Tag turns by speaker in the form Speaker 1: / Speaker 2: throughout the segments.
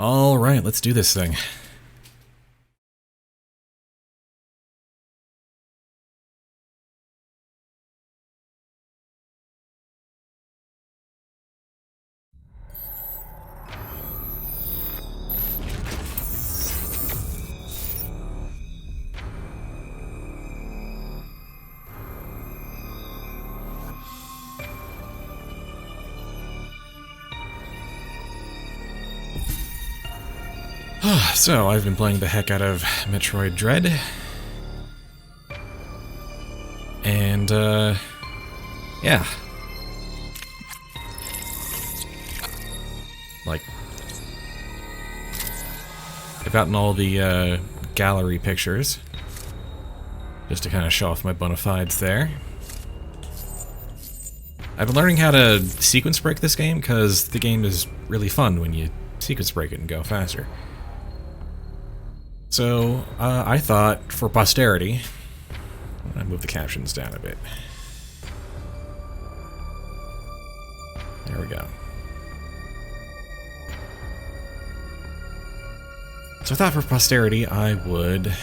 Speaker 1: Alright, let's do this thing. So, I've been playing the heck out of Metroid Dread. And, yeah. Like, I've gotten all the, gallery pictures. Just to kind of show off my bona fides there. I've been learning how to sequence break this game, because the game is really fun when you sequence break it and go faster. So, I thought, for posterity, I'm gonna move the captions down a bit. There we go. So I thought for posterity I would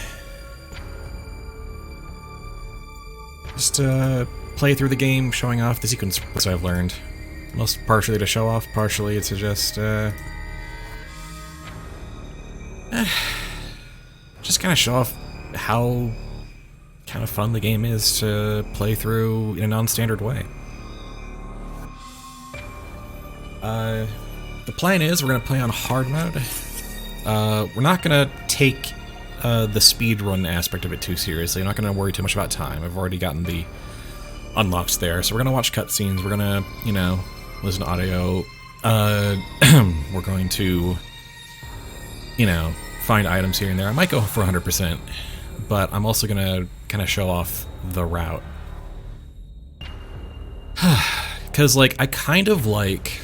Speaker 1: just play through the game showing off the sequence I've learned. Most partially to show off, partially to just kind of show off how kind of fun the game is to play through in a non-standard way. The plan is we're going to play on hard mode. We're not going to take the speedrun aspect of it too seriously. I'm not going to worry too much about time. I've already gotten the unlocks there. So we're going to watch cutscenes. We're going to, you know, listen to audio. We're going to, you know, find items here and there. I might go for 100%, but I'm also going to kind of show off the route. Because, like, I kind of like...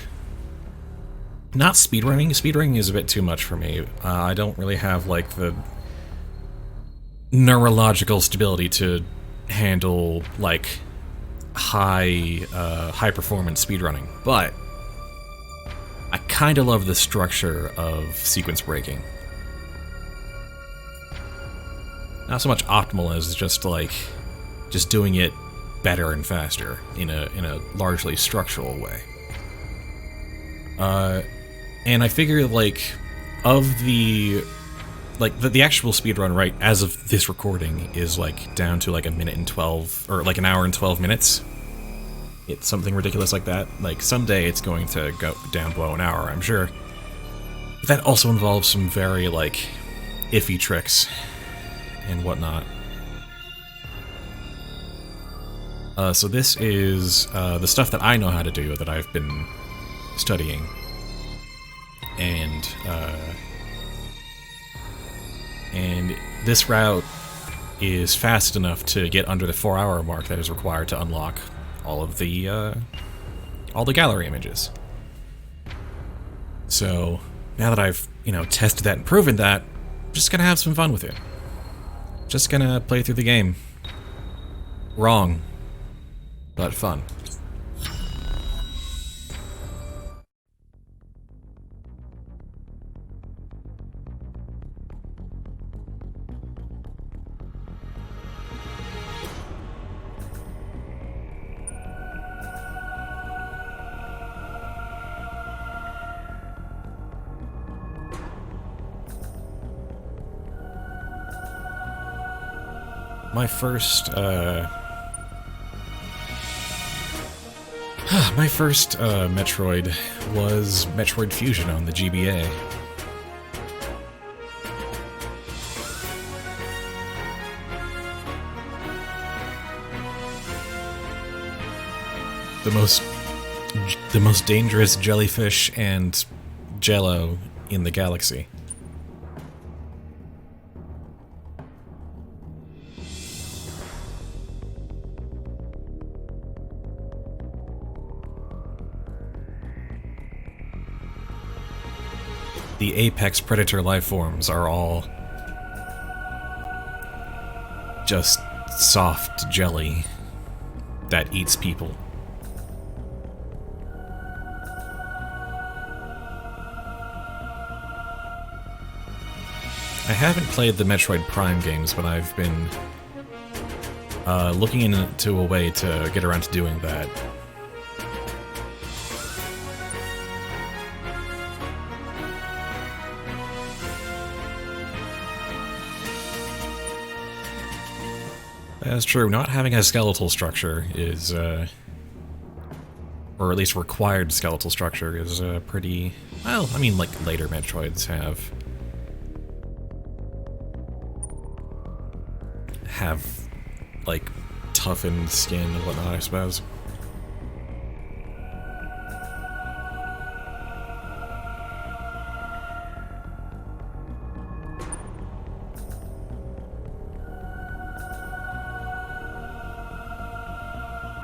Speaker 1: Not speedrunning. Speedrunning is a bit too much for me. I don't really have, like, the neurological stability to handle, like, high-performance speedrunning. But I kind of love the structure of sequence breaking. Not so much optimal as just, like, just doing it better and faster in a largely structural way. And I figure, like, of the... Like, the actual speedrun, right, as of this recording, is, like, down to, like, a minute and 12... Or, like, an hour and 12 minutes. It's something ridiculous like that. Like, someday it's going to go down below an hour, I'm sure. But that also involves some very, like, iffy tricks and whatnot. So this is the stuff that I know how to do, that I've been studying. And this route is fast enough to get under the 4-hour mark that is required to unlock all the gallery images. So now that I've, you know, tested that and proven that, I'm just gonna have some fun with it. Just gonna play through the game. Wrong, but fun. My first Metroid was Metroid Fusion on the GBA. The most dangerous jellyfish and jello in the galaxy. The apex predator lifeforms are all just soft jelly that eats people. I haven't played the Metroid Prime games, but I've been looking into a way to get around to doing that. That's true. Not having a skeletal structure is, or at least required skeletal structure is pretty... Well, I mean, like later Metroids have like toughened skin and whatnot, I suppose.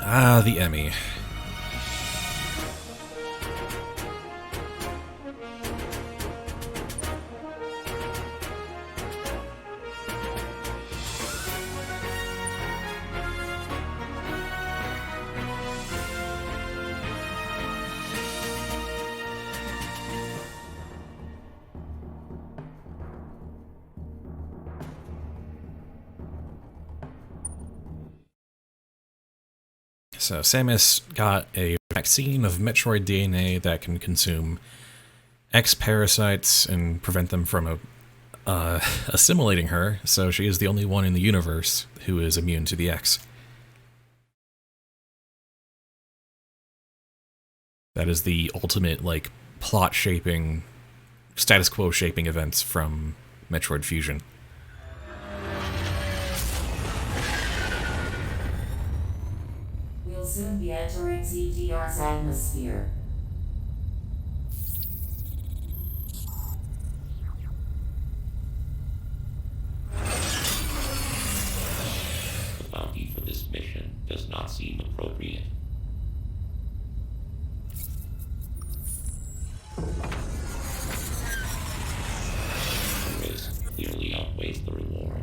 Speaker 1: Ah, the Emmy. So Samus got a vaccine of Metroid DNA that can consume X parasites and prevent them from assimilating her, so she is the only one in the universe who is immune to the X. That is the ultimate, like, plot-shaping, status quo-shaping events from Metroid Fusion.
Speaker 2: We'll soon be entering ZDR's atmosphere.
Speaker 3: The bounty for this mission does not seem appropriate. The risk clearly outweighs the reward.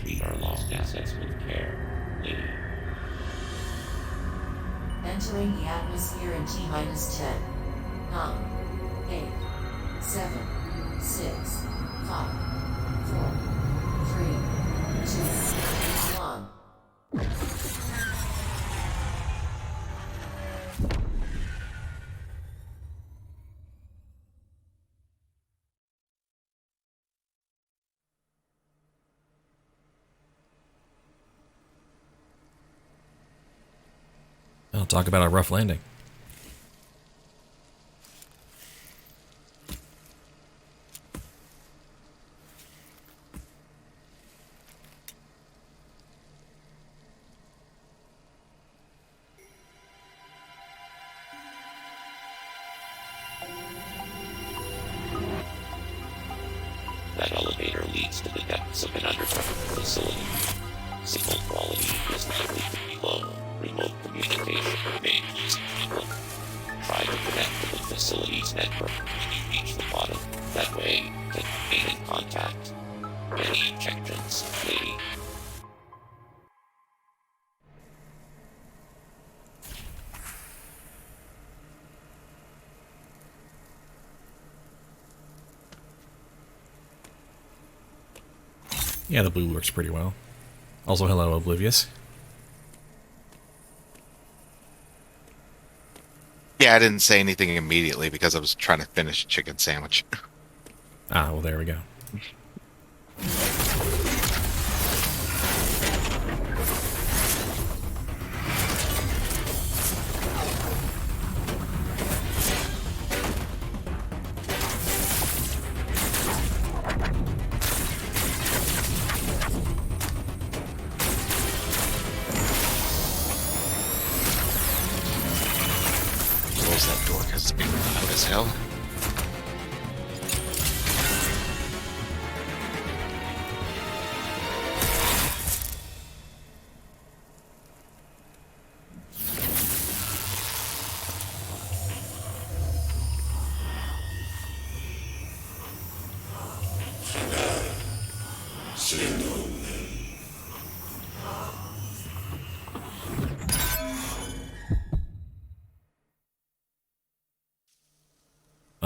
Speaker 3: Treat our lost assets with care, lady.
Speaker 2: Entering the atmosphere in T-10, 9, 8, 7, 6, 5, 4, 3, 2, 1.
Speaker 1: I'll talk about a rough landing.
Speaker 3: That elevator leads to the depths of an underground facility. Signal quality is likely to be low. Remote communication remains stable. Try to connect to the facility's network when you reach the bottom. That way, get main contact. Many injections, lady.
Speaker 1: Yeah, the blue works pretty well. Also, hello, Oblivious.
Speaker 4: Yeah, I didn't say anything immediately because I was trying to finish a chicken sandwich.
Speaker 1: Ah, well, there we go.
Speaker 4: Close that door because it's being loud as hell.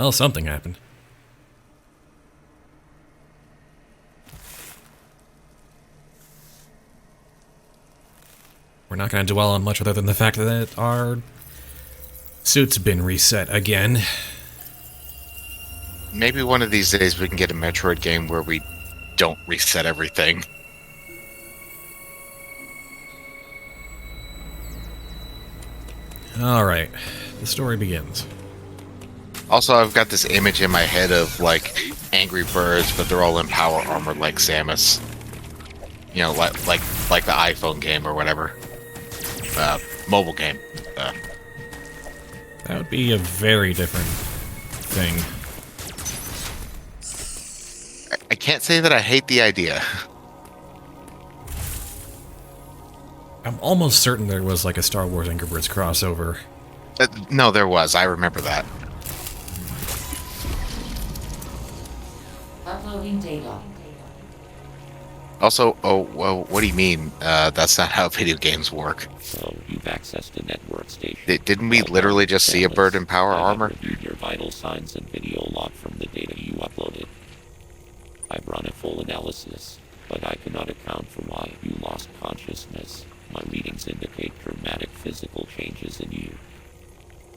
Speaker 1: Well, something happened. We're not going to dwell on much other than the fact that our suit's been reset again.
Speaker 4: Maybe one of these days we can get a Metroid game where we don't reset everything.
Speaker 1: Alright, the story begins.
Speaker 4: Also, I've got this image in my head of, like, angry birds, but they're all in power armor like Samus. You know, like the iPhone game or whatever. Mobile game.
Speaker 1: That would be a very different thing.
Speaker 4: I can't say that I hate the idea.
Speaker 1: I'm almost certain there was like a Star Wars Angry Birds crossover.
Speaker 4: No, there was. I remember that.
Speaker 2: Uploading data.
Speaker 4: Also, oh, well, what do you mean? That's not how video games work.
Speaker 3: So you've accessed a network station.
Speaker 4: Didn't we literally just see a bird in power armor?
Speaker 3: I have reviewed your vital signs and video log from the data you uploaded. I've run a full analysis, but I cannot account for why you lost consciousness. My readings indicate dramatic physical changes in you.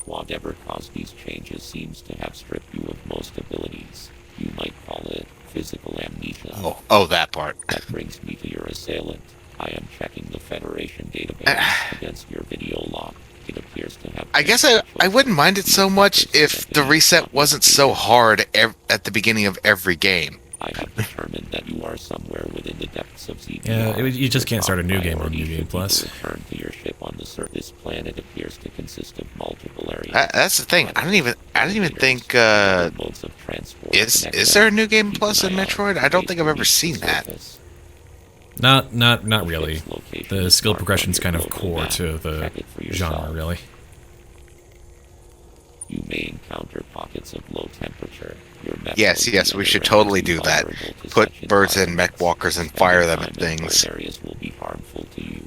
Speaker 3: Whatever caused these changes seems to have stripped you of most abilities. You might call it physical amnesia.
Speaker 4: Oh, that part.
Speaker 3: That brings me to your assailant. I am checking the Federation database against your video log. It appears to have...
Speaker 4: I guess I wouldn't mind it so much if the reset wasn't so hard at the beginning of every game.
Speaker 3: I have determined that you are somewhere within the depths of ZPR.
Speaker 1: Yeah, you just can't start a new game on New Game Plus.
Speaker 3: Return to your ship on the surface. This planet appears to consist of multiple areas.
Speaker 4: That's the thing. I don't even think.
Speaker 3: Modes of transport
Speaker 4: Is there a New Game Plus in Metroid? I don't think I've ever seen that.
Speaker 1: Not really. The skill progression's kind of core to the genre, really.
Speaker 3: You may encounter pockets of low temperature.
Speaker 4: Yes, we should totally do that. Put birds in mech walkers and fire them at things.
Speaker 3: Areas will be harmful to you.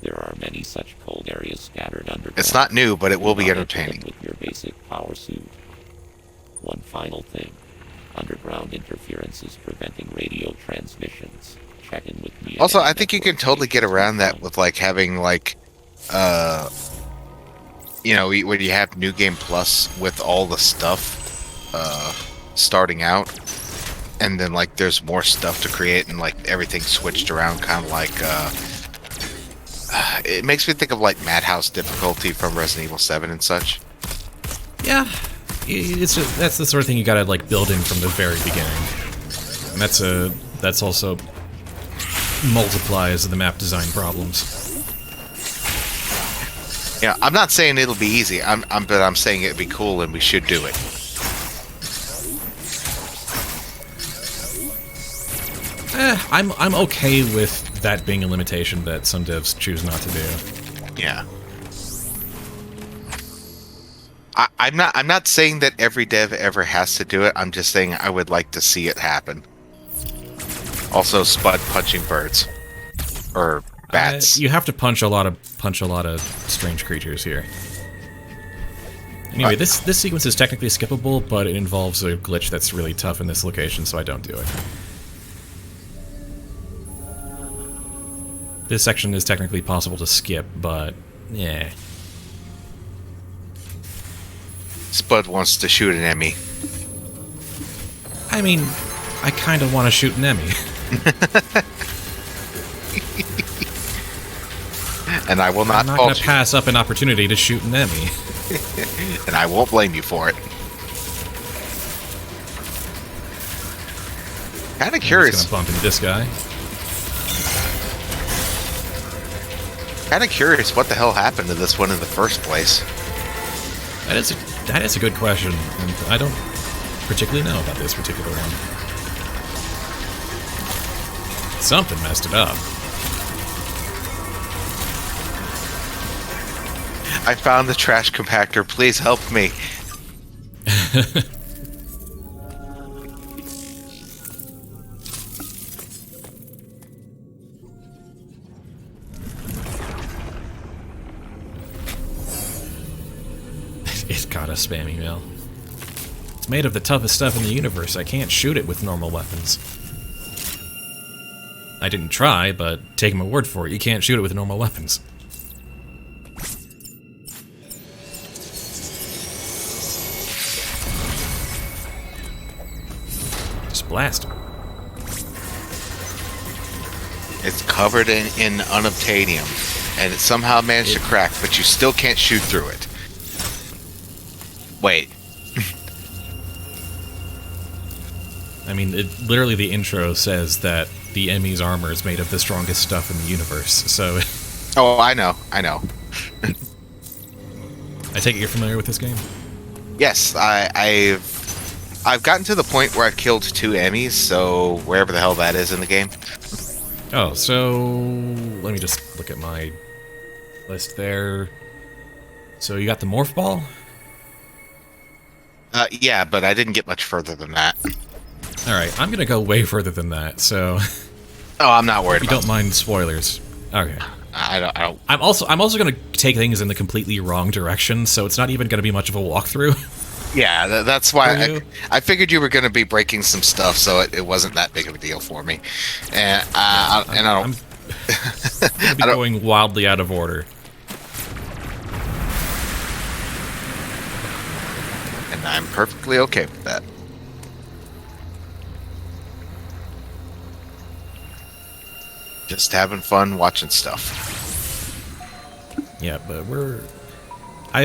Speaker 3: There are many such cold areas scattered underground.
Speaker 4: It's not new, but it will be entertaining.
Speaker 3: With your basic power suit. One final thing. Underground interference is preventing radio transmissions. Check in with me.
Speaker 4: Also, I think you can totally get around that with like having like you know, when you have New Game Plus with all the stuff starting out, and then like there's more stuff to create and like everything switched around, kind of like it makes me think of like Madhouse difficulty from Resident Evil 7 and such.
Speaker 1: Yeah, that's the sort of thing you gotta like build in from the very beginning, and that's also multiplies the map design problems.
Speaker 4: Yeah, I'm not saying it'll be easy. But I'm saying it'd be cool, and we should do it.
Speaker 1: I'm okay with that being a limitation that some devs choose not to do.
Speaker 4: Yeah. I'm not saying that every dev ever has to do it. I'm just saying I would like to see it happen. Also, Spud punching birds or bats.
Speaker 1: You have to punch a lot of strange creatures here. Anyway, this sequence is technically skippable, but it involves a glitch that's really tough in this location, so I don't do it. This section is technically possible to skip, but yeah.
Speaker 4: Spud wants to shoot an Emmy.
Speaker 1: I mean, I kind of want to shoot an Emmy.
Speaker 4: And I will not.
Speaker 1: I'm not going to pass up an opportunity to shoot an Emmy.
Speaker 4: And I won't blame you for it. Kind of curious.
Speaker 1: I'm just going to bump into this guy.
Speaker 4: Kind of curious what the hell happened to this one in the first place.
Speaker 1: That is a good question, and I don't particularly know about this particular one. Something messed it up.
Speaker 4: I found the trash compactor. Please help me.
Speaker 1: It got a spam email. It's made of the toughest stuff in the universe. I can't shoot it with normal weapons. I didn't try, but take my word for it, you can't shoot it with normal weapons. Just blast him.
Speaker 4: It's covered in unobtainium, and it somehow managed to crack, but you still can't shoot through it. Wait.
Speaker 1: I mean, literally the intro says that the Emmy's armor is made of the strongest stuff in the universe, so...
Speaker 4: Oh, I know.
Speaker 1: I take it you're familiar with this game?
Speaker 4: Yes, I've gotten to the point where I've killed 2 Emmys, so wherever the hell that is in the game.
Speaker 1: Oh, so... let me just look at my list there. So you got the Morph Ball?
Speaker 4: Yeah, but I didn't get much further than that.
Speaker 1: Alright, I'm gonna go way further than that, so...
Speaker 4: Oh, I'm not worried
Speaker 1: if you don't mind spoilers. Okay.
Speaker 4: I don't...
Speaker 1: I'm also gonna take things in the completely wrong direction, so it's not even gonna be much of a walkthrough.
Speaker 4: Yeah, that's why I figured you were going to be breaking some stuff, so it wasn't that big of a deal for me. And I don't...
Speaker 1: I'm be going wildly out of order.
Speaker 4: And I'm perfectly okay with that. Just having fun watching stuff.
Speaker 1: Yeah, but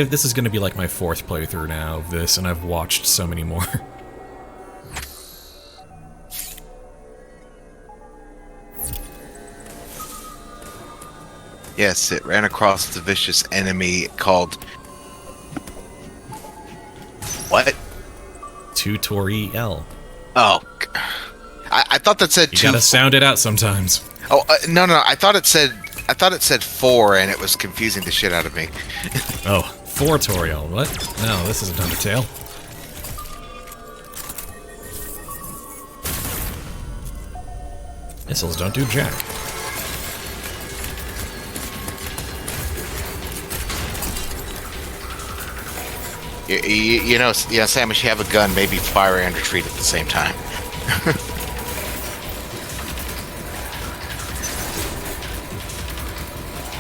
Speaker 1: this is going to be like my 4th playthrough now of this, and I've watched so many more.
Speaker 4: Yes, it ran across the vicious enemy called... What?
Speaker 1: Tutorial.
Speaker 4: Oh. I thought that said
Speaker 1: you gotta sound it out sometimes.
Speaker 4: Oh, no, I thought it said 4, and it was confusing the shit out of me.
Speaker 1: Oh, 4-torial. What? No, this isn't Undertale. Missiles don't do jack.
Speaker 4: You know, Samus, you have a gun, maybe fire and retreat at the same time.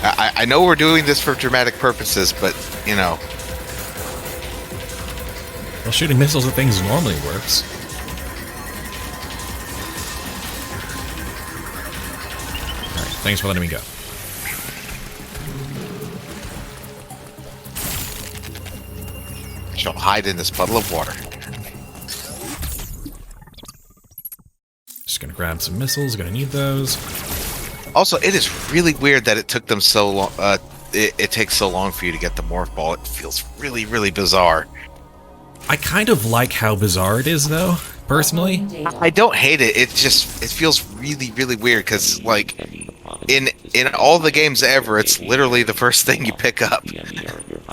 Speaker 4: I know we're doing this for dramatic purposes, but, you know...
Speaker 1: Well, shooting missiles at things normally works. Alright, thanks for letting me go.
Speaker 4: I shall hide in this puddle of water.
Speaker 1: Just gonna grab some missiles, gonna need those.
Speaker 4: Also, it is really weird that it took them so long. It takes so long for you to get the morph ball. It feels really, really bizarre.
Speaker 1: I kind of like how bizarre it is, though. Personally,
Speaker 4: I don't hate it. It feels really, really weird because, like, in all the games ever, it's literally the first thing you pick up.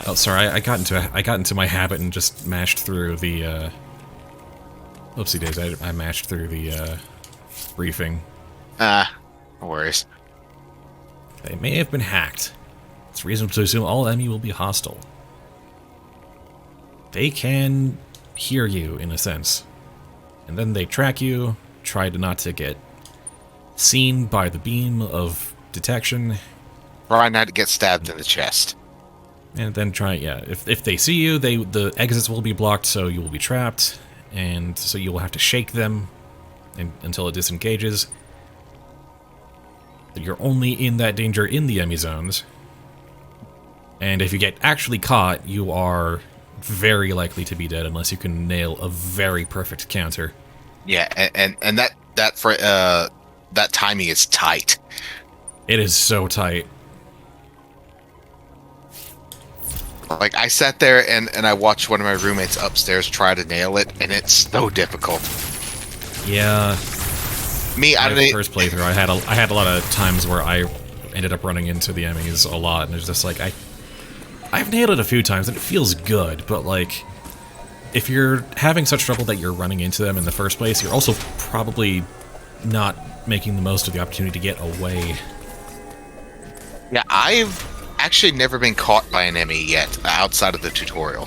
Speaker 1: Oh, sorry. I got into my habit and just mashed through the. Oopsie days. I mashed through the briefing.
Speaker 4: No worries.
Speaker 1: They may have been hacked. It's reasonable to assume all enemy will be hostile. They can hear you, in a sense. And then they track you, try not to get seen by the beam of detection.
Speaker 4: Try not to get stabbed in the chest.
Speaker 1: And then if they see you, the exits will be blocked, so you will be trapped. And so you will have to shake them until it disengages. You're only in that danger in the enemy zones. And if you get actually caught, you are very likely to be dead unless you can nail a very perfect counter.
Speaker 4: Yeah, and that timing is tight.
Speaker 1: It is so tight.
Speaker 4: Like, I sat there and I watched one of my roommates upstairs try to nail it, and it's so difficult.
Speaker 1: Yeah.
Speaker 4: Me, I
Speaker 1: didn't. First playthrough, I had a lot of times where I ended up running into the enemies a lot, and it's just like I've nailed it a few times and it feels good, but like if you're having such trouble that you're running into them in the first place, you're also probably not making the most of the opportunity to get away.
Speaker 4: Yeah, I've actually never been caught by an enemy yet outside of the tutorial.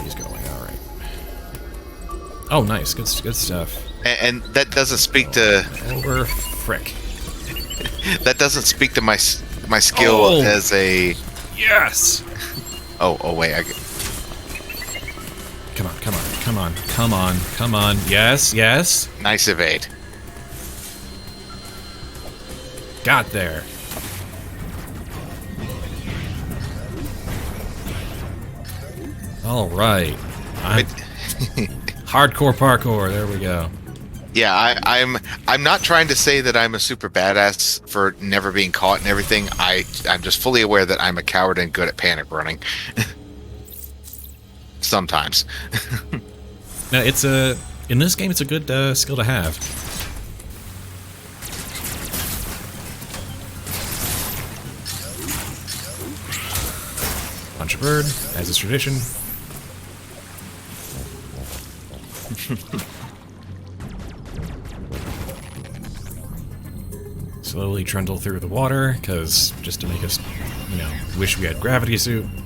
Speaker 1: He's going, alright. Oh, nice. Good stuff.
Speaker 4: And that doesn't speak to
Speaker 1: Over frick.
Speaker 4: that doesn't speak to my skill as a.
Speaker 1: Yes!
Speaker 4: Oh wait.
Speaker 1: Come on. Yes.
Speaker 4: Nice evade.
Speaker 1: Got there. All right. Hardcore parkour. There we go.
Speaker 4: Yeah, I'm not trying to say that I'm a super badass for never being caught and everything. I'm just fully aware that I'm a coward and good at panic running. Sometimes.
Speaker 1: Now in this game it's a good skill to have. Punch a bird, as is tradition. Slowly trundle through the water, because just to make us, wish we had gravity suit. And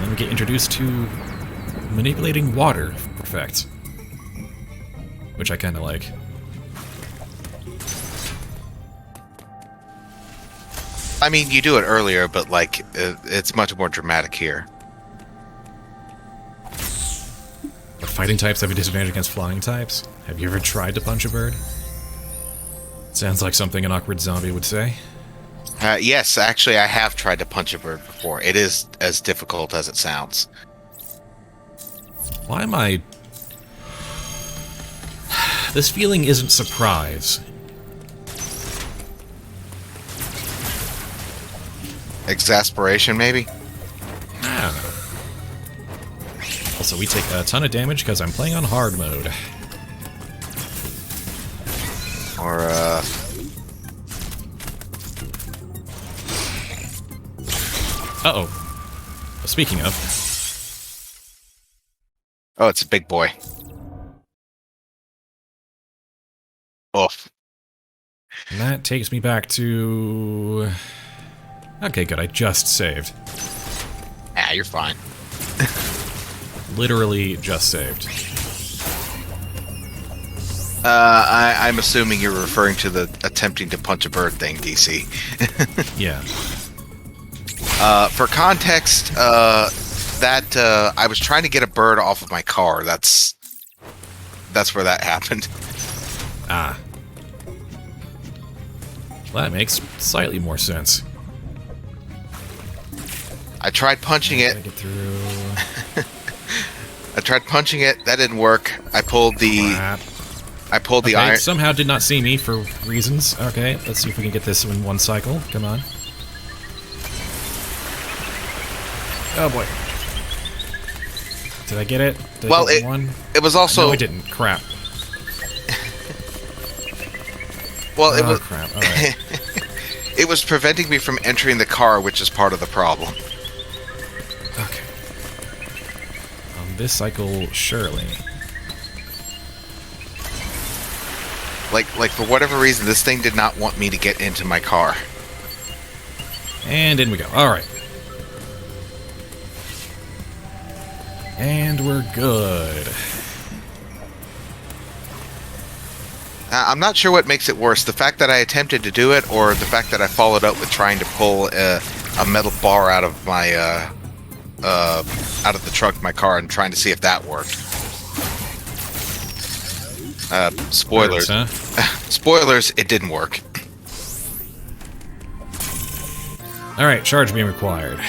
Speaker 1: then we get introduced to manipulating water effects, which I kind of like.
Speaker 4: I mean, you do it earlier, but like it's much more dramatic here.
Speaker 1: But fighting types have a disadvantage against flying types. Have you ever tried to punch a bird? Sounds like something an awkward zombie would say.
Speaker 4: Yes, actually, I have tried to punch a bird before. It is as difficult as it sounds.
Speaker 1: Why am I... This feeling isn't surprise.
Speaker 4: Exasperation, maybe?
Speaker 1: I don't know. Also, we take a ton of damage because I'm playing on hard mode.
Speaker 4: Or,
Speaker 1: Uh-oh. Speaking of...
Speaker 4: Oh, it's a big boy. Oof.
Speaker 1: And that takes me back to... Okay, good. I just saved.
Speaker 4: Ah, you're fine.
Speaker 1: Literally just saved.
Speaker 4: I'm assuming you're referring to the attempting to punch a bird thing, DC.
Speaker 1: Yeah.
Speaker 4: For context, I was trying to get a bird off of my car. That's where that happened.
Speaker 1: Ah. Well, that makes slightly more sense.
Speaker 4: I tried punching it.
Speaker 1: Get through.
Speaker 4: I tried punching it. That didn't work. I pulled the.
Speaker 1: Crap.
Speaker 4: I pulled the
Speaker 1: Okay,
Speaker 4: iron.
Speaker 1: somehow did not see me for reasons. Okay, let's see if we can get this in one cycle. Come on. Oh boy. Did I get it? Did I get one?
Speaker 4: It was also.
Speaker 1: No, I didn't. Crap.
Speaker 4: Well, it was.
Speaker 1: Crap. All right.
Speaker 4: It was preventing me from entering the car, which is part of the problem.
Speaker 1: Okay. On this cycle, surely.
Speaker 4: Like for whatever reason, this thing did not want me to get into my car.
Speaker 1: And in we go. All right. And we're good.
Speaker 4: I'm not sure what makes it worse, the fact that I attempted to do it, or the fact that I followed up with trying to pull a metal bar out of my out of the trunk of my car and trying to see if that worked. Spoilers.
Speaker 1: Birds, huh?
Speaker 4: Spoilers, it didn't work.
Speaker 1: Alright, charge beam required.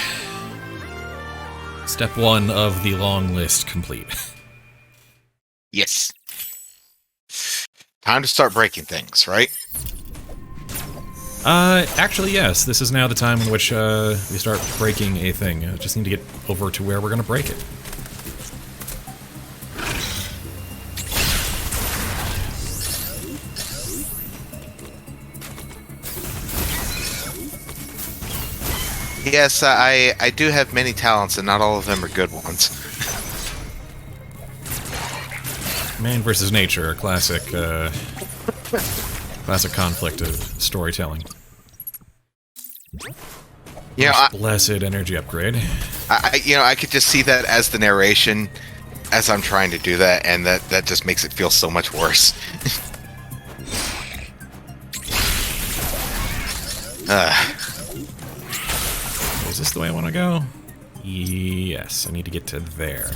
Speaker 1: Step 1 of the long list complete.
Speaker 4: Yes. Time to start breaking things, right?
Speaker 1: Actually, yes. This is now the time in which we start breaking a thing. I just need to get over to where we're going to break it.
Speaker 4: Yes, I do have many talents, and not all of them are good ones.
Speaker 1: Man versus nature, a classic, classic conflict of storytelling.
Speaker 4: Yeah,
Speaker 1: Blessed energy upgrade.
Speaker 4: I could just see that as the narration as I'm trying to do that, and that just makes it feel so much worse.
Speaker 1: Is this the way I want to go? Yes, I need to get to there.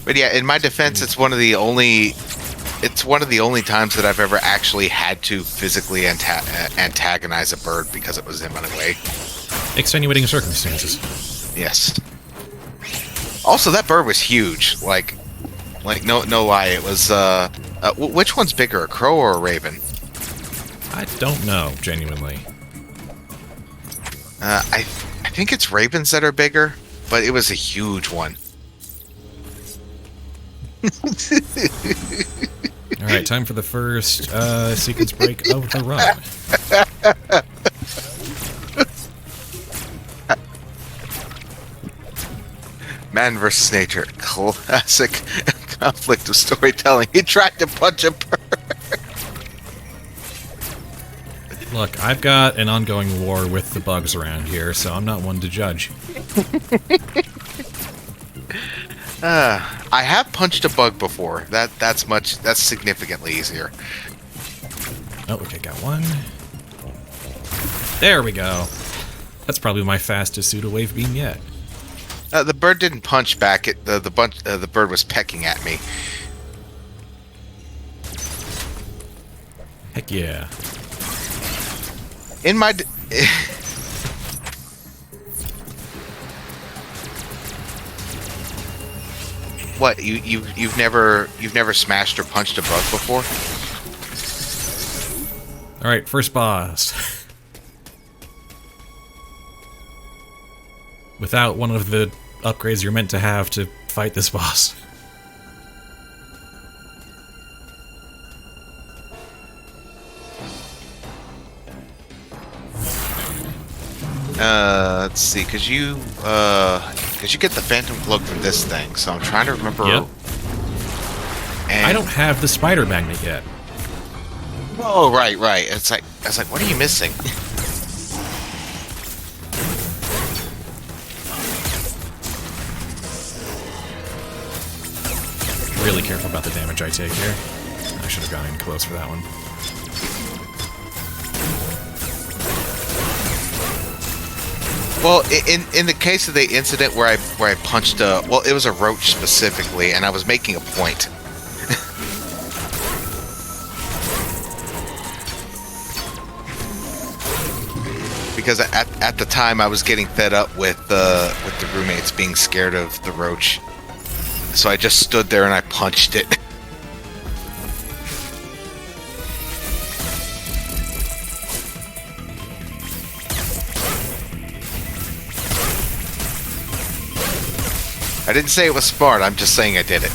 Speaker 4: But yeah, in my defense, it's one of the only times that I've ever actually had to physically antagonize a bird because it was in my way.
Speaker 1: Extenuating circumstances.
Speaker 4: Yes. Also, that bird was huge. Like no lie, it was. Which one's bigger, a crow or a raven?
Speaker 1: I don't know, genuinely.
Speaker 4: I think it's ravens that are bigger, but it was a huge one.
Speaker 1: All right, time for the first sequence break of the run.
Speaker 4: Man versus nature, classic conflict of storytelling. He tried to punch a bird.
Speaker 1: Look, I've got an ongoing war with the bugs around here, so I'm not one to judge.
Speaker 4: I have punched a bug before. That's significantly easier.
Speaker 1: Oh, okay, got one. There we go. That's probably my fastest pseudo wave beam yet.
Speaker 4: The bird didn't punch back. The bird was pecking at me.
Speaker 1: Heck yeah.
Speaker 4: In my what you've never smashed or punched a bug before?
Speaker 1: All right, first boss. Without one of the upgrades you're meant to have to fight this boss.
Speaker 4: Let's see, cause you get the phantom cloak from this thing, so I'm trying to remember.
Speaker 1: Yep.
Speaker 4: And
Speaker 1: I don't have the spider magnet yet.
Speaker 4: Oh, right. It's like I was like, what are you missing?
Speaker 1: Really careful about the damage I take here. I should have gone in close for that one.
Speaker 4: Well, in the case of the incident where I punched it was a roach specifically, and I was making a point. Because at the time I was getting fed up with the roommates being scared of the roach, so I just stood there and I punched it. I didn't say it was smart, I'm just saying I did it.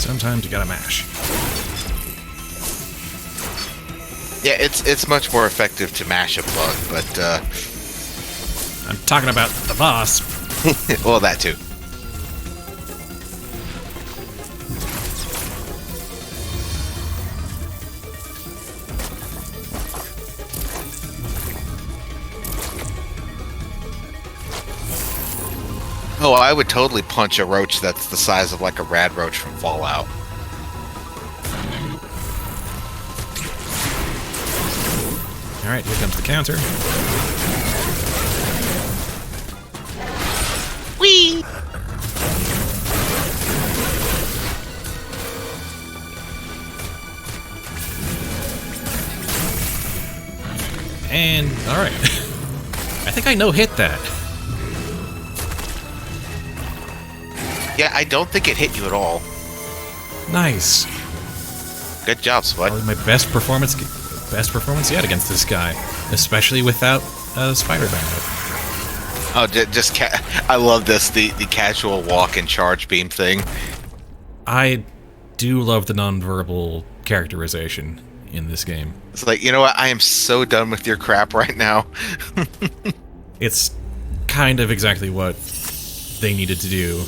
Speaker 1: Sometimes you gotta mash.
Speaker 4: Yeah, it's much more effective to mash a bug, but
Speaker 1: I'm talking about the boss.
Speaker 4: well, that too. Oh, I would totally punch a roach that's the size of like a rad roach from Fallout.
Speaker 1: Alright, here comes the counter.
Speaker 4: Whee!
Speaker 1: And, alright. I think I no-hit that.
Speaker 4: Yeah, I don't think it hit you at all.
Speaker 1: Nice.
Speaker 4: Good job, Spud.
Speaker 1: Probably my best performance yet against this guy, especially without spider magnet.
Speaker 4: Oh, I love this, the casual walk and charge beam thing.
Speaker 1: I do love the nonverbal characterization in this game.
Speaker 4: It's like, you know what? I am so done with your crap right now.
Speaker 1: It's kind of exactly what they needed to do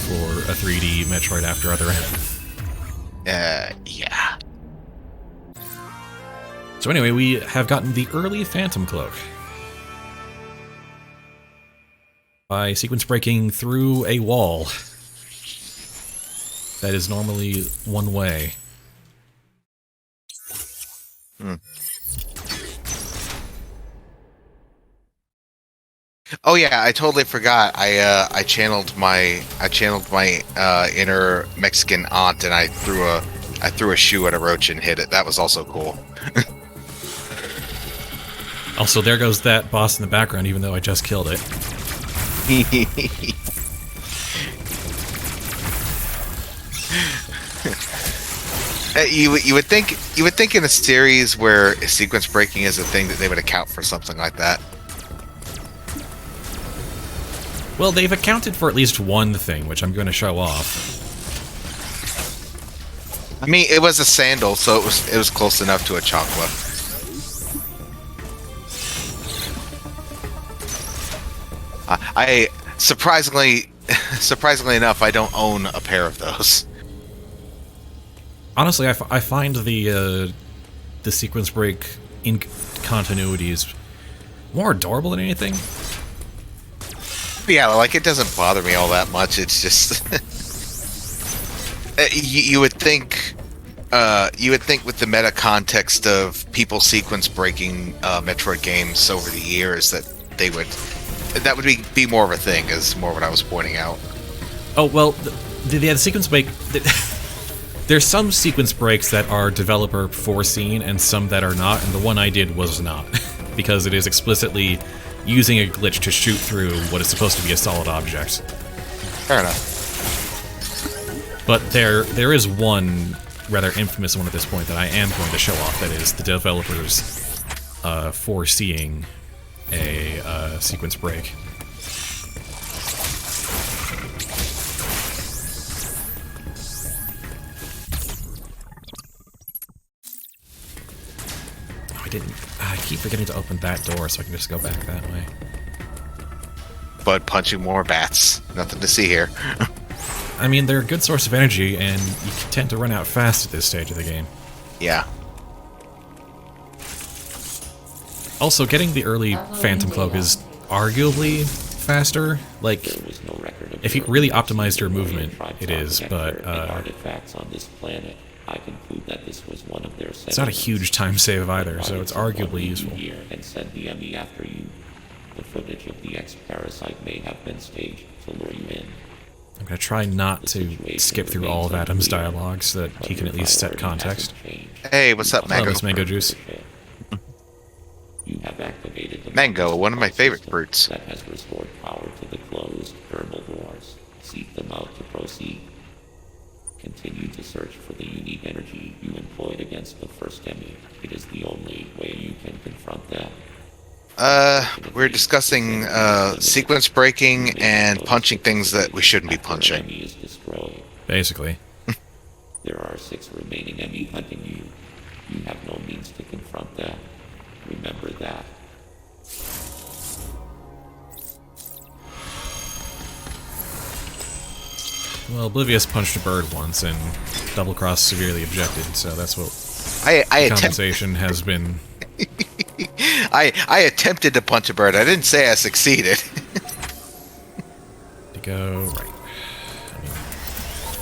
Speaker 1: for a 3D Metroid After Other M.
Speaker 4: Yeah.
Speaker 1: So anyway, we have gotten the early Phantom Cloak by sequence breaking through a wall that is normally one way.
Speaker 4: Oh yeah, I totally forgot. I channeled my inner Mexican aunt, and I threw a shoe at a roach and hit it. That was also cool.
Speaker 1: Also, there goes that boss in the background, even though I just killed it.
Speaker 4: You would think in a series where sequence breaking is a thing that they would account for something like that.
Speaker 1: Well, they've accounted for at least one thing, which I'm going to show off.
Speaker 4: I mean, it was a sandal, so it was close enough to a chocolate. I surprisingly enough, I don't own a pair of those.
Speaker 1: Honestly, I find the sequence break in continuities more adorable than anything.
Speaker 4: Yeah, like it doesn't bother me all that much. It's just you would think with the meta context of people sequence breaking Metroid games over the years that would be more of a thing. Is more what I was pointing out.
Speaker 1: Oh well, the sequence break. There's some sequence breaks that are developer foreseen and some that are not, and the one I did was not, because it is explicitly using a glitch to shoot through what is supposed to be a solid object.
Speaker 4: Fair enough.
Speaker 1: But there is one rather infamous one at this point that I am going to show off, that is the developers foreseeing a sequence break. I keep forgetting to open that door so I can just go back that way.
Speaker 4: But punching more bats. Nothing to see here.
Speaker 1: I mean, they're a good source of energy, and you tend to run out fast at this stage of the game.
Speaker 4: Yeah.
Speaker 1: Also, getting the early Phantom Cloak is arguably faster. Like, if you really optimized your movement, it is, but
Speaker 3: artifacts on this planet. I conclude that this was one of their.
Speaker 1: It's not a huge time save either, so it's arguably useful.
Speaker 3: And send the ME after you. The footage of the X-Parasite may have been staged to lure you in.
Speaker 1: I'm going to try not to skip through all of Adam's dialogue so that he can at least set context.
Speaker 4: Hey, what's up, Mango?
Speaker 1: Hello, Miss Mango Juice.
Speaker 3: You have activated the
Speaker 4: Mango, one of my favorite fruits.
Speaker 3: That has restored power to the closed thermal doors. Seek them out to proceed. Continue to search for the unique energy you employed against the first enemy. It is the only way you can confront them.
Speaker 4: We're discussing sequence breaking and punching things that we shouldn't be punching.
Speaker 3: Enemy is destroyed.
Speaker 1: Basically.
Speaker 3: There are 6 remaining enemy hunting you. You have no means to confront them. Remember that.
Speaker 1: Well, Oblivious punched a bird once, and Double Cross severely objected, so that's what compensation has been.
Speaker 4: I attempted to punch a bird. I didn't say I succeeded.
Speaker 1: To go right.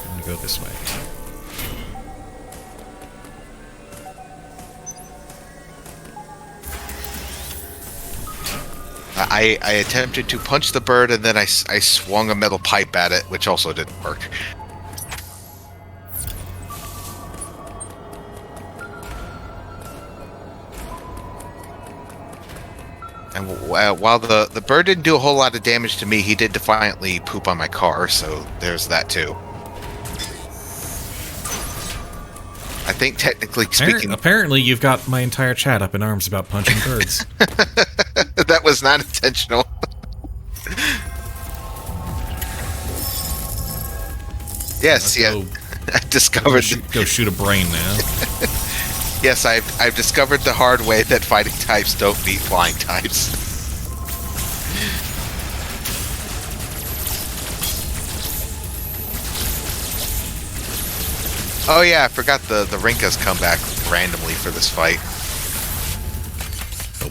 Speaker 1: I'm gonna go this way.
Speaker 4: I attempted to punch the bird, and then I swung a metal pipe at it, which also didn't work. And while the bird didn't do a whole lot of damage to me, he did defiantly poop on my car, so there's that too. I think technically speaking...
Speaker 1: Apparently you've got my entire chat up in arms about punching birds.
Speaker 4: That was not intentional. Yes, yeah. I discovered...
Speaker 1: Go shoot a brain now.
Speaker 4: Yes, I've discovered the hard way that fighting types don't beat flying types. Oh yeah, I forgot the Rinkas come back randomly for this fight.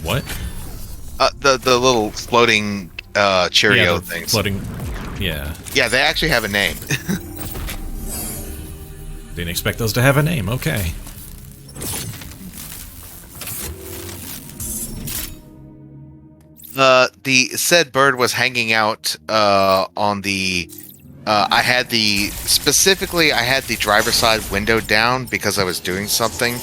Speaker 1: what?
Speaker 4: The little floating Cheerio
Speaker 1: Yeah, the
Speaker 4: things.
Speaker 1: floating. Yeah.
Speaker 4: Yeah, they actually have a name.
Speaker 1: Didn't expect those to have a name. Okay.
Speaker 4: The said bird was hanging out on the. I had the driver's side window down because I was doing something,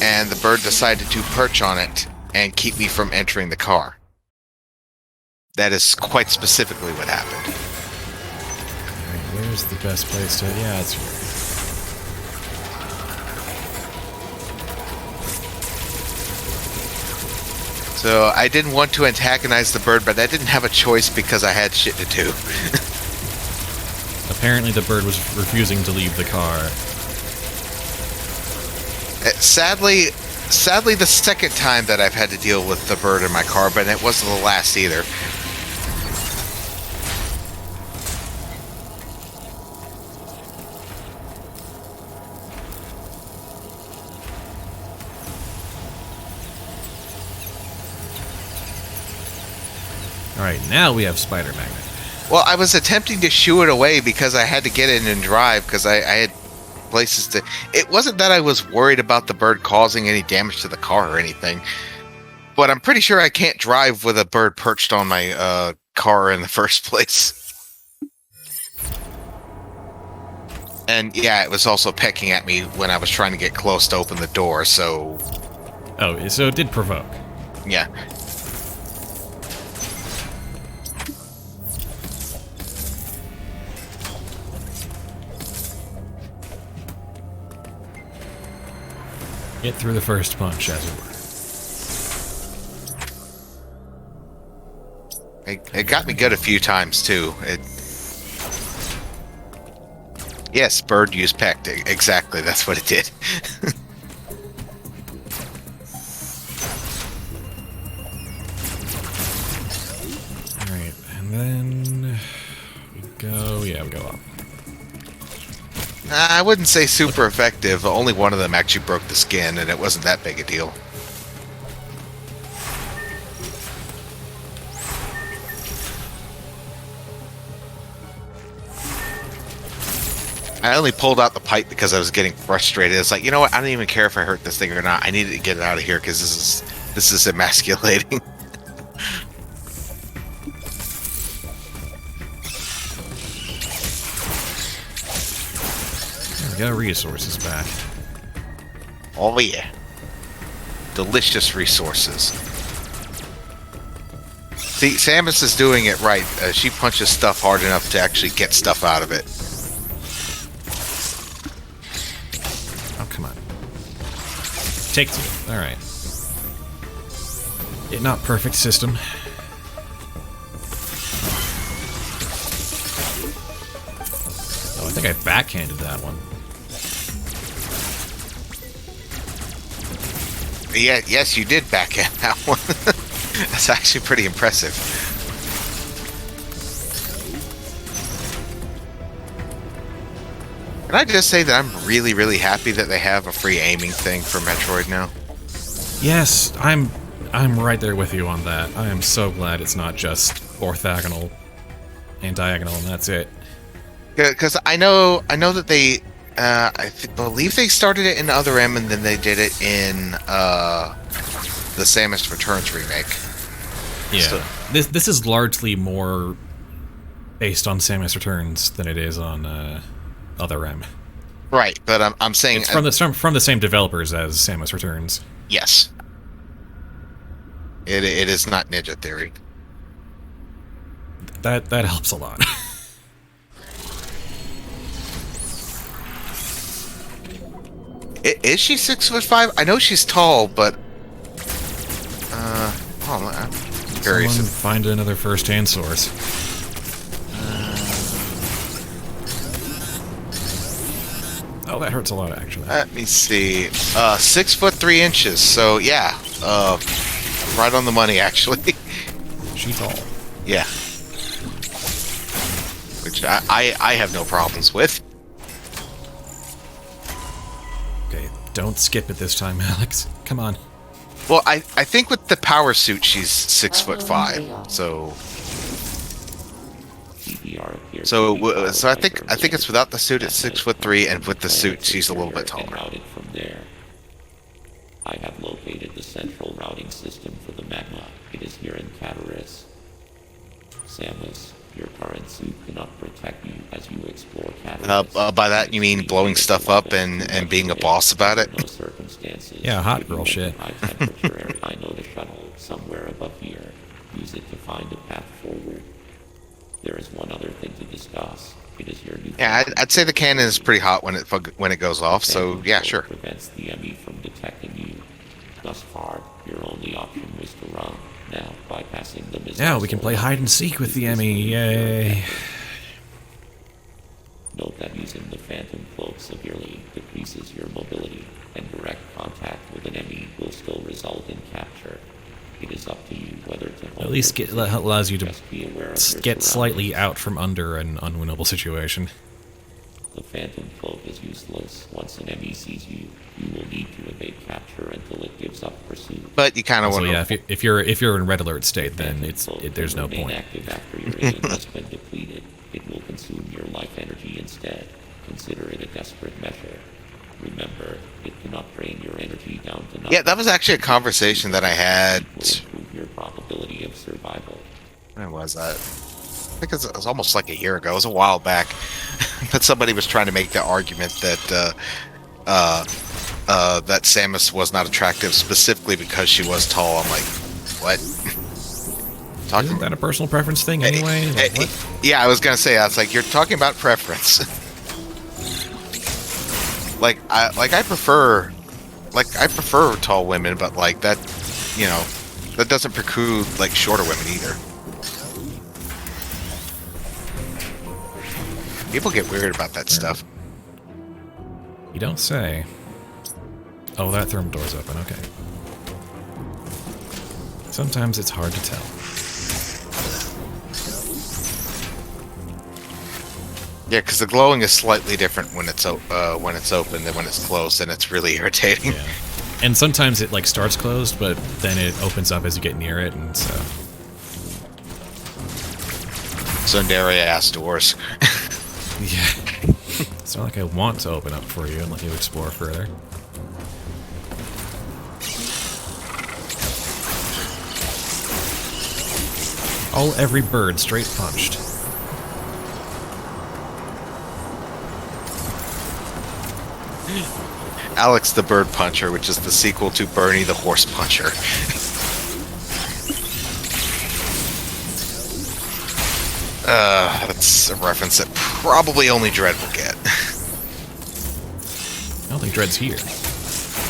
Speaker 4: and the bird decided to perch on it and keep me from entering the car. That is quite specifically what happened.
Speaker 1: Alright, where's the best place to... Yeah, it's here.
Speaker 4: So I didn't want to antagonize the bird, but I didn't have a choice because I had shit to do.
Speaker 1: Apparently the bird was refusing to leave the car.
Speaker 4: Sadly, the second time that I've had to deal with the bird in my car, but it wasn't the last either.
Speaker 1: Alright, now we have Spider Magnet.
Speaker 4: Well, I was attempting to shoo it away because I had to get in and drive because I had places to... It wasn't that I was worried about the bird causing any damage to the car or anything, but I'm pretty sure I can't drive with a bird perched on my car in the first place. And yeah, it was also pecking at me when I was trying to get close to open the door, so...
Speaker 1: Oh, so it did provoke.
Speaker 4: Yeah.
Speaker 1: Get through the first punch, as it were.
Speaker 4: It got me good a few times, too. Yes, bird used pecked. Exactly, that's what it did.
Speaker 1: Alright, and then... we go up.
Speaker 4: I wouldn't say super effective. Only one of them actually broke the skin, and it wasn't that big a deal. I only pulled out the pipe because I was getting frustrated. It's like, you know what? I don't even care if I hurt this thing or not. I need to get it out of here because this is emasculating.
Speaker 1: We got resources back.
Speaker 4: Oh yeah. Delicious resources. See, Samus is doing it right. She punches stuff hard enough to actually get stuff out of it.
Speaker 1: Oh, come on. Take two. Alright. Yeah, not perfect system. Oh, I think I backhanded that one.
Speaker 4: Yeah, yes, you did backhand that one. That's actually pretty impressive. Can I just say that I'm really, really happy that they have a free aiming thing for Metroid now?
Speaker 1: Yes, I'm right there with you on that. I am so glad it's not just orthogonal and diagonal and that's it.
Speaker 4: Because I know that they, believe they started it in Other M and then they did it in the Samus Returns remake.
Speaker 1: Yeah,
Speaker 4: So-
Speaker 1: this is largely more based on Samus Returns than it is on Other M.
Speaker 4: Right, but I'm saying
Speaker 1: It's from the same developers as Samus Returns.
Speaker 4: yes. It is not Ninja Theory.
Speaker 1: That helps a lot.
Speaker 4: Is she 6'5"? I know she's tall, but I'm curious.
Speaker 1: Someone find another first-hand source. Oh, that hurts a lot, actually.
Speaker 4: Let me see. 6'3". So yeah, right on the money, actually.
Speaker 1: She's tall.
Speaker 4: Yeah. Which I have no problems with.
Speaker 1: Okay, don't skip it this time, Alex. Come on.
Speaker 4: Well, I think with the power suit, she's 6'5". So
Speaker 3: CBR appears
Speaker 4: so
Speaker 3: to be powered
Speaker 4: so I
Speaker 3: by
Speaker 4: think
Speaker 3: thermal
Speaker 4: it's without the suit, it's
Speaker 3: energy.
Speaker 4: 6'3", and with the suit,
Speaker 3: Connected
Speaker 4: she's a little
Speaker 3: here
Speaker 4: bit
Speaker 3: and
Speaker 4: taller.
Speaker 3: routed from there. I have located the central routing system for the magma. It is here in Cataris. Samus, your current suit cannot protect you as you explore Cataris.
Speaker 4: By that you mean blowing stuff up and being a boss about it?
Speaker 3: No circumstances.
Speaker 1: Yeah, hot
Speaker 3: If you
Speaker 1: girl
Speaker 3: enter
Speaker 1: shit.
Speaker 3: high temperature area, I know the shuttle somewhere above here. Use it to find a path forward. There is one other thing to discuss. It is your new.
Speaker 4: Yeah, I'd say the cannon is pretty hot when it goes off. So yeah, sure.
Speaker 3: Prevents the enemy from detecting you. Thus far, your only option was to run. Now, bypassing the missile.
Speaker 1: Yeah, we can play hide and seek with the Emmy. Yay.
Speaker 3: Note that using the Phantom Cloak severely decreases your mobility, and direct contact with an enemy will still result in capture. It is up to you whether to hold
Speaker 1: At least
Speaker 3: your
Speaker 1: allows you to
Speaker 3: Just be aware of your
Speaker 1: get slightly
Speaker 3: surroundings.
Speaker 1: out from under an unwinnable situation.
Speaker 3: The Phantom Cloak is useless. Once an enemy sees you, you will need to evade capture until it gives up pursuit.
Speaker 4: But you kind of
Speaker 1: So
Speaker 4: want
Speaker 1: yeah,
Speaker 4: to.
Speaker 1: if you're in red alert state, then
Speaker 3: Phantom Cloak
Speaker 1: there's
Speaker 3: will
Speaker 1: no
Speaker 3: remain
Speaker 1: point.
Speaker 3: active after your aim has been depleted. It will consume your life energy instead. Consider it a desperate measure. Remember, it cannot drain your energy down to nothing.
Speaker 4: Yeah, that was actually a conversation that I had.
Speaker 3: It will improve your probability of survival.
Speaker 4: When was that? I think it was almost like a year ago. It was a while back. But somebody was trying to make the argument that that Samus was not attractive specifically because she was tall. I'm like, what?
Speaker 1: Isn't that a personal preference thing anyway? Like, what?
Speaker 4: Yeah, I was gonna say. I was like, you're talking about preference. I prefer tall women, but like that, that doesn't preclude like shorter women either. People get weird about that stuff.
Speaker 1: You don't say. Oh, that thermal door's open. Okay. Sometimes it's hard to tell.
Speaker 4: Yeah, because the glowing is slightly different when it's open than when it's closed, and it's really irritating.
Speaker 1: Yeah. And sometimes it like starts closed, but then it opens up as you get near it, and so.
Speaker 4: Sundari ass doors.
Speaker 1: Yeah. It's not like I want to open up for you and let you explore further. Every bird straight punched.
Speaker 4: Alex the Bird Puncher, which is the sequel to Bernie the Horse Puncher. That's a reference that probably only Dread will get.
Speaker 1: I don't think Dread's here.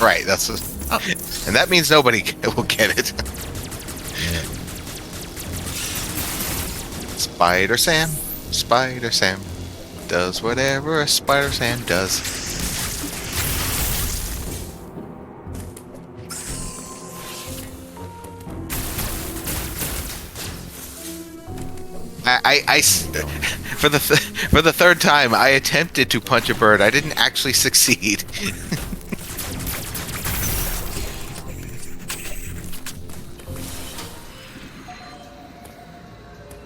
Speaker 4: Right, and that means nobody will get it.
Speaker 1: Yeah.
Speaker 4: Spider Sam does whatever a Spider Sam does. For the third time, I attempted to punch a bird. I didn't actually succeed.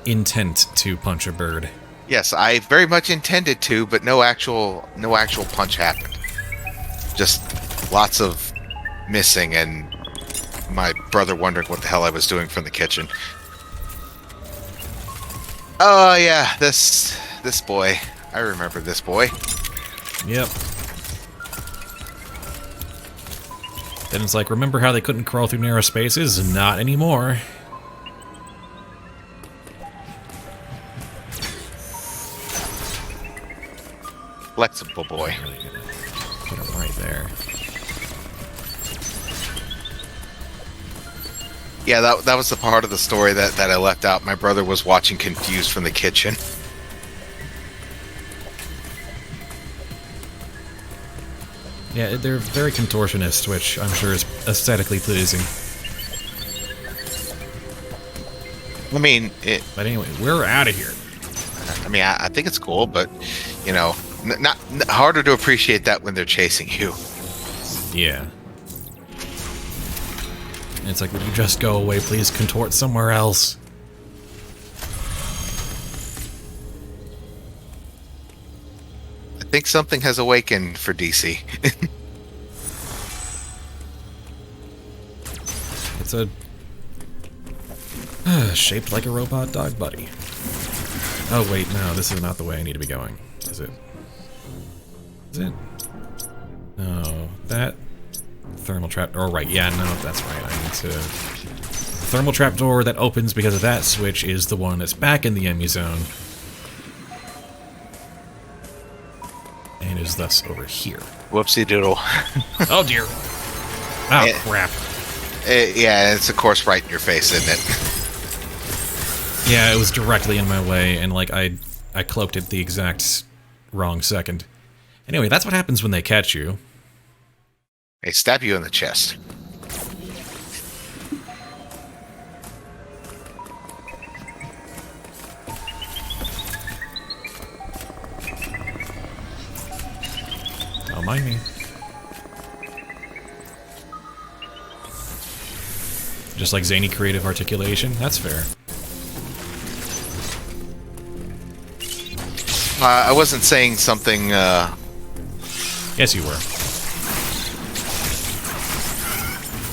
Speaker 1: Intent to punch a bird.
Speaker 4: Yes, I very much intended to, but no actual punch happened. Just lots of missing and my brother wondering what the hell I was doing from the kitchen. Oh yeah, this boy. I remember this boy.
Speaker 1: Yep. Then it's like, remember how they couldn't crawl through narrow spaces? Not anymore.
Speaker 4: Flexible boy.
Speaker 1: Really gonna put him right there.
Speaker 4: Yeah, that was the part of the story that I left out. My brother was watching confused from the kitchen.
Speaker 1: Yeah, they're very contortionist, which I'm sure is aesthetically pleasing.
Speaker 4: I mean,
Speaker 1: But anyway, we're out of here.
Speaker 4: I think it's cool, but not harder to appreciate that when they're chasing you.
Speaker 1: Yeah. it's like, would you just go away, please? Contort somewhere else.
Speaker 4: I think something has awakened for DC.
Speaker 1: It's a shaped like a robot dog buddy. Oh wait, no, this is not the way I need to be going. Is it? Is it? No, that thermal trap. Oh right, yeah, no, that's right. I need to. Thermal trap door that opens because of that switch is the one that's back in the Emmy zone, and is thus over here.
Speaker 4: Whoopsie doodle.
Speaker 1: Oh dear. Oh crap.
Speaker 4: Yeah, it's of course right in your face, isn't it?
Speaker 1: Yeah, it was directly in my way, and like I cloaked it the exact wrong second. Anyway, that's what happens when they catch you.
Speaker 4: They stab you in the chest.
Speaker 1: Don't mind me. Just like zany creative articulation, that's fair.
Speaker 4: I wasn't saying something,
Speaker 1: Yes, you were.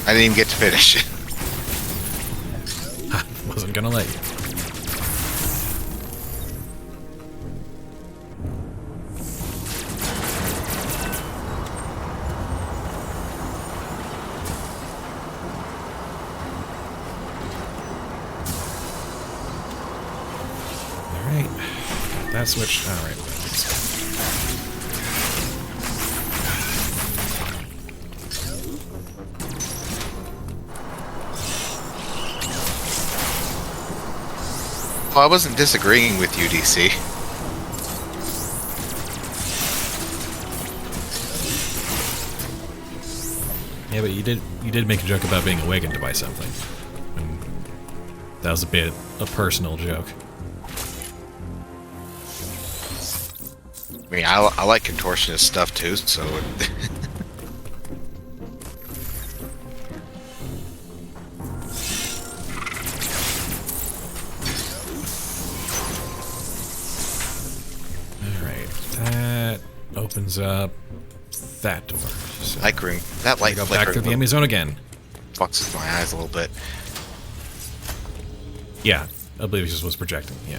Speaker 4: I didn't even get to finish.
Speaker 1: Wasn't gonna let you. Alright. That switch. Alright.
Speaker 4: Well, I wasn't disagreeing with you, DC.
Speaker 1: Yeah, but you did make a joke about being awakened by something. And that was a bit a personal joke.
Speaker 4: I mean, I like contortionist stuff too, so...
Speaker 1: Alright, that opens up that door. So
Speaker 4: Light ring. That light
Speaker 1: go back
Speaker 4: flickering
Speaker 1: through the Emmy zone again.
Speaker 4: fucks with my eyes a little bit.
Speaker 1: Yeah, I believe he just was projecting, yeah.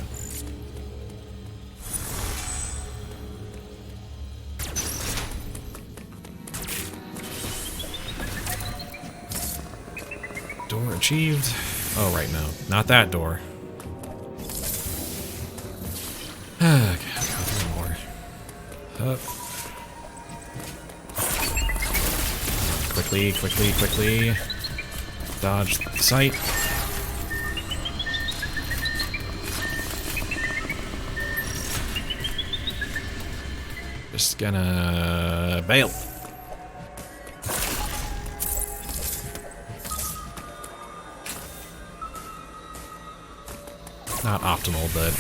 Speaker 1: Door achieved. Oh, right, no. Not that door. Okay, let's go through more. Up. Quickly, quickly, quickly. Dodge the sight. Just gonna bail. Not optimal, but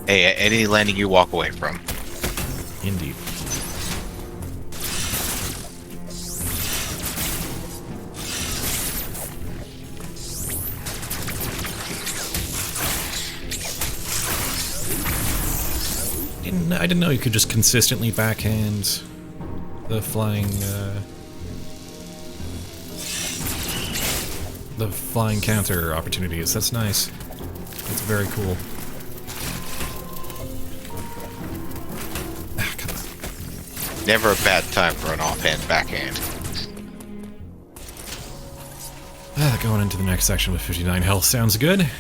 Speaker 4: Hey, any landing you walk away from.
Speaker 1: indeed. I didn't know you could just consistently backhand the flying counter opportunities. That's nice. That's very cool. Ah, come on.
Speaker 4: Never a bad time for an offhand backhand.
Speaker 1: Going into the next section with 59 health sounds good.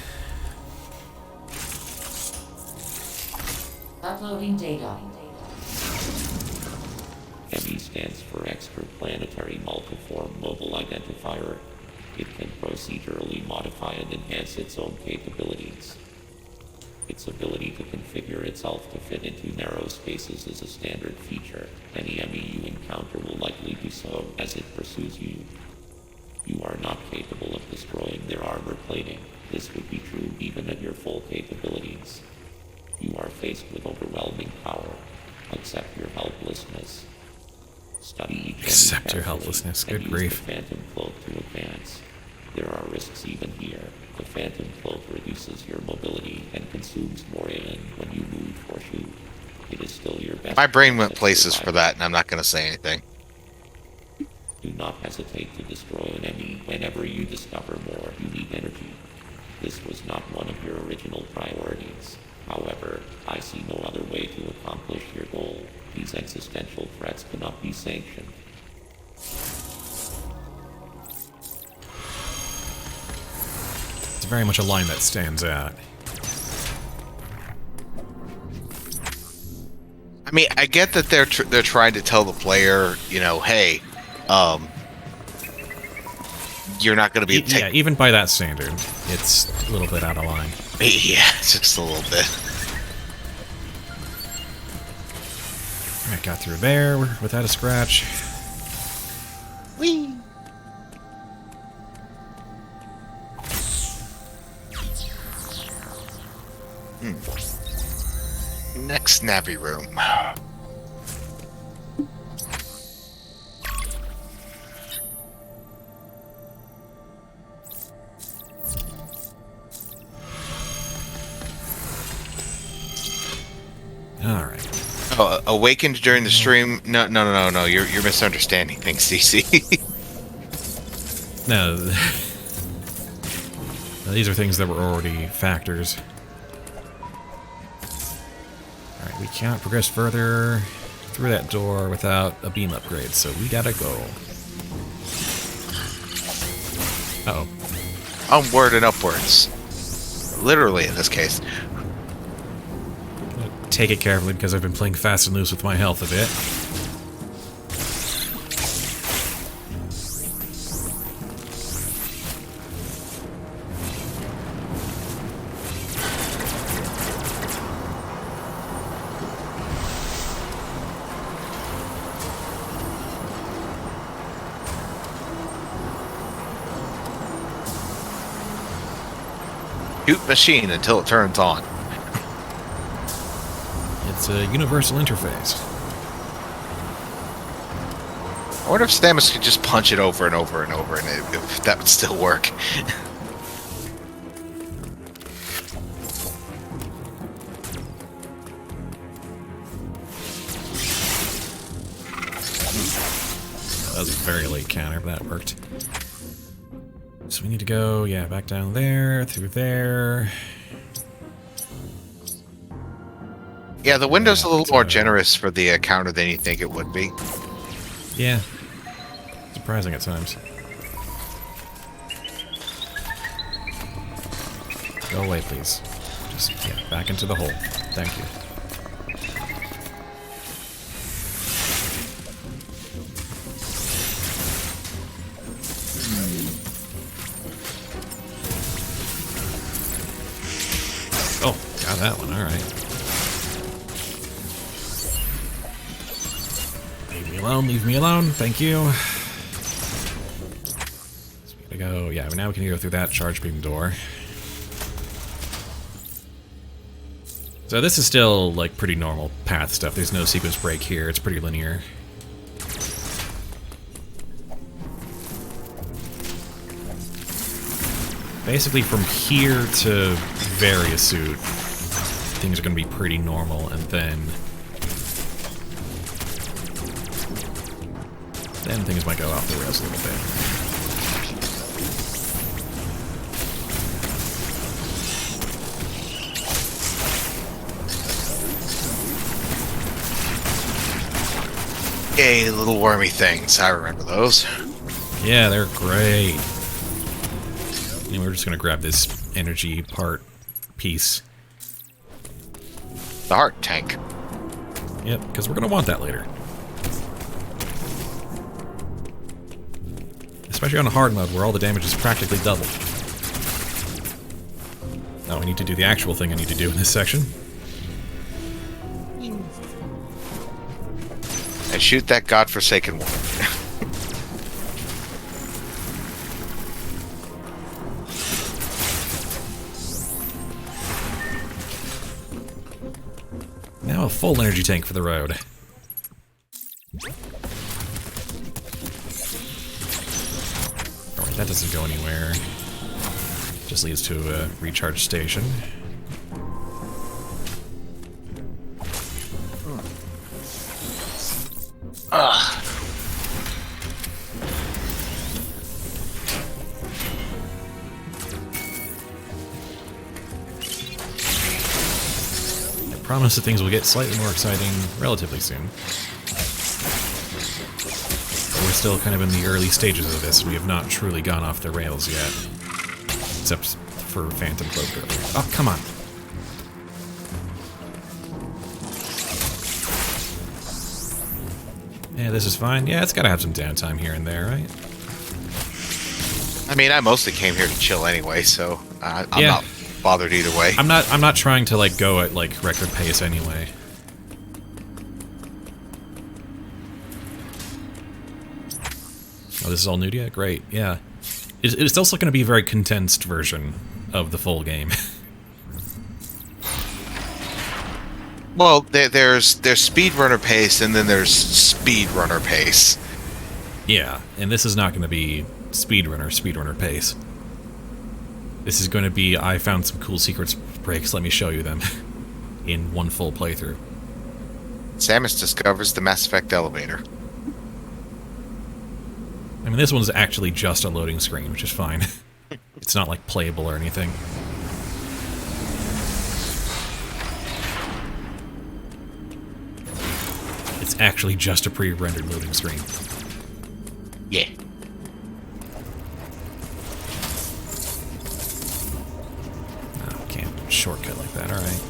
Speaker 2: Uploading data.
Speaker 3: ME stands for Extraplanetary Multiform Mobile Identifier. It can procedurally modify and enhance its own capabilities. Its ability to configure itself to fit into narrow spaces is a standard feature. Any ME you encounter will likely do so as it pursues you. You are not capable of destroying their armor plating. This would be true even at your full capabilities. You are faced with overwhelming power. Accept your helplessness. Study each
Speaker 1: Accept
Speaker 3: enemy
Speaker 1: your
Speaker 3: carefully
Speaker 1: helplessness.
Speaker 3: and
Speaker 1: Good
Speaker 3: use
Speaker 1: grief.
Speaker 3: the Phantom Cloak to advance. There are risks even here. The Phantom Cloak reduces your mobility and consumes more AN when you move or shoot. It is still your best.
Speaker 4: My brain went
Speaker 3: chance at
Speaker 4: places for
Speaker 3: survival.
Speaker 4: that, and I'm not going to say anything.
Speaker 3: Do not hesitate to destroy an enemy whenever you discover more unique energy. This was not one of your original priorities. However, I see no other way to accomplish your goal. These existential threats cannot be sanctioned.
Speaker 1: It's very much a line that stands out.
Speaker 4: I mean, I get that they're trying to tell the player, you know, hey, you're not going to be
Speaker 1: Yeah, even by that standard, it's a little bit out of line.
Speaker 4: Yeah, just a little bit.
Speaker 1: I got through there without a scratch.
Speaker 4: Whee! Next Navi room.
Speaker 1: Alright.
Speaker 4: Oh, awakened during the stream? No. You're misunderstanding things, CC.
Speaker 1: No. These are things that were already factors. Alright, we can't progress further through that door without a beam upgrade, so we gotta go. Uh-oh.
Speaker 4: Onward and upwards. Literally, in this case.
Speaker 1: Take it carefully because I've been playing fast and loose with my health a bit.
Speaker 4: Shoot machine until it turns on.
Speaker 1: It's a universal interface.
Speaker 4: I wonder if Samus could just punch it over and over and over, and if that would still work.
Speaker 1: That was a very late counter, but that worked. So we need to go, yeah, back down there, through there.
Speaker 4: Yeah, the window's a little more generous for the counter than you think it would be.
Speaker 1: Yeah. Surprising at times. Go away, please. Just, yeah, back into the hole. Thank you. Oh, got that one, alright. Leave me alone, leave me alone, thank you. So we gotta go, yeah, now we can go through that charge beam door. So this is still, like, pretty normal path stuff. There's no sequence break here, it's pretty linear. Basically, from here to Various Suit, things are going to be pretty normal, and then things might go off the rails a little bit.
Speaker 4: Yay, little wormy things. I remember those.
Speaker 1: Yeah, they're great. And we're just going to grab this energy part piece.
Speaker 4: The heart tank.
Speaker 1: Yep, because we're going to want that later. Especially on a hard mode where all the damage is practically doubled. Now I need to do the actual thing I need to do in this section.
Speaker 4: And shoot that godforsaken one.
Speaker 1: Now a full energy tank for the road. That doesn't go anywhere. Just leads to a recharge station.
Speaker 4: Ugh.
Speaker 1: I promise that things will get slightly more exciting relatively soon. We're still kind of in the early stages of this. We have not truly gone off the rails yet. Except for Phantom Cloak earlier. Oh, come on. Yeah, this is fine. Yeah, it's gotta have some downtime here and there, right?
Speaker 4: I mean, I mostly came here to chill anyway, so I'm
Speaker 1: Yeah.
Speaker 4: not bothered either way.
Speaker 1: I'm not trying to like go at like record pace anyway. Oh, this is all new to you? Great, yeah. It's also going to be a very condensed version of the full game.
Speaker 4: Well, there's speedrunner pace, and then there's speedrunner pace.
Speaker 1: Yeah, and this is not going to be speedrunner pace. This is going to be, I found some cool secrets breaks, let me show you them, in one full playthrough.
Speaker 4: Samus discovers the Mass Effect elevator.
Speaker 1: I mean, this one's actually just a loading screen, which is fine. It's not, like, playable or anything. It's actually just a pre-rendered loading screen.
Speaker 4: Yeah.
Speaker 1: Oh, can't shortcut like that, alright.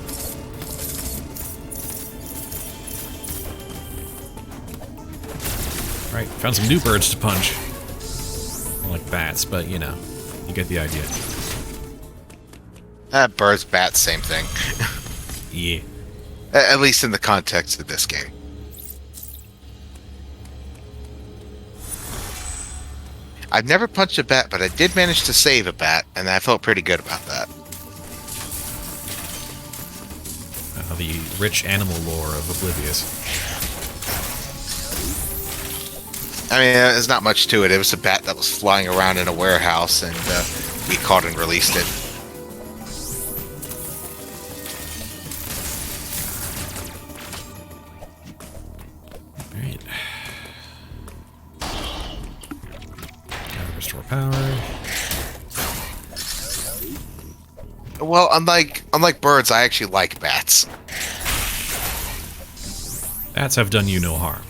Speaker 1: Alright, found some new birds to punch. More like bats, but you know, you get the idea.
Speaker 4: Birds, bats, same thing.
Speaker 1: Yeah.
Speaker 4: At least in the context of this game. I've never punched a bat, but I did manage to save a bat, and I felt pretty good about that.
Speaker 1: The rich animal lore of Oblivious.
Speaker 4: I mean, there's not much to it. It was a bat that was flying around in a warehouse, and we caught and released it.
Speaker 1: Alright. Gotta restore power.
Speaker 4: Well, unlike birds, I actually like bats.
Speaker 1: Bats have done you no harm.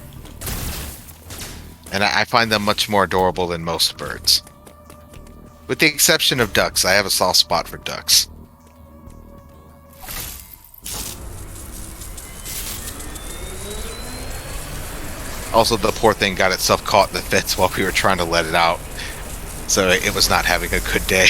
Speaker 4: And I find them much more adorable than most birds. With the exception of ducks. I have a soft spot for ducks. Also, the poor thing got itself caught in the fence while we were trying to let it out. So it was not having a good day.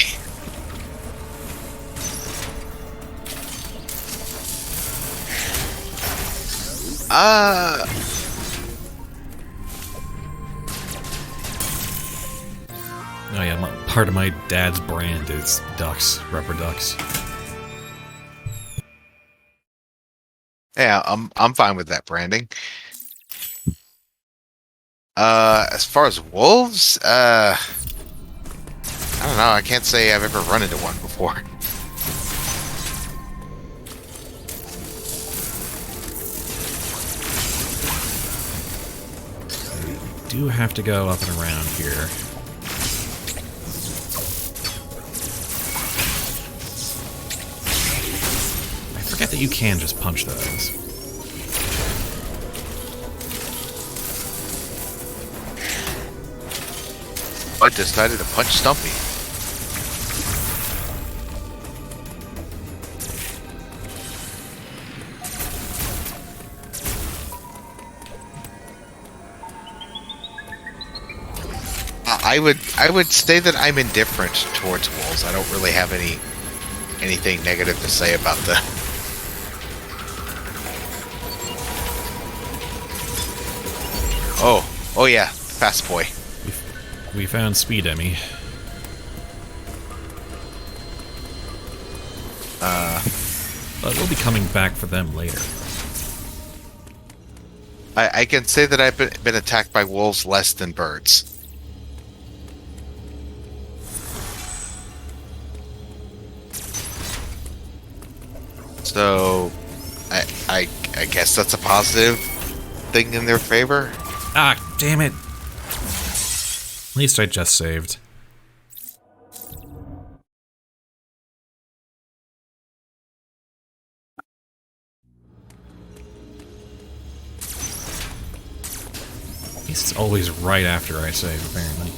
Speaker 1: Oh yeah, part of my dad's brand is ducks, rubber ducks.
Speaker 4: Yeah, I'm fine with that branding. As far as wolves, I don't know. I can't say I've ever run into one before.
Speaker 1: We do have to go up and around here. I forget that you can just punch those.
Speaker 4: I decided to punch Stumpy. I would say that I'm indifferent towards wolves. I don't really have anything negative to say about them. Oh yeah, fast boy.
Speaker 1: We found Speed Emmy. But we'll be coming back for them later.
Speaker 4: I can say that I've been attacked by wolves less than birds. So, I guess that's a positive thing in their favor.
Speaker 1: Ah, damn it. At least I just saved. At least it's always right after I save, apparently.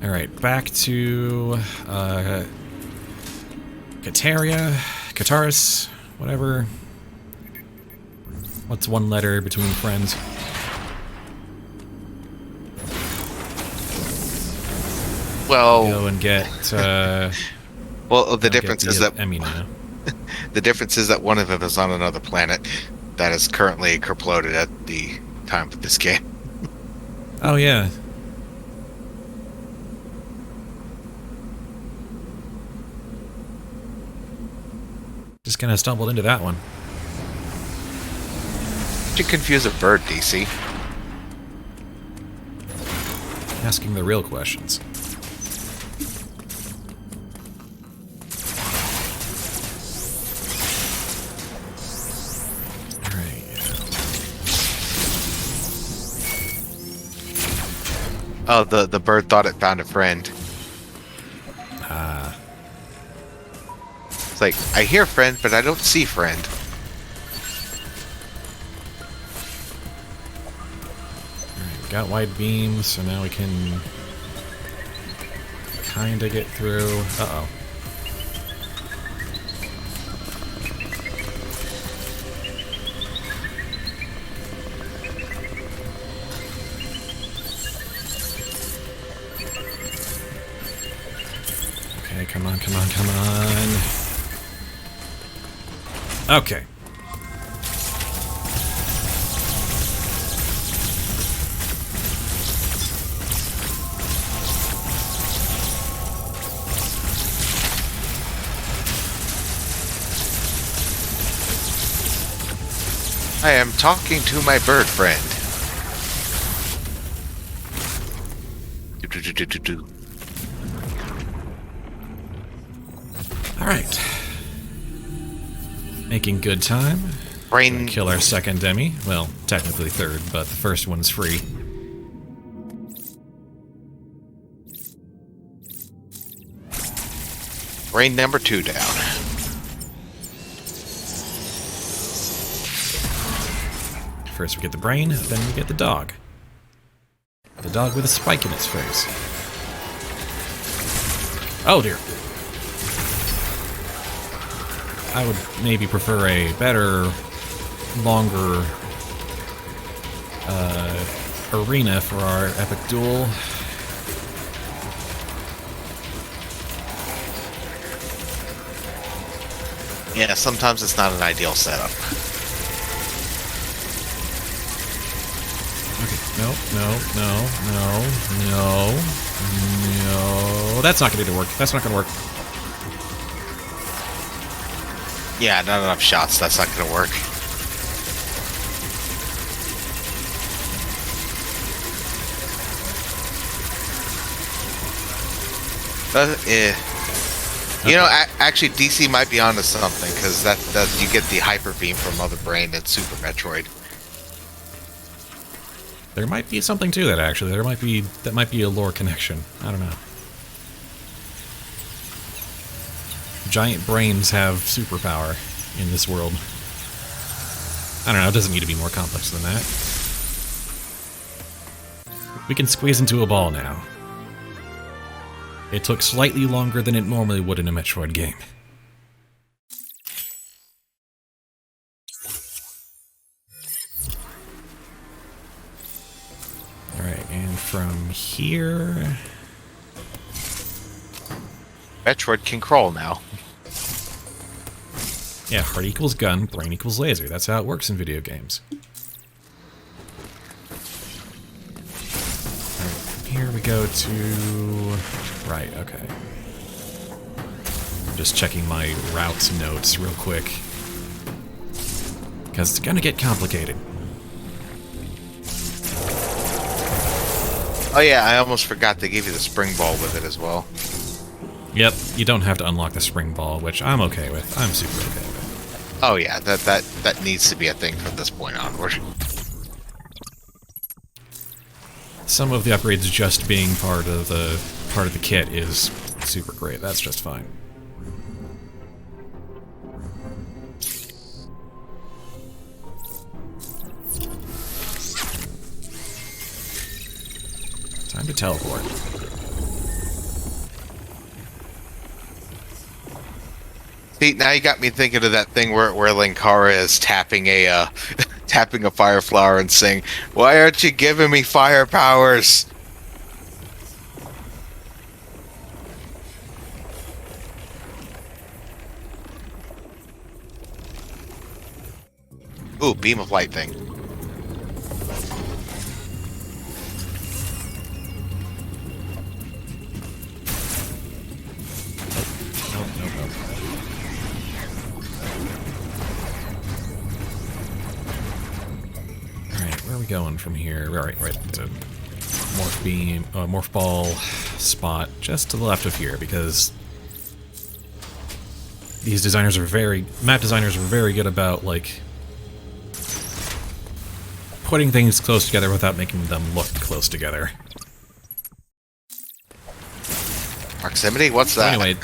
Speaker 1: Alright, back to Kataris, whatever. What's one letter between friends?
Speaker 4: Well,
Speaker 1: Go and get
Speaker 4: well, the difference is that
Speaker 1: Emmy now.
Speaker 4: the difference is that one of them is on another planet that is currently corploded at the time of this game.
Speaker 1: Oh yeah. Just kind of stumbled into that one.
Speaker 4: You confuse a bird, DC.
Speaker 1: Asking the real questions.
Speaker 4: Oh, the bird thought it found a friend.
Speaker 1: Ah.
Speaker 4: It's like, I hear friend, but I don't see friend.
Speaker 1: Alright, we got wide beams, so now we can kinda get through. Uh-oh. Okay, come on, come on, come on. Okay.
Speaker 4: I am talking to my bird friend. Do.
Speaker 1: Alright. Making good time.
Speaker 4: Brain
Speaker 1: Kill our second Demi. Well, technically third, but the first one's free.
Speaker 4: brain number 2 down.
Speaker 1: First we get the brain, then we get the dog. The dog with a spike in its face. Oh dear. I would maybe prefer a better, longer arena for our epic duel.
Speaker 4: Yeah, sometimes it's not an ideal setup.
Speaker 1: Okay, no, no, no, no, no, no. That's not going to work. That's not going to work.
Speaker 4: Yeah, not enough shots. That's not going to work. You know, actually, DC might be onto something because that you get the hyper beam from Mother Brain and Super Metroid.
Speaker 1: There might be something to that, actually. That might be a lore connection. I don't know. Giant brains have superpower in this world. I don't know, it doesn't need to be more complex than that. We can squeeze into a ball now. It took slightly longer than it normally would in a Metroid game. Alright, and from here...
Speaker 4: Metroid can crawl now.
Speaker 1: Yeah, heart equals gun, brain equals laser. That's how it works in video games. Alright, here we go to... Right, okay. I'm just checking my route notes real quick. Because it's gonna get complicated.
Speaker 4: Oh yeah, I almost forgot they gave you the spring ball with it as well.
Speaker 1: Yep, you don't have to unlock the spring ball, which I'm okay with. I'm super okay with.
Speaker 4: Oh yeah, that needs to be a thing from this point onward.
Speaker 1: Some of the upgrades just being part of the kit is super great. That's just fine. Time to teleport.
Speaker 4: See, now you got me thinking of that thing where Linkara is tapping a tapping a fire flower and saying, "Why aren't you giving me fire powers?" Ooh, beam of light thing.
Speaker 1: Nope. Alright, where are we going from here? Alright, right. To morph beam, morph ball spot just to the left of here, because these designers are map designers are very good about, like, putting things close together without making them look close together.
Speaker 4: Proximity? What's that?
Speaker 1: Anyway,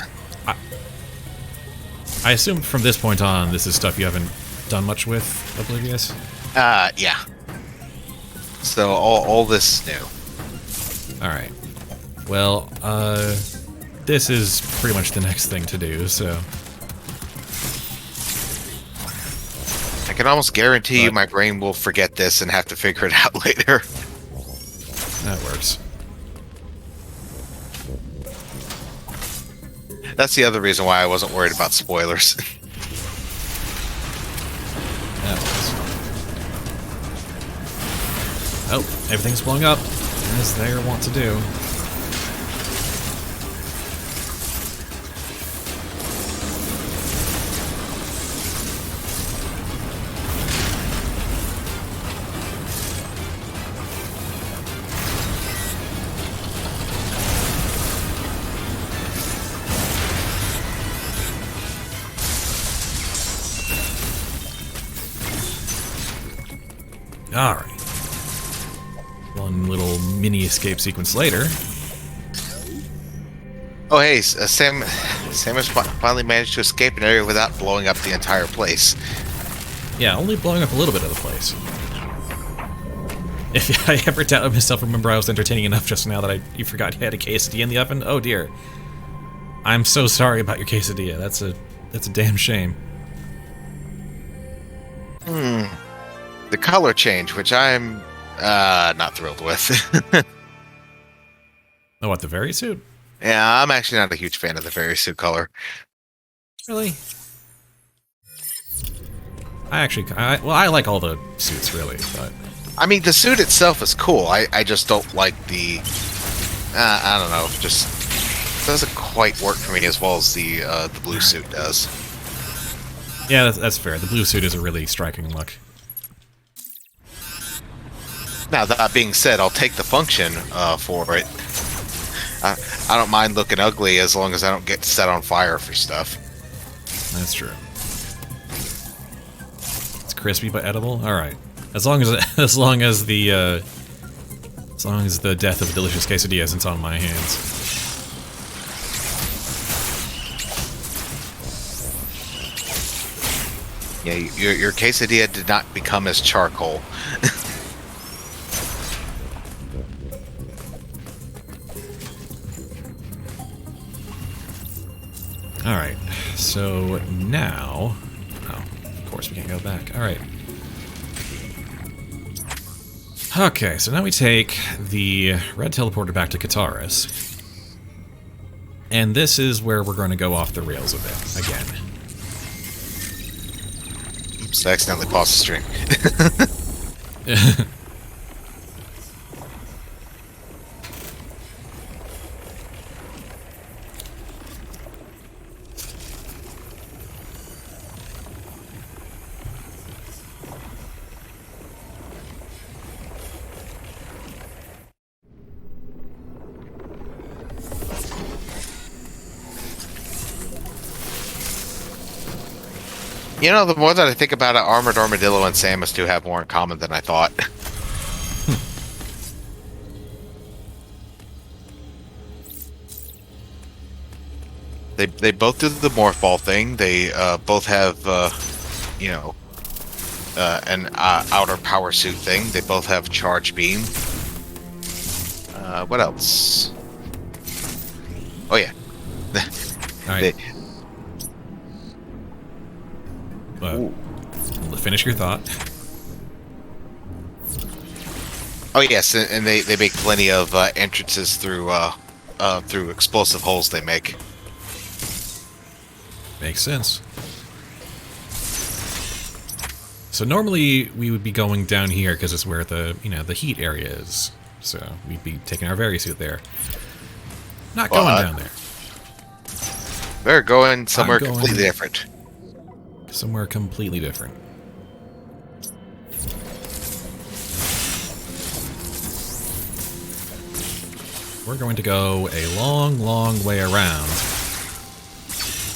Speaker 1: I assume from this point on, this is stuff you haven't done much with, Oblivious?
Speaker 4: Yeah. So all this is new.
Speaker 1: Alright. Well, this is pretty much the next thing to do, so...
Speaker 4: I can almost guarantee you my brain will forget this and have to figure it out later.
Speaker 1: That works.
Speaker 4: That's the other reason why I wasn't worried about spoilers.
Speaker 1: That works. Oh, everything's blowing up, as they want to do. Alright. One little mini escape sequence later.
Speaker 4: Oh hey, Sam has finally managed to escape an area without blowing up the entire place.
Speaker 1: Yeah, only blowing up a little bit of the place. If I ever doubted myself, remember I was entertaining enough just now that you forgot you had a quesadilla in the oven? Oh dear. I'm so sorry about your quesadilla. That's a damn shame.
Speaker 4: The color change, which I'm not thrilled with.
Speaker 1: Oh, what, the very suit?
Speaker 4: Yeah, I'm actually not a huge fan of the fairy suit color.
Speaker 1: Really? I like all the suits, really, but...
Speaker 4: I mean, the suit itself is cool. I just don't like the... I don't know, just doesn't quite work for me as well as the blue suit does.
Speaker 1: Yeah, that's fair. The blue suit is a really striking look.
Speaker 4: Now, that being said, I'll take the function for it. I don't mind looking ugly as long as I don't get set on fire for stuff.
Speaker 1: That's true. It's crispy but edible. All right. As long as the death of a delicious quesadilla isn't on my hands.
Speaker 4: Yeah, your quesadilla did not become as charcoal.
Speaker 1: Alright, so now... Oh, of course we can't go back. Alright. Okay, so now we take the red teleporter back to Kataris. And this is where we're going to go off the rails a bit, again.
Speaker 4: Oops, I accidentally paused the stream. You know, the more that I think about it, Armored Armadillo and Samus do have more in common than I thought. They both do the morph ball thing. They both have you know, an outer power suit thing. They both have charge beam. What else? Oh yeah.
Speaker 1: Alright. Finish your thought.
Speaker 4: Oh yes, and they make plenty of entrances through explosive holes they make.
Speaker 1: Makes sense. So normally we would be going down here because it's where the the heat area is. So we'd be taking our Varisuit there. Not going down there.
Speaker 4: They're going somewhere
Speaker 1: going
Speaker 4: completely different.
Speaker 1: Somewhere completely different. We're going to go a long, long way around.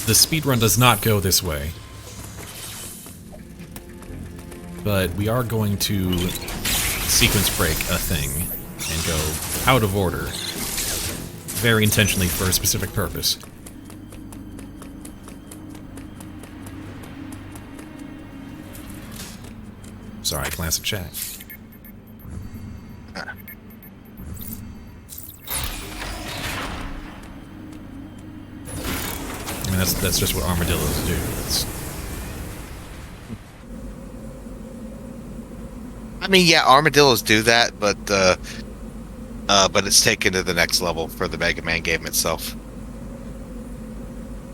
Speaker 1: The speedrun does not go this way. But we are going to sequence break a thing and go out of order. Very intentionally for a specific purpose. Sorry, glance at chat. I mean, that's just what armadillos do.
Speaker 4: I mean, yeah, armadillos do that, but it's taken to the next level for the Mega Man game itself.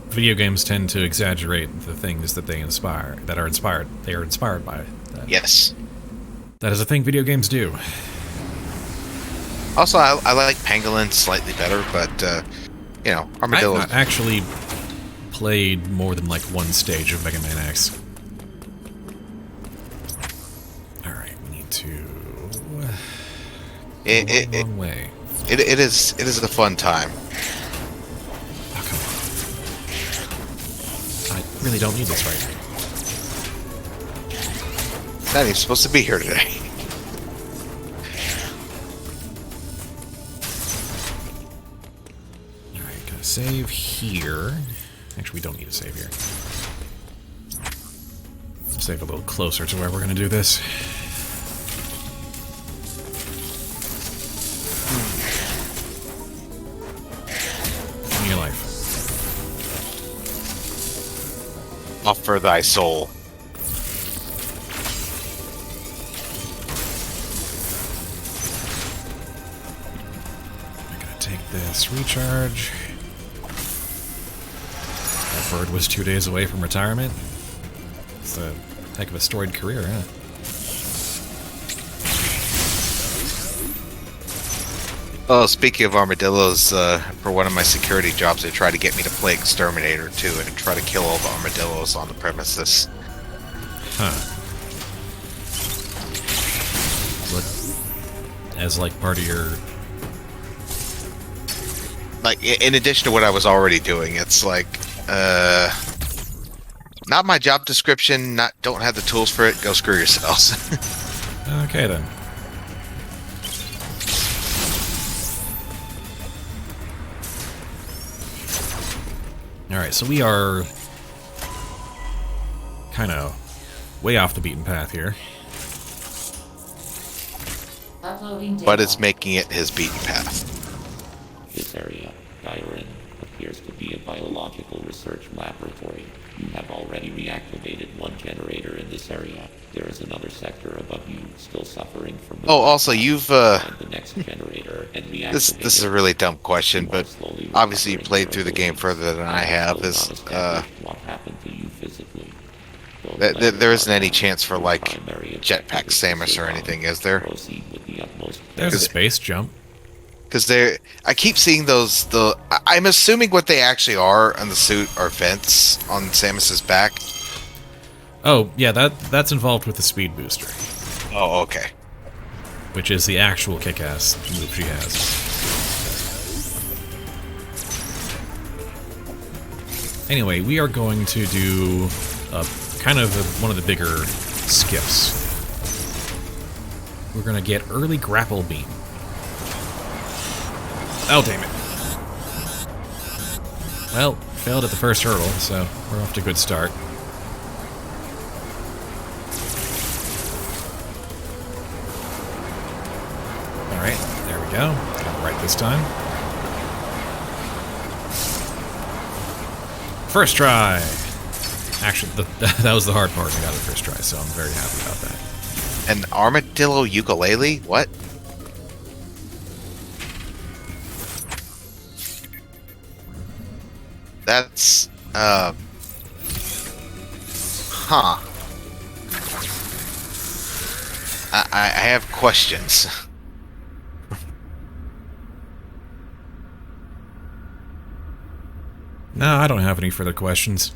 Speaker 1: Video games tend to exaggerate the things that they inspire, that are inspired. They are inspired by that.
Speaker 4: Yes.
Speaker 1: That is a thing video games do.
Speaker 4: Also, I like Pangolin slightly better, but you know, armadillos.
Speaker 1: I've not actually played more than like one stage of Mega Man X. Alright, we need to
Speaker 4: It
Speaker 1: long way.
Speaker 4: It is a fun time.
Speaker 1: Oh, come on. I really don't need this right now.
Speaker 4: Not even supposed to be here today.
Speaker 1: Alright, gonna save here. Actually, we don't need to save here. Save a little closer to where we're gonna do this. Give me your life.
Speaker 4: Offer thy soul.
Speaker 1: I'm gonna take this recharge. That bird was 2 days away from retirement. It's a heck of a storied career, huh?
Speaker 4: Oh, speaking of armadillos, for one of my security jobs, they try to get me to play Exterminator 2 and try to kill all the armadillos on the premises.
Speaker 1: Huh. What? As like part of your...
Speaker 4: Like, in addition to what I was already doing, it's like, not my job description, don't have the tools for it, go screw yourselves.
Speaker 1: Okay, then. Alright, so we are kind of way off the beaten path here.
Speaker 2: Uploading data.
Speaker 4: But it's making it his beaten path.
Speaker 3: This area, Gyrin, appears to be a biological research laboratory. You have already reactivated one generator in this area. There is another sector above you still suffering from...
Speaker 4: Oh, also, you've,
Speaker 3: Find the next generator and reactivate
Speaker 4: this is a
Speaker 3: it.
Speaker 4: really dumb question,
Speaker 3: You are
Speaker 4: but
Speaker 3: slowly
Speaker 4: obviously you
Speaker 3: recovering
Speaker 4: played through the
Speaker 3: your
Speaker 4: game further than I have.
Speaker 3: abilities.
Speaker 4: Is
Speaker 3: Still not established what happened to you physically. Those
Speaker 4: there
Speaker 3: levels
Speaker 4: isn't
Speaker 3: are
Speaker 4: any
Speaker 3: down.
Speaker 4: chance for
Speaker 3: Your
Speaker 4: like
Speaker 3: primary objective
Speaker 4: jetpack
Speaker 3: is to
Speaker 4: Samus or
Speaker 3: survive.
Speaker 4: anything, is there?
Speaker 3: Proceed with the utmost
Speaker 1: There's a
Speaker 4: Is it-
Speaker 1: space jump.
Speaker 4: Because I keep seeing those. I'm assuming what they actually are on the suit are vents on Samus's back.
Speaker 1: Oh, yeah, that's involved with the speed booster,
Speaker 4: Oh, okay.
Speaker 1: which is the actual kick-ass move she has. Anyway, we are going to do a kind of one of the bigger skips. We're gonna get early grapple beam. Oh, damn it. Well, failed at the first hurdle, so we're off to a good start. Alright, there we go. Got it right this time. First try! Actually, that was the hard part. I got it first try, so I'm very happy about that.
Speaker 4: An armadillo ukulele? What? That's, huh. I have questions.
Speaker 1: No, I don't have any further questions.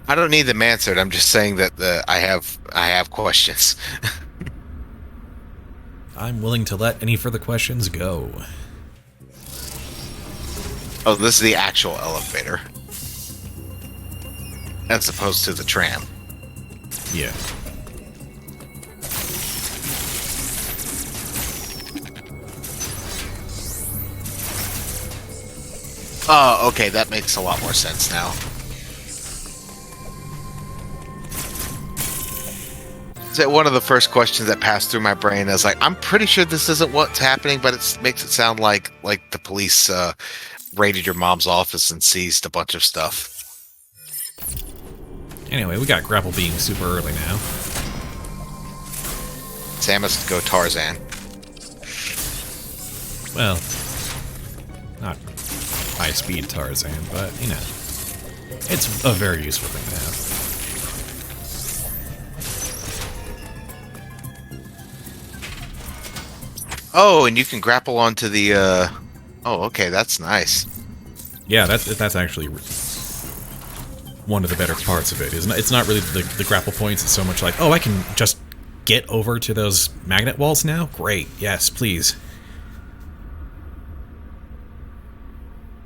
Speaker 4: I don't need them answered. I'm just saying that I have questions.
Speaker 1: I'm willing to let any further questions go.
Speaker 4: Oh, this is the actual elevator, as opposed to the tram.
Speaker 1: Yeah.
Speaker 4: Oh, okay, that makes a lot more sense now. So one of the first questions that passed through my brain, I was like, I'm pretty sure this isn't what's happening, but it makes it sound like the police raided your mom's office and seized a bunch of stuff.
Speaker 1: Anyway, we got grapple beam super early now.
Speaker 4: Samus go Tarzan.
Speaker 1: Well, not high-speed Tarzan, but, you know, it's a very useful thing to have.
Speaker 4: Oh, and you can grapple onto the, Oh, okay, that's nice.
Speaker 1: Yeah, that's actually one of the better parts of it. It's not really the grapple points. It's so much like, oh, I can just get over to those magnet walls now? Great, yes, please.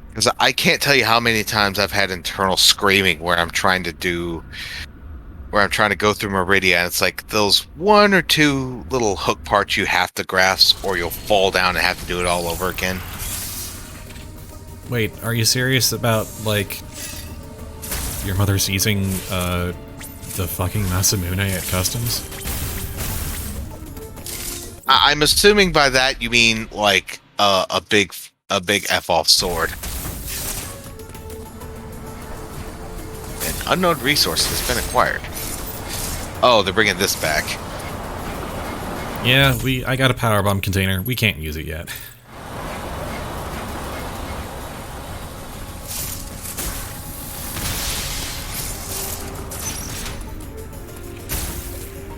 Speaker 4: Because I can't tell you how many times I've had internal screaming where I'm trying to go through Meridia, and it's like those one or two little hook parts you have to grasp, or you'll fall down and have to do it all over again.
Speaker 1: Wait, are you serious about, like, your mother seizing, the fucking Masamune at customs?
Speaker 4: I'm assuming by that you mean, like, a big F-off sword. An unknown resource has been acquired. Oh, they're bringing this back.
Speaker 1: Yeah, I got a power bomb container. We can't use it yet.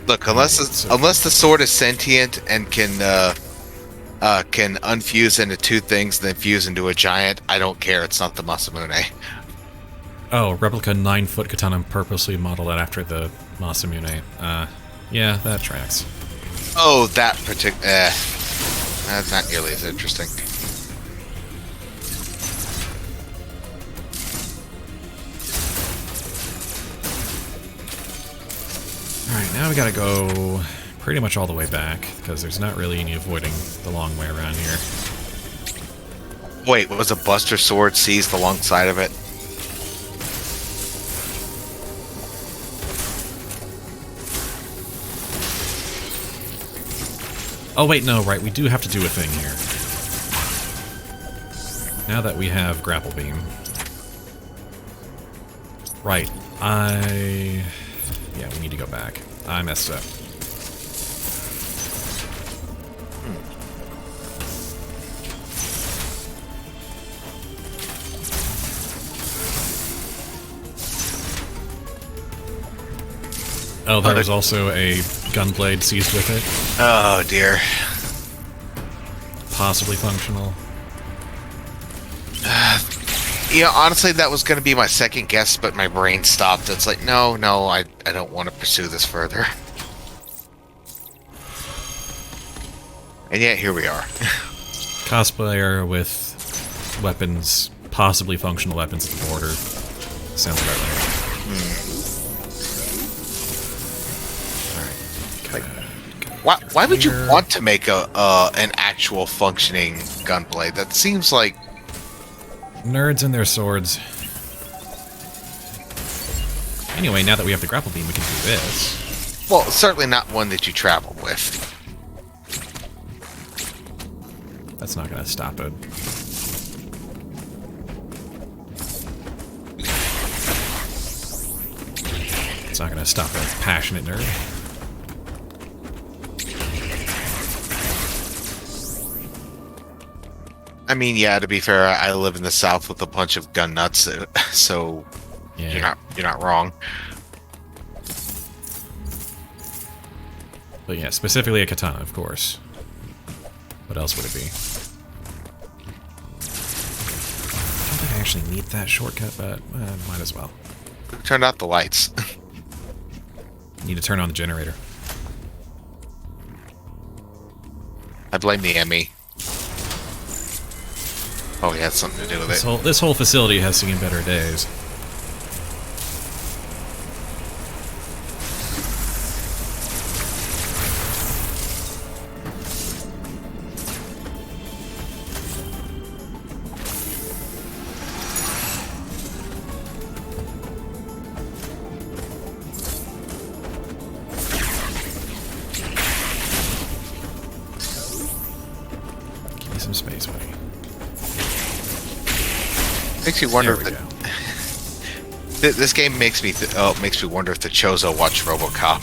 Speaker 4: Look, unless the sword is sentient and can unfuse into two things, then fuse into a giant, I don't care. It's not the Masamune.
Speaker 1: Oh, replica 9-foot katana purposely modeled after the Masamune. Yeah, that tracks.
Speaker 4: Oh, that particular... that's not nearly as interesting.
Speaker 1: Alright, now we gotta go pretty much all the way back, because there's not really any avoiding the long way around here.
Speaker 4: Wait, was a Buster Sword seized alongside of it?
Speaker 1: Oh wait, no, right, we do have to do a thing here. Now that we have grapple beam. Right, yeah, we need to go back. I messed up. Oh, there was also a gunblade seized with it.
Speaker 4: Oh, dear.
Speaker 1: Possibly functional.
Speaker 4: Honestly, that was going to be my second guess, but my brain stopped. It's like, no, I don't want to pursue this further. And yet, here we are.
Speaker 1: Cosplayer with weapons possibly functional weapons at the border. Sounds about right. Alright.
Speaker 4: Why would you want to make an actual functioning gunblade? That seems like
Speaker 1: Nerds and their swords. Anyway, now that we have the grapple beam, we can do this.
Speaker 4: well, certainly not one that you travel with.
Speaker 1: That's not gonna stop it. It's not gonna stop a passionate nerd.
Speaker 4: I mean, yeah. To be fair, I live in the South with a bunch of gun nuts, so
Speaker 1: Yeah.
Speaker 4: you're not wrong.
Speaker 1: But yeah, specifically a katana, of course. What else would it be? I don't think I actually need that shortcut, but might as well.
Speaker 4: Turn out the lights.
Speaker 1: Need to turn on the generator.
Speaker 4: I blame the ME. Oh, yeah, it's something to do with it.
Speaker 1: This whole facility has seen better days. Give me some space, buddy.
Speaker 4: Makes you wonder
Speaker 1: There we
Speaker 4: if
Speaker 1: go.
Speaker 4: this game makes me makes me wonder if the Chozo watch RoboCop.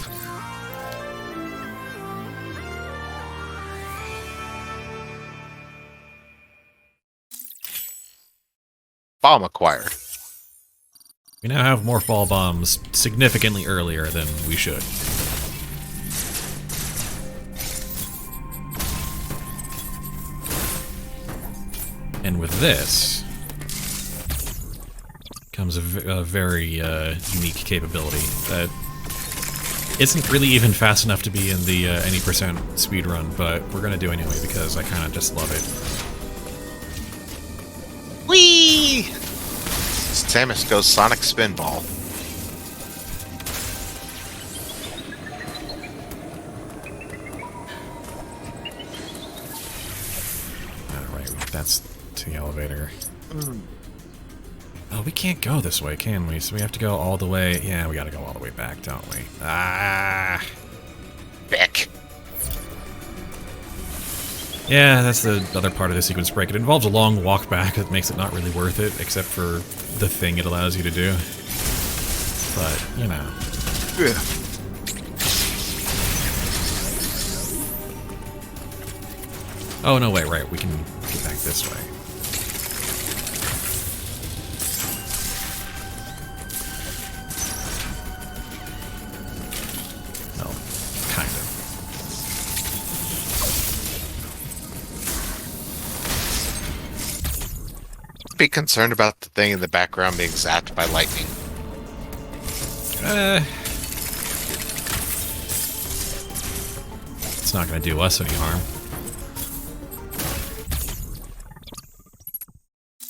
Speaker 4: Bomb acquired.
Speaker 1: We now have morph ball bombs significantly earlier than we should. And with this comes a very unique capability that isn't really even fast enough to be in the any percent speedrun, but we're gonna do anyway because I kind of just love it.
Speaker 4: Whee! Samus goes Sonic Spinball.
Speaker 1: Alright, that's to the elevator. Oh, we can't go this way, can we? So we have to go all the way... Yeah, we gotta go all the way back, don't we? Ah!
Speaker 4: Bick.
Speaker 1: Yeah, that's the other part of the sequence break. It involves a long walk back that makes it not really worth it, except for the thing it allows you to do. But, you know.
Speaker 4: Yeah.
Speaker 1: Oh, no, wait, right. We can get back this way. No, kind of.
Speaker 4: Be concerned about the thing in the background being zapped by lightning.
Speaker 1: It's not going to do us any harm.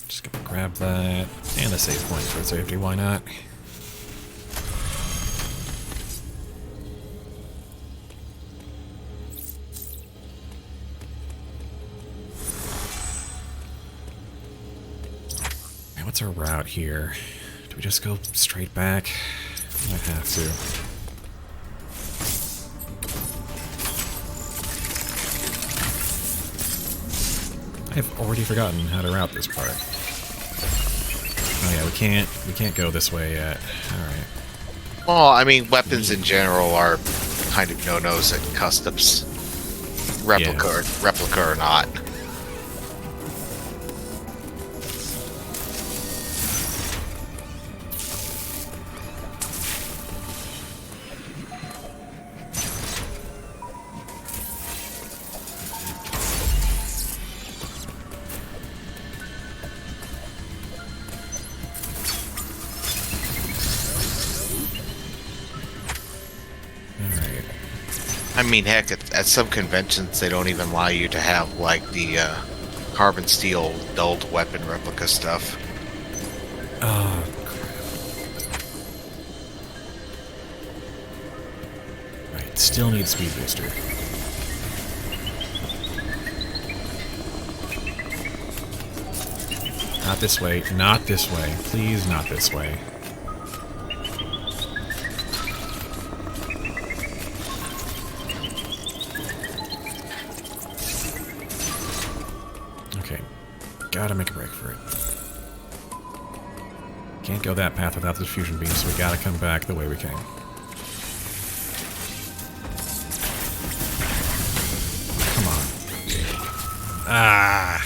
Speaker 1: Just going to grab that. And a save point for safety, why not? What's our route here? Do we just go straight back? Might have to. I've already forgotten how to route this part. Oh yeah, we can't go this way yet. Alright.
Speaker 4: Well, I mean, weapons in general are kind of no-nos at customs. Replica or not. I mean, heck, at some conventions, they don't even allow you to have, like, the carbon steel dulled weapon replica stuff.
Speaker 1: Oh, crap. Right, still need speed booster. Not this way, not this way. Please, not this way. Okay, gotta make a break for it. Can't go that path without the fusion beam, so we gotta come back the way we came. Come on. Ah!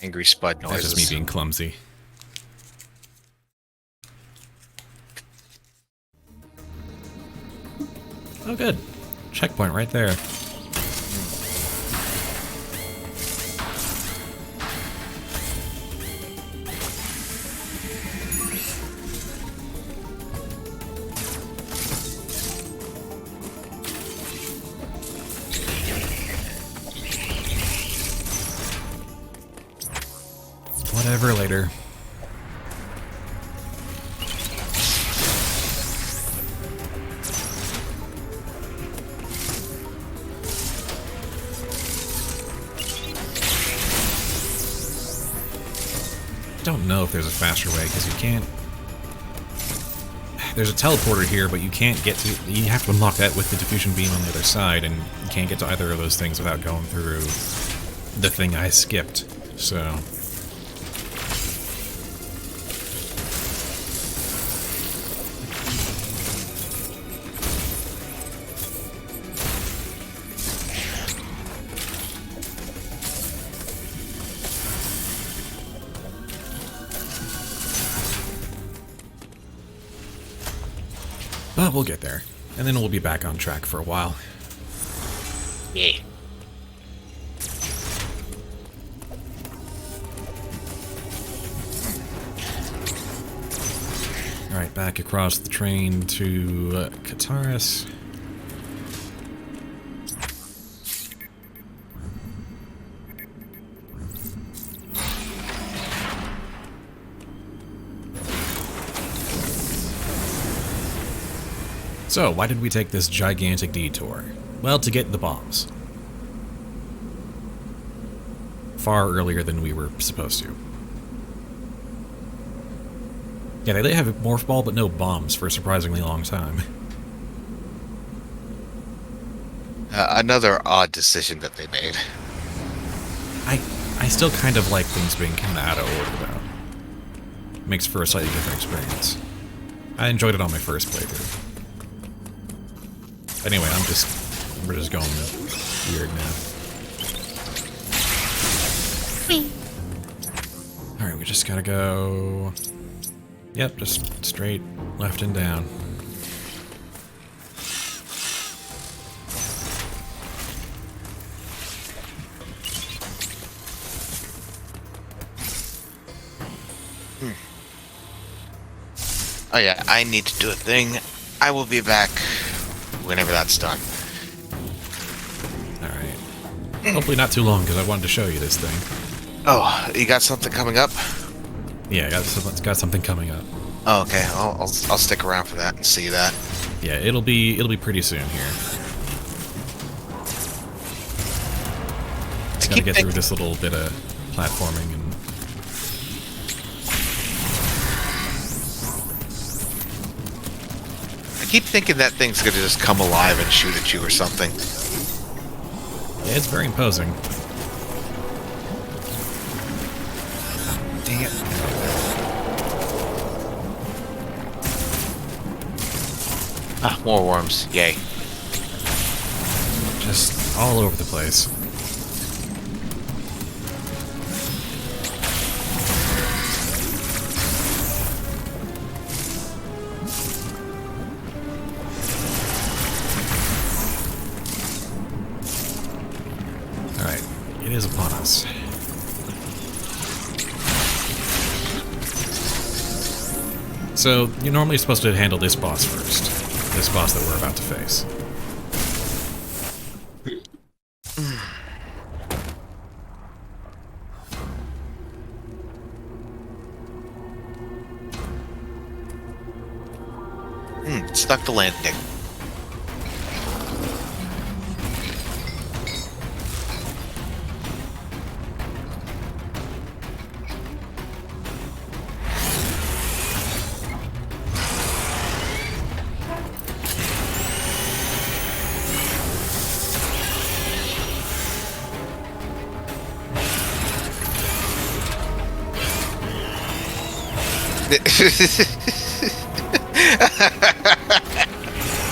Speaker 4: Angry spud
Speaker 1: That's
Speaker 4: noises.
Speaker 1: just me being clumsy. Oh, good. Checkpoint right there. Whatever, later. Don't know if there's a faster way, because you can't... There's a teleporter here, but you can't get to... You have to unlock that with the diffusion beam on the other side, and you can't get to either of those things without going through the thing I skipped, so... But we'll get there, and then we'll be back on track for a while.
Speaker 4: Yeah.
Speaker 1: Alright, back across the train to Kataris. So, why did we take this gigantic detour? Well, to get the bombs. Far earlier than we were supposed to. Yeah, they have a morph ball, but no bombs for a surprisingly long time.
Speaker 4: Another odd decision that they made.
Speaker 1: I still kind of like things being kind of out of order, though. Makes for a slightly different experience. I enjoyed it on my first playthrough. Anyway, we're just going weird now. Alright, we just gotta go... Yep, just straight left and down.
Speaker 4: Oh yeah, I need to do a thing. I will be back whenever that's done.
Speaker 1: Alright. Hopefully not too long, because I wanted to show you this thing.
Speaker 4: Oh, you got something coming up?
Speaker 1: Yeah, it's got something coming up.
Speaker 4: Oh, okay. I'll stick around for that and see that.
Speaker 1: Yeah, it'll be pretty soon here. Just gotta get through this little bit of platforming and...
Speaker 4: I keep thinking that thing's gonna just come alive and shoot at you or something.
Speaker 1: Yeah, it's very imposing.
Speaker 4: Dang it. Ah, more worms. Yay.
Speaker 1: Just all over the place. Alright, it is upon us. So, you're normally supposed to handle this boss first. This boss that we're about to face.
Speaker 4: stuck the landing.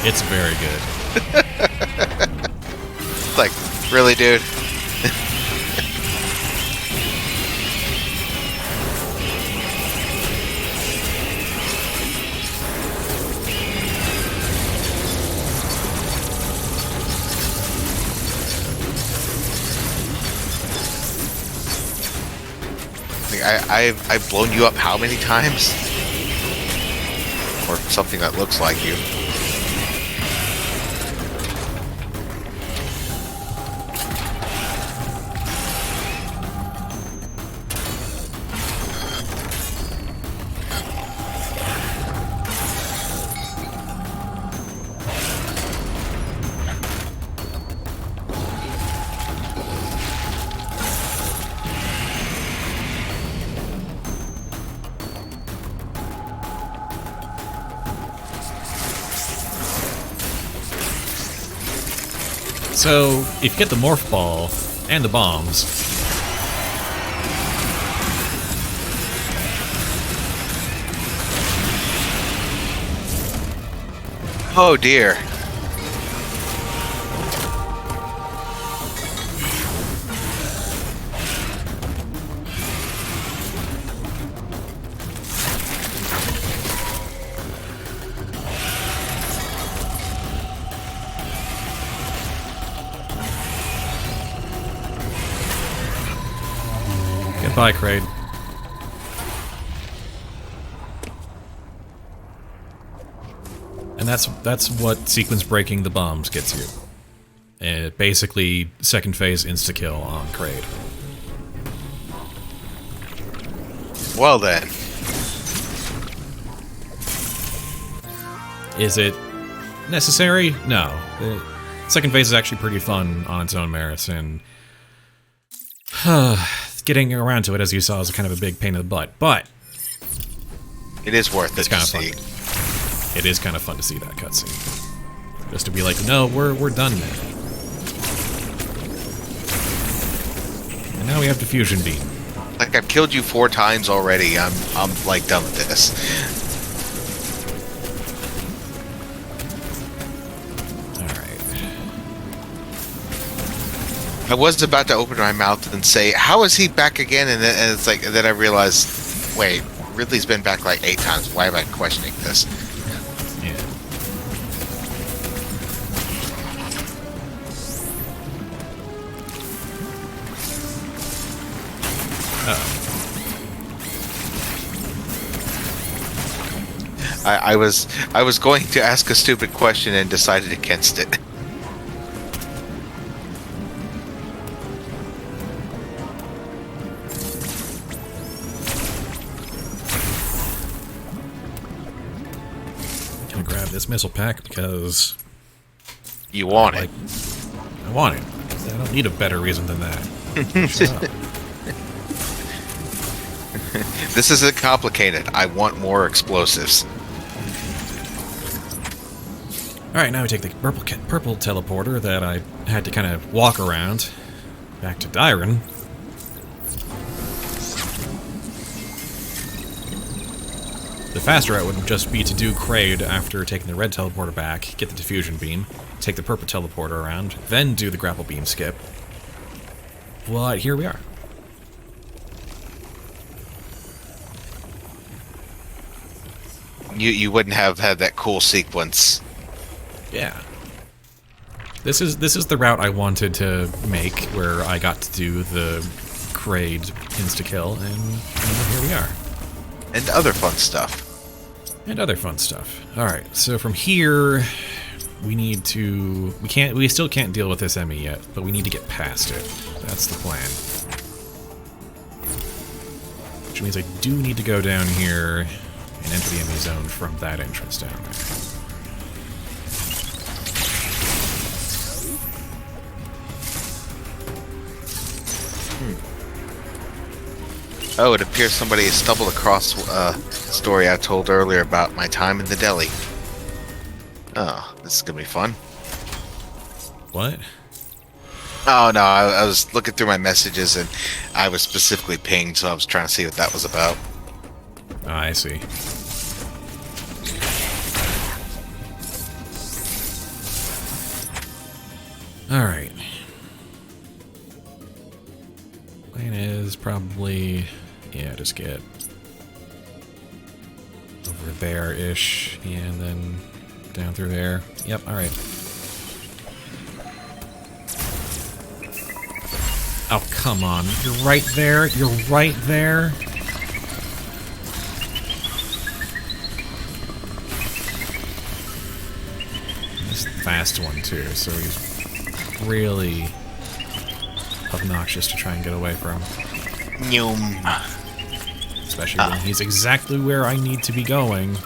Speaker 1: It's very good.
Speaker 4: Like, really, dude? Like, I've blown you up how many times? Or something that looks like you.
Speaker 1: So, if you get the morph ball and the bombs,
Speaker 4: Oh dear.
Speaker 1: goodbye, Kraid. And that's what sequence breaking the bombs gets you. And basically, second phase insta-kill on Kraid.
Speaker 4: Well then.
Speaker 1: Is it necessary? No. The second phase is actually pretty fun on its own merits, and getting around to it, as you saw, is kind of a big pain in the butt. But
Speaker 4: It is worth it.
Speaker 1: it's kind
Speaker 4: to
Speaker 1: of fun.
Speaker 4: see.
Speaker 1: It is kind of fun to see that cutscene. Just to be like, no, we're done now. And now we have Diffusion Beam.
Speaker 4: Like, I've killed you 4 times already. I'm like done with this. I was about to open my mouth and say, "How is he back again?" And then it's like, and then I realized, wait, Ridley's been back like 8 times. Why am I questioning this?
Speaker 1: Yeah.
Speaker 4: I was going to ask a stupid question and decided against it.
Speaker 1: I'm gonna grab this missile pack because
Speaker 4: You want
Speaker 1: like,
Speaker 4: it.
Speaker 1: I want it. I don't need a better reason than that. Shut up.
Speaker 4: This isn't complicated. I want more explosives.
Speaker 1: Alright, now we take the purple teleporter that I had to kind of walk around back to Dyron. The faster route would just be to do Kraid after taking the red teleporter back, get the diffusion beam, take the purple teleporter around, then do the grapple beam skip. But here we are.
Speaker 4: You wouldn't have had that cool sequence.
Speaker 1: Yeah. This is the route I wanted to make, where I got to do the Kraid insta-kill, and here we are.
Speaker 4: And other fun stuff.
Speaker 1: And other fun stuff. Alright, so from here, we still can't deal with this Emmy yet, but we need to get past it. That's the plan. Which means I do need to go down here and enter the Emmy zone from that entrance down there.
Speaker 4: Oh, it appears somebody stumbled across a story I told earlier about my time in the deli. Oh, this is gonna be fun.
Speaker 1: What?
Speaker 4: Oh no, I was looking through my messages and I was specifically pinged, so I was trying to see what that was about.
Speaker 1: Oh, I see. Alright. Plan is probably... yeah, just get over there-ish, and then down through there. Yep, alright. Oh, come on. You're right there. You're right there. This fast one, too, so he's really obnoxious to try and get away from.
Speaker 4: Noom.
Speaker 1: Especially when he's exactly where I need to be going.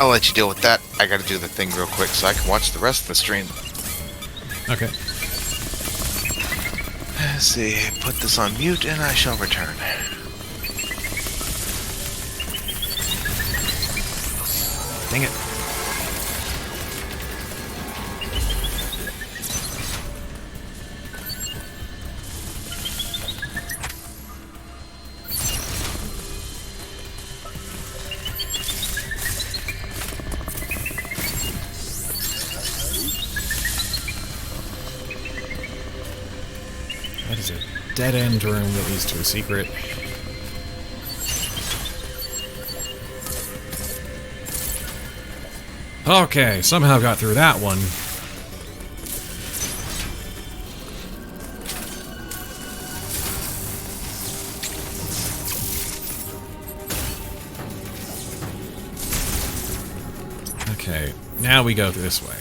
Speaker 4: I'll let you deal with that. I gotta do the thing real quick so I can watch the rest of the stream.
Speaker 1: Okay.
Speaker 4: Let's see, put this on mute and I shall return.
Speaker 1: Dang it. That is a dead-end room that leads to a secret. Okay, somehow got through that one. Okay, now we go this way.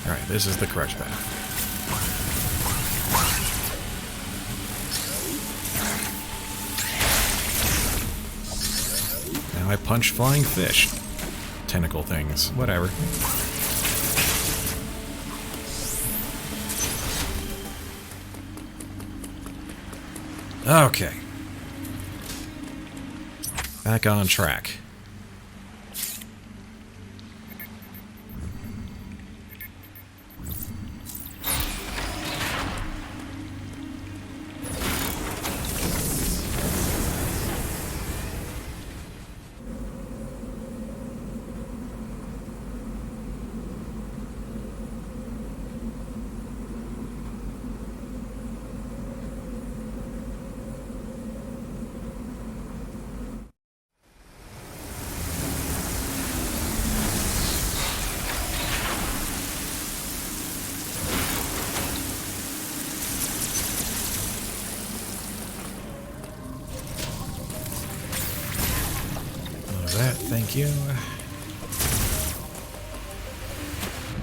Speaker 1: Alright, this is the correct path. Now I punch flying fish. Tentacle things. Whatever. Okay. Back on track. That, thank you.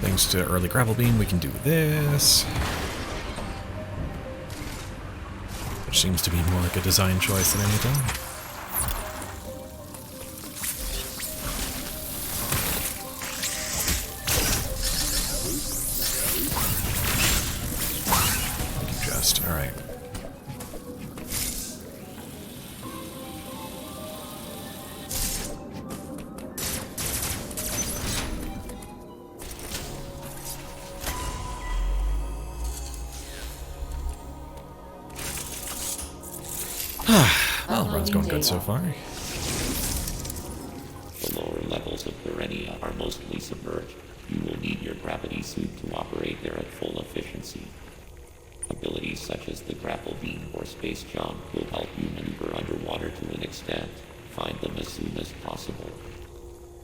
Speaker 1: Thanks to early gravel beam, we can do this. Which seems to be more like a design choice than anything. We can just, alright. Well, run's going good so far.
Speaker 3: The lower levels of Garenia are mostly submerged. You will need your gravity suit to operate there at full efficiency. Abilities such as the grapple beam or space jump will help you maneuver underwater to an extent. Find them as soon as possible.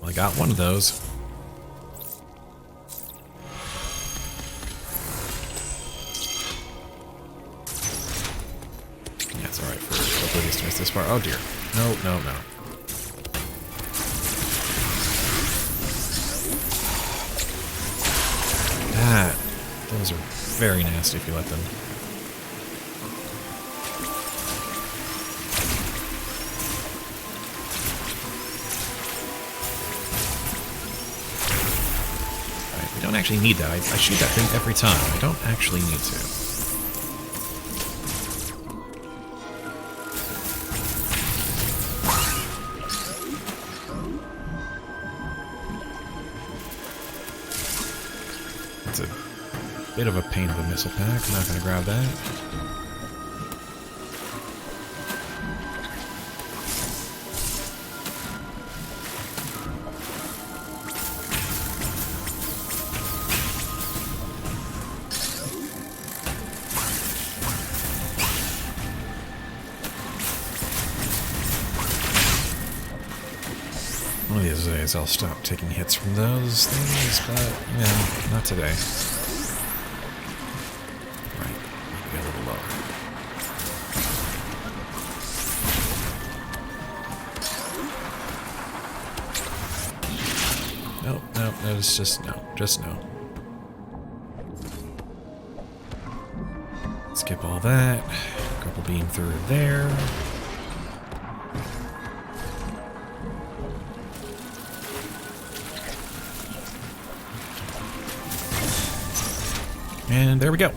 Speaker 1: Well, I got one of those. That's alright for Oblivious to miss this part. Oh dear. No, no, no. Those are very nasty if you let them. actually need that. I shoot that thing every time. I don't actually need to. It's a bit of a pain of a missile pack. I'm not going to grab that. One of these days I'll stop taking hits from those things, but, you know, not today. Right, maybe a little lower. Nope, nope, it's just no. Skip all that. Couple beam through there. And there we go.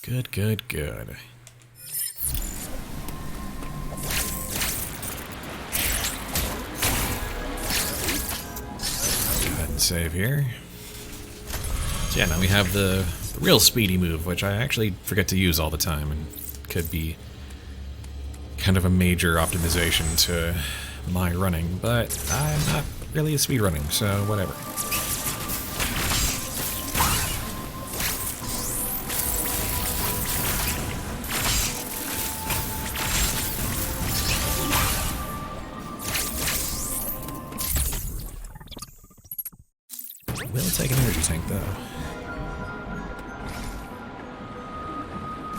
Speaker 1: Good, good, good. Go ahead and save here. So yeah, now we have the real speedy move, which I actually forget to use all the time, and could be kind of a major optimization to my running, but I'm not really a speed running, so whatever. Will take an energy tank, though.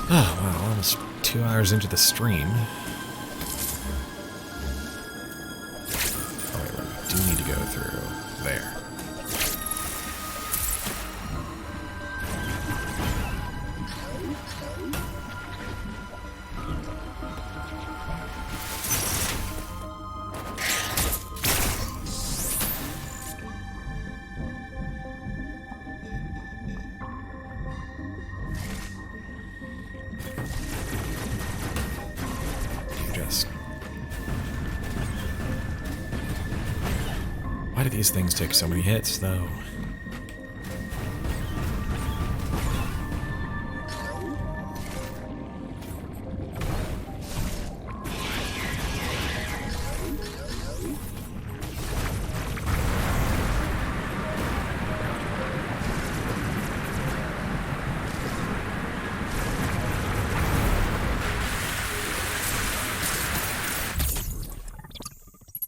Speaker 1: Oh, wow, almost 2 hours into the stream. Oh, wait, we do need to go through there. Why do these things take so many hits, though?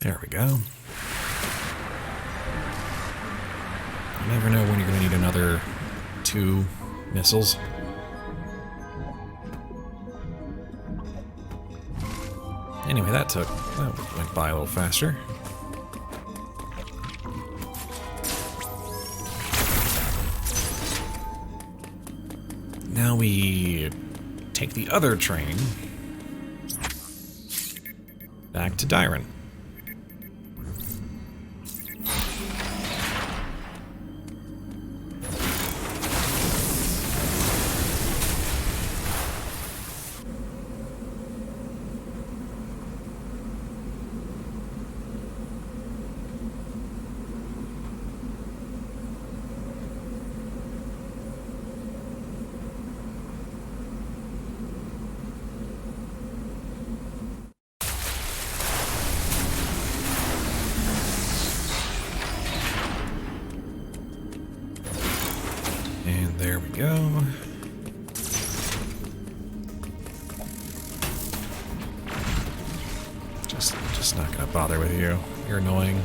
Speaker 1: There we go. You never know when you're going to need another 2 missiles. Anyway, that went by a little faster. Now we take the other train back to Dyron. And there we go. Just not gonna bother with you. You're annoying.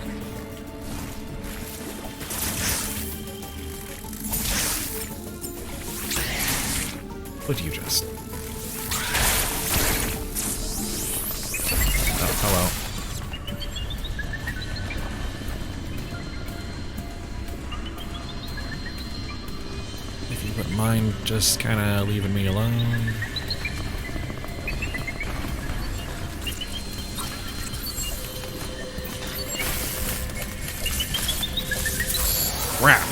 Speaker 1: Would you just... Oh, hello. If you wouldn't mind just kind of leaving me alone. Crap.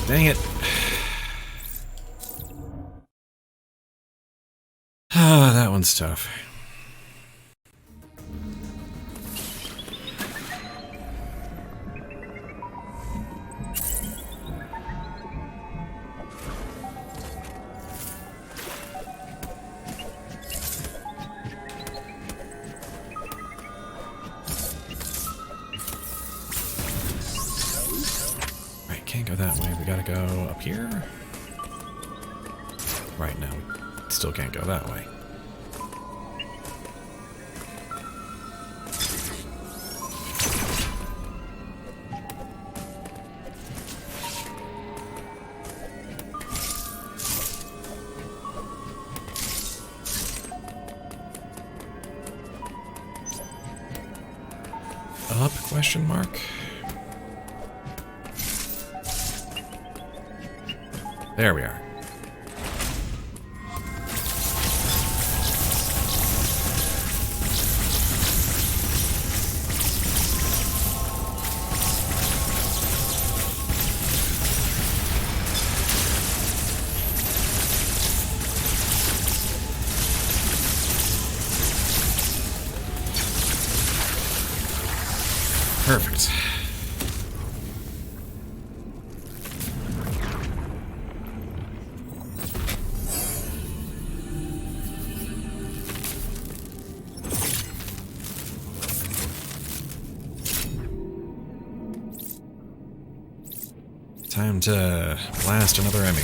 Speaker 1: Dang it. Ah, that one's tough. Can't go that way. We gotta go up here. Right now, we still can't go that way. Up? Question mark. There we are. Perfect. Time to blast another Emmy.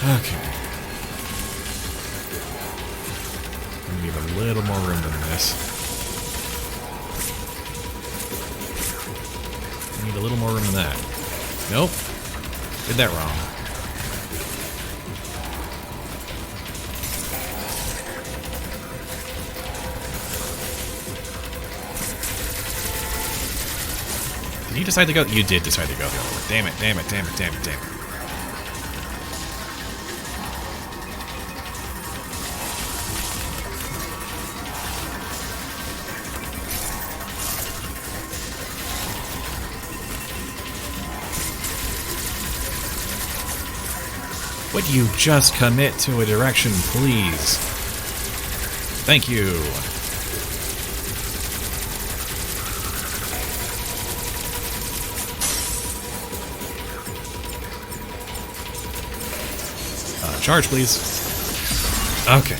Speaker 1: Okay. I need a little more room than this. I need a little more room than that. Nope. Did that wrong. Did you decide to go? You did decide to go the other way. Damn it, damn it, damn it, damn it, damn it. Would you just commit to a direction, please? Thank you. Charge, please. Okay.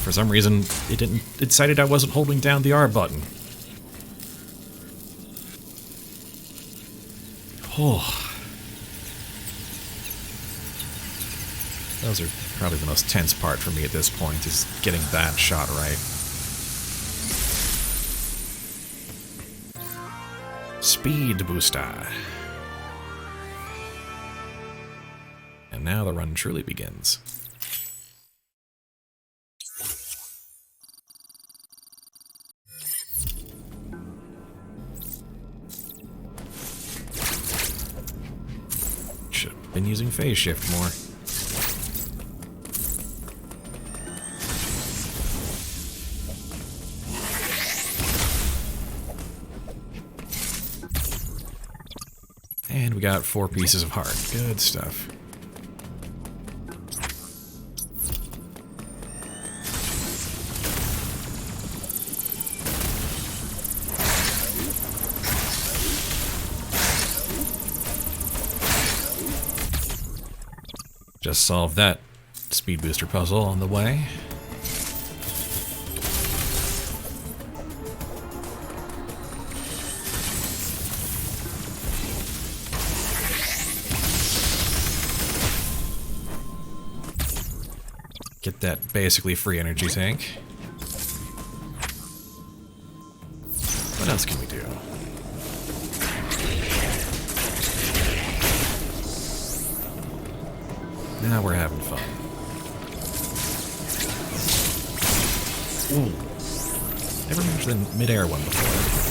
Speaker 1: For some reason, it decided I wasn't holding down the R button. Oh. Those are probably the most tense part for me at this point, is getting that shot right. Speed booster. And now the run truly begins. Should have been using phase shift more. And we got 4 pieces of heart. Good stuff. Just solved that speed booster puzzle on the way. Get that basically free energy tank. What else can we do? Now we're having fun. Ooh. Never mentioned the mid-air one before.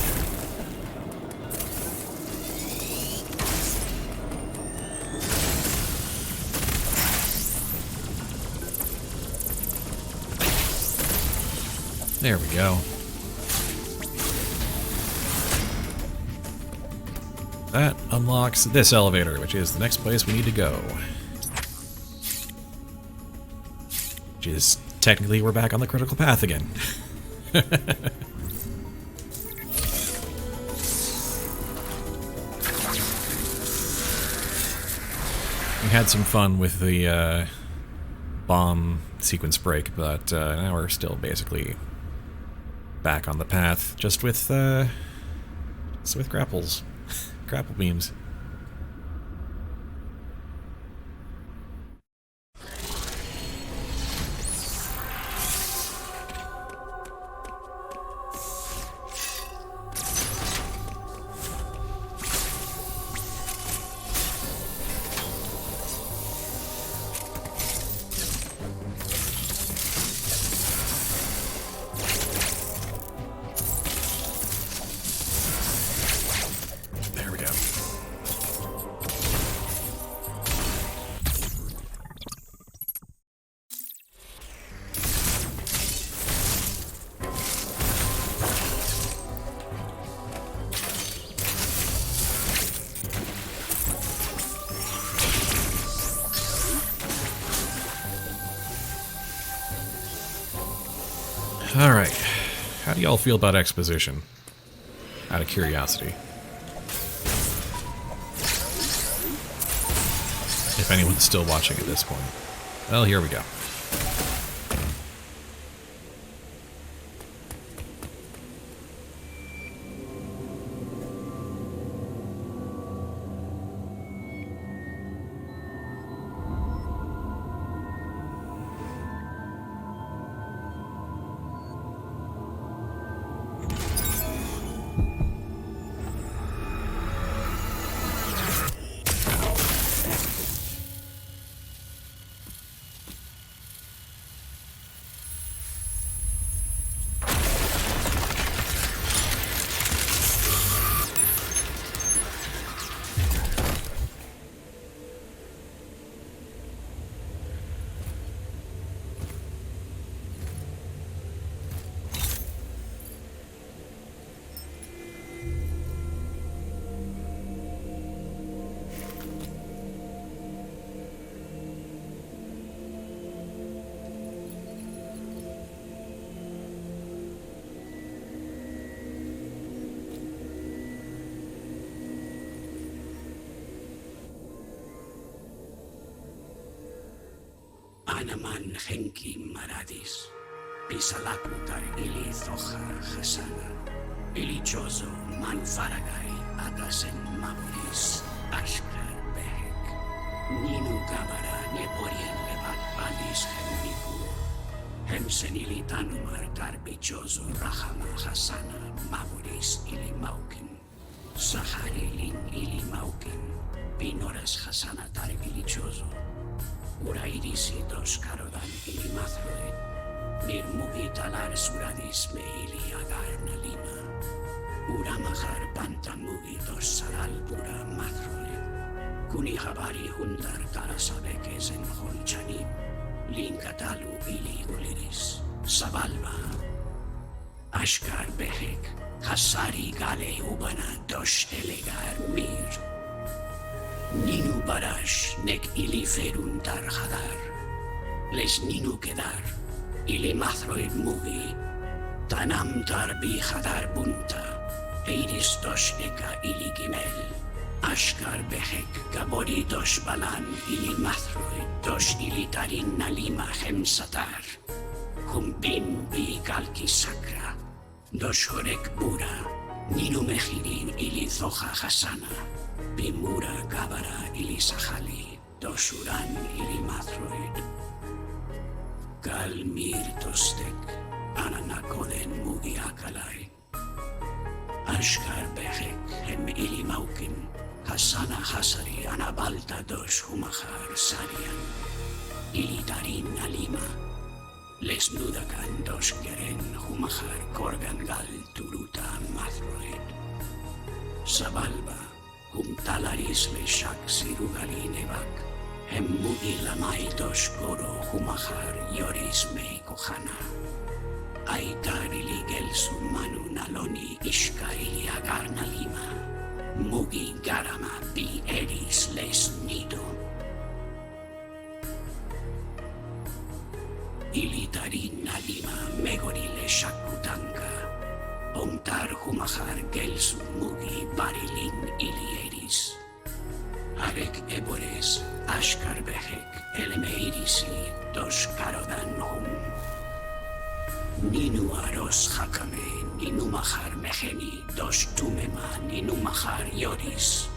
Speaker 1: There we go. That unlocks this elevator, which is the next place we need to go. Which is, technically, we're back on the critical path again. We had some fun with the bomb sequence break, but now we're still basically back on the path, just with grapples, grapple beams. Alright, how do y'all feel about exposition? Out of curiosity. If anyone's still watching at this point. Well, here we go.
Speaker 5: Anaman Henki Maradis, Pisalakutar Ili Zoha Hasana, Ilichozo Manfaragai Atasen Maburis, Ashkar Behek, Ninu Gabara Neporien Levat Balis Hemiku, Hemsenilitanumar Tarbichozo Rahama Hasana, Maburis Ili Maukin, Saharilin Ili Maukin, Pinoras Hasana Tarbilichozo. Urairisitos Karodan ili Mathroid, Nirmugitalar Suradis me ili Agarnalina, Uramahar Pantamugitos Saral Pura Mathroid, Kunihabari Hundar Karasabekes en Holchanim, Linkatalu ili Uliris, Sabalba, Ashkar Behek, Hasari Gale Ubana Dosh Elegar Mir, Ninu Barash nek ili ferun tar hadar, les ninu kedar, ili mathroid mugi, tanam tar bi hadar bunta, eiris dosh eka ili gimel, ashkar behek gabori dosh balan ili mathroid, dosh ili tarin nalima hemsatar, humbim bi galki sakra, dosh horek bura, ninu mehirin ili zoha hasana, Bimura Gabara ili Sahali, Doshuran ili Mathroid. Kalmir tostek, ananakoden mugiakalai. Ashkar behek hem ilimaukin, Hasana hasari anabalta dos humahar sarian. Ilitarin alima, lesnudakan dos keren humahar korgangal turuta mathroed. Sabalba, talaris le shak sirugali nevak, hem mugi lamai dos goro humahar yoris me kohana. Aitar iligel sumanu naloni ishka iliagarna lima, mugi garama bi eris les nido. Ilitarin alima megorile shakutanka, ontar humahar gelsu mugi barilin ilieris. Arek ebores ashkar behek elemeirisi dos karodan hum. Ninu aros hakame, ninu mahar meheni, dos tumema, ninu mahar yoris.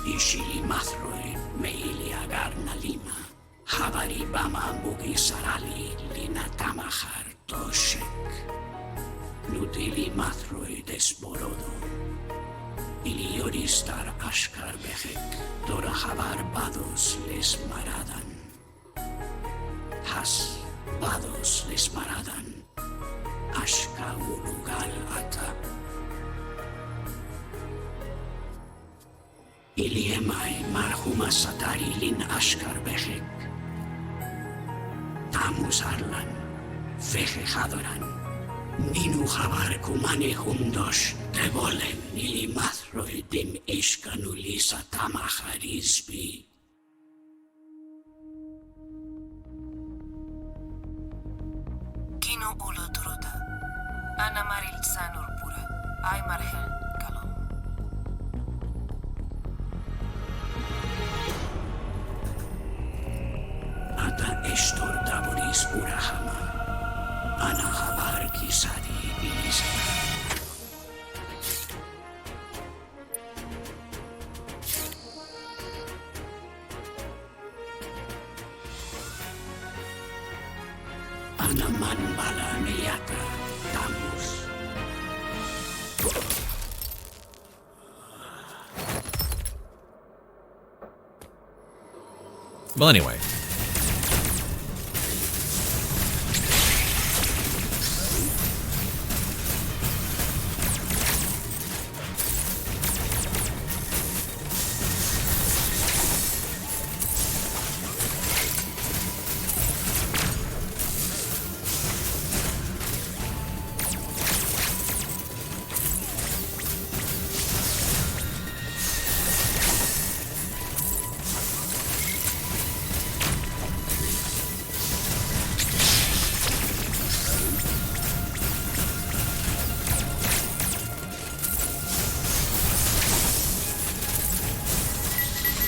Speaker 5: Ishili mathroe, meili agarna lima, habari bama mugi sarali, lina tamahar toshek. Nutili mathroe desborodo. Ili yoris tar ashkar behek, tora habar bados les maradan. Has bados les maradan. Ashka ulugal ata. Iliemai marhuma satari lin ashkar behek. Tamus arlan, feje hadoran. Ninu habar kumane hundos, tevolen ili mathroi dim ishkanulisa tamaharisbi.
Speaker 6: Kino ulo turuta. Ana maril sanur pura. Ay marhel kalom.
Speaker 5: Ata estor daboris urahama. Ana habar kisadi ilisata. Ana man bala niyata tamus.
Speaker 1: Well, anyway.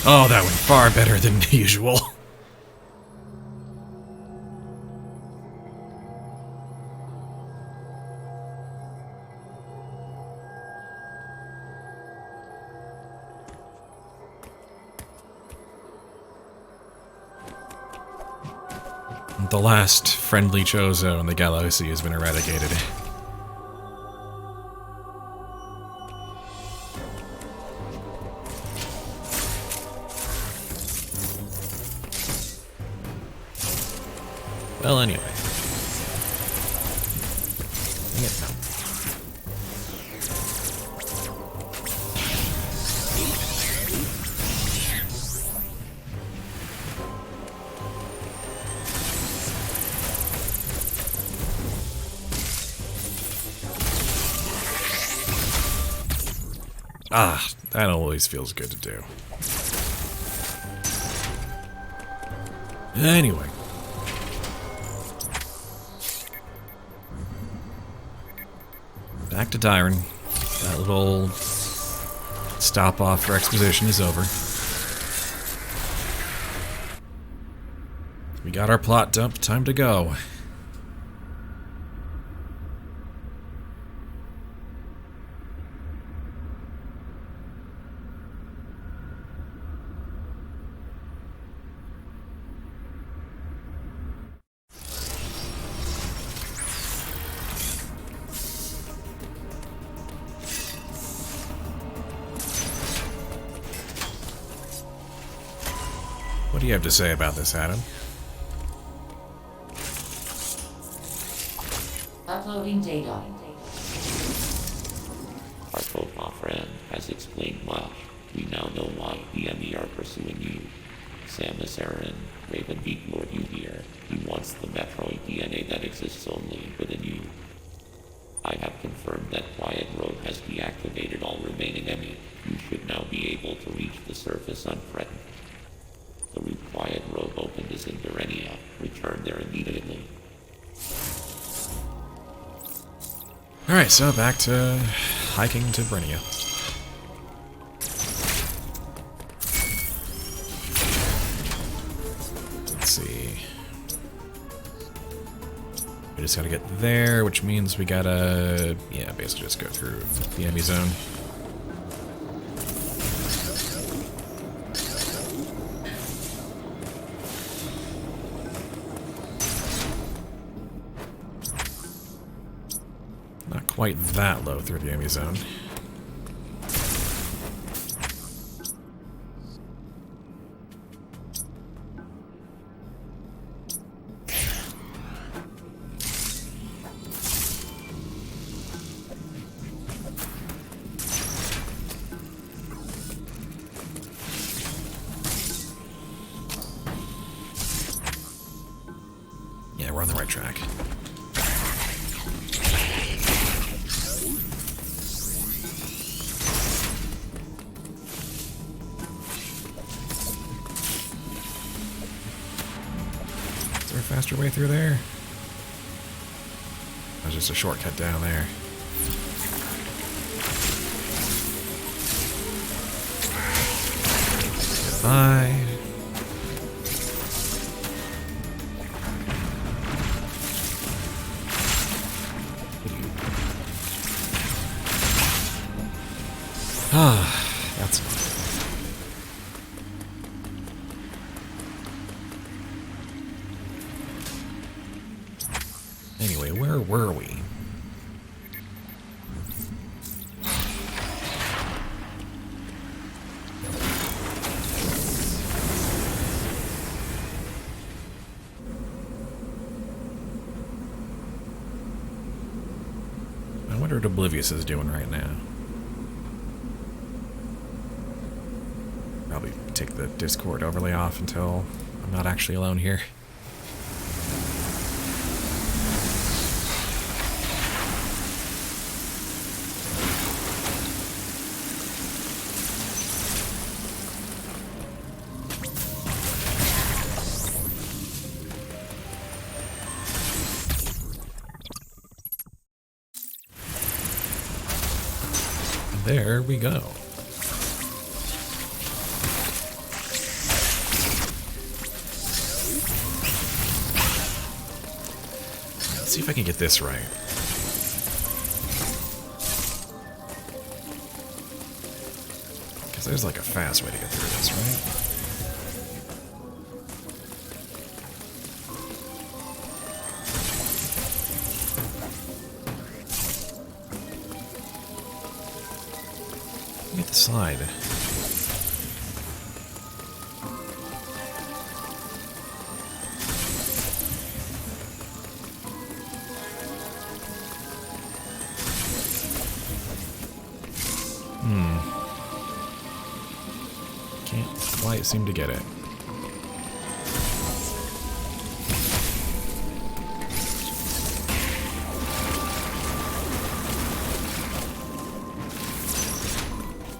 Speaker 1: Oh, that went far better than usual. The last friendly Chozo in the galaxy has been eradicated. Well, anyway. Ah, that always feels good to do. Anyway. Back to Dyron. That little stop off for exposition is over. We got our plot dump, time to go. do you have to say about this, Adam?
Speaker 2: Uploading data.
Speaker 3: Our profile friend has explained much. We now know why the enemy are pursuing you. Samus Aran, Raven Beak lured you here. He wants the Metroid DNA that exists only within you. I have confirmed that Quiet Road has deactivated all remaining enemies. You should now be able to reach the surface unthreatened. The route Quiet Road opened is in Durenia. Return there immediately.
Speaker 1: Alright, so back to hiking to Brenia. Let's see. We just gotta get there, which means we gotta, yeah, basically just go through the enemy zone. Not quite that low through the enemy zone. Yeah, we're on the right track. Is there a faster way through there? There's just a shortcut down there. Goodbye. Ah, that's anyway, where were we? I wonder what Oblivious is doing right now. Probably take the Discord overlay off until I'm not actually alone here. There we go. Let's see if I can get this right. Because there's like a fast way to get through this, right? Get the slide. Can't quite seem to get it.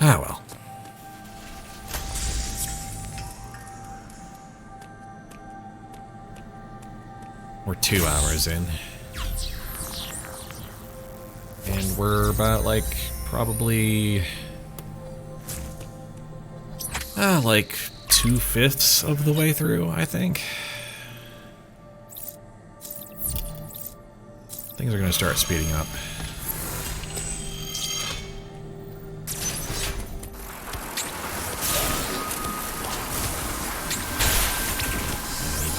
Speaker 1: Ah, well. We're 2 hours in. And we're about, like, probably... like 2/5 of the way through, I think. Things are gonna start speeding up.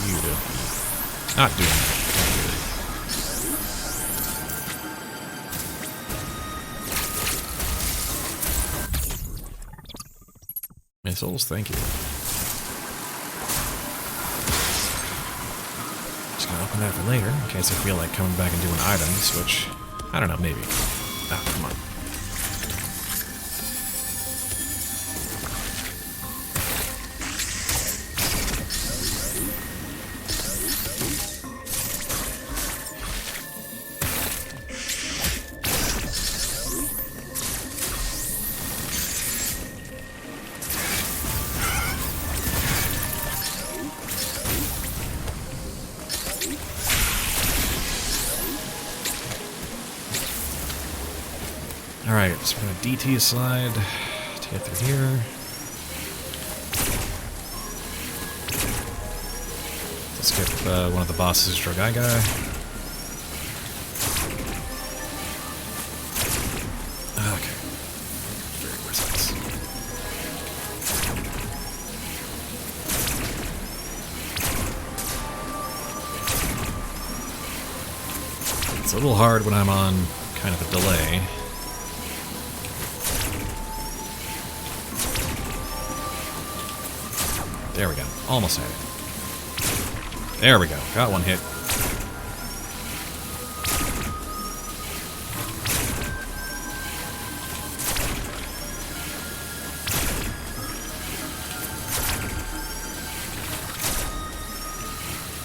Speaker 1: You to not doing that. Missiles, thank you. Just gonna open that for later, in case I feel like coming back and doing items, which, I don't know, maybe. Ah, come on. Alright, so we're gonna DT slide to get through here. Let's skip one of the bosses, Dragaiga. Okay. Very precise. It's a little hard when I'm on kind of a delay. There we go. Almost had it. There we go. Got one hit.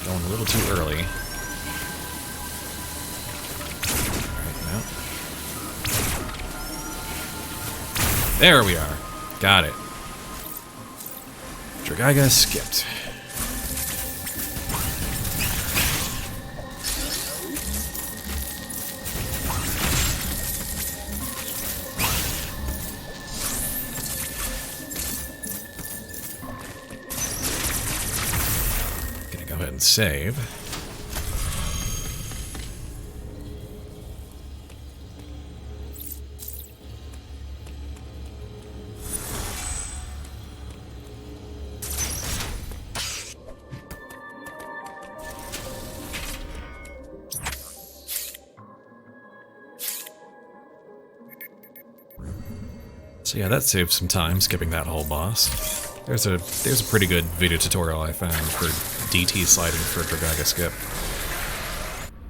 Speaker 1: Going a little too early. Alright, now. There we are. Got it. Dragaiga skipped. Gonna go ahead and save. So yeah, that saved some time, skipping that whole boss. There's a pretty good video tutorial I found for DT sliding for Dragaiga skip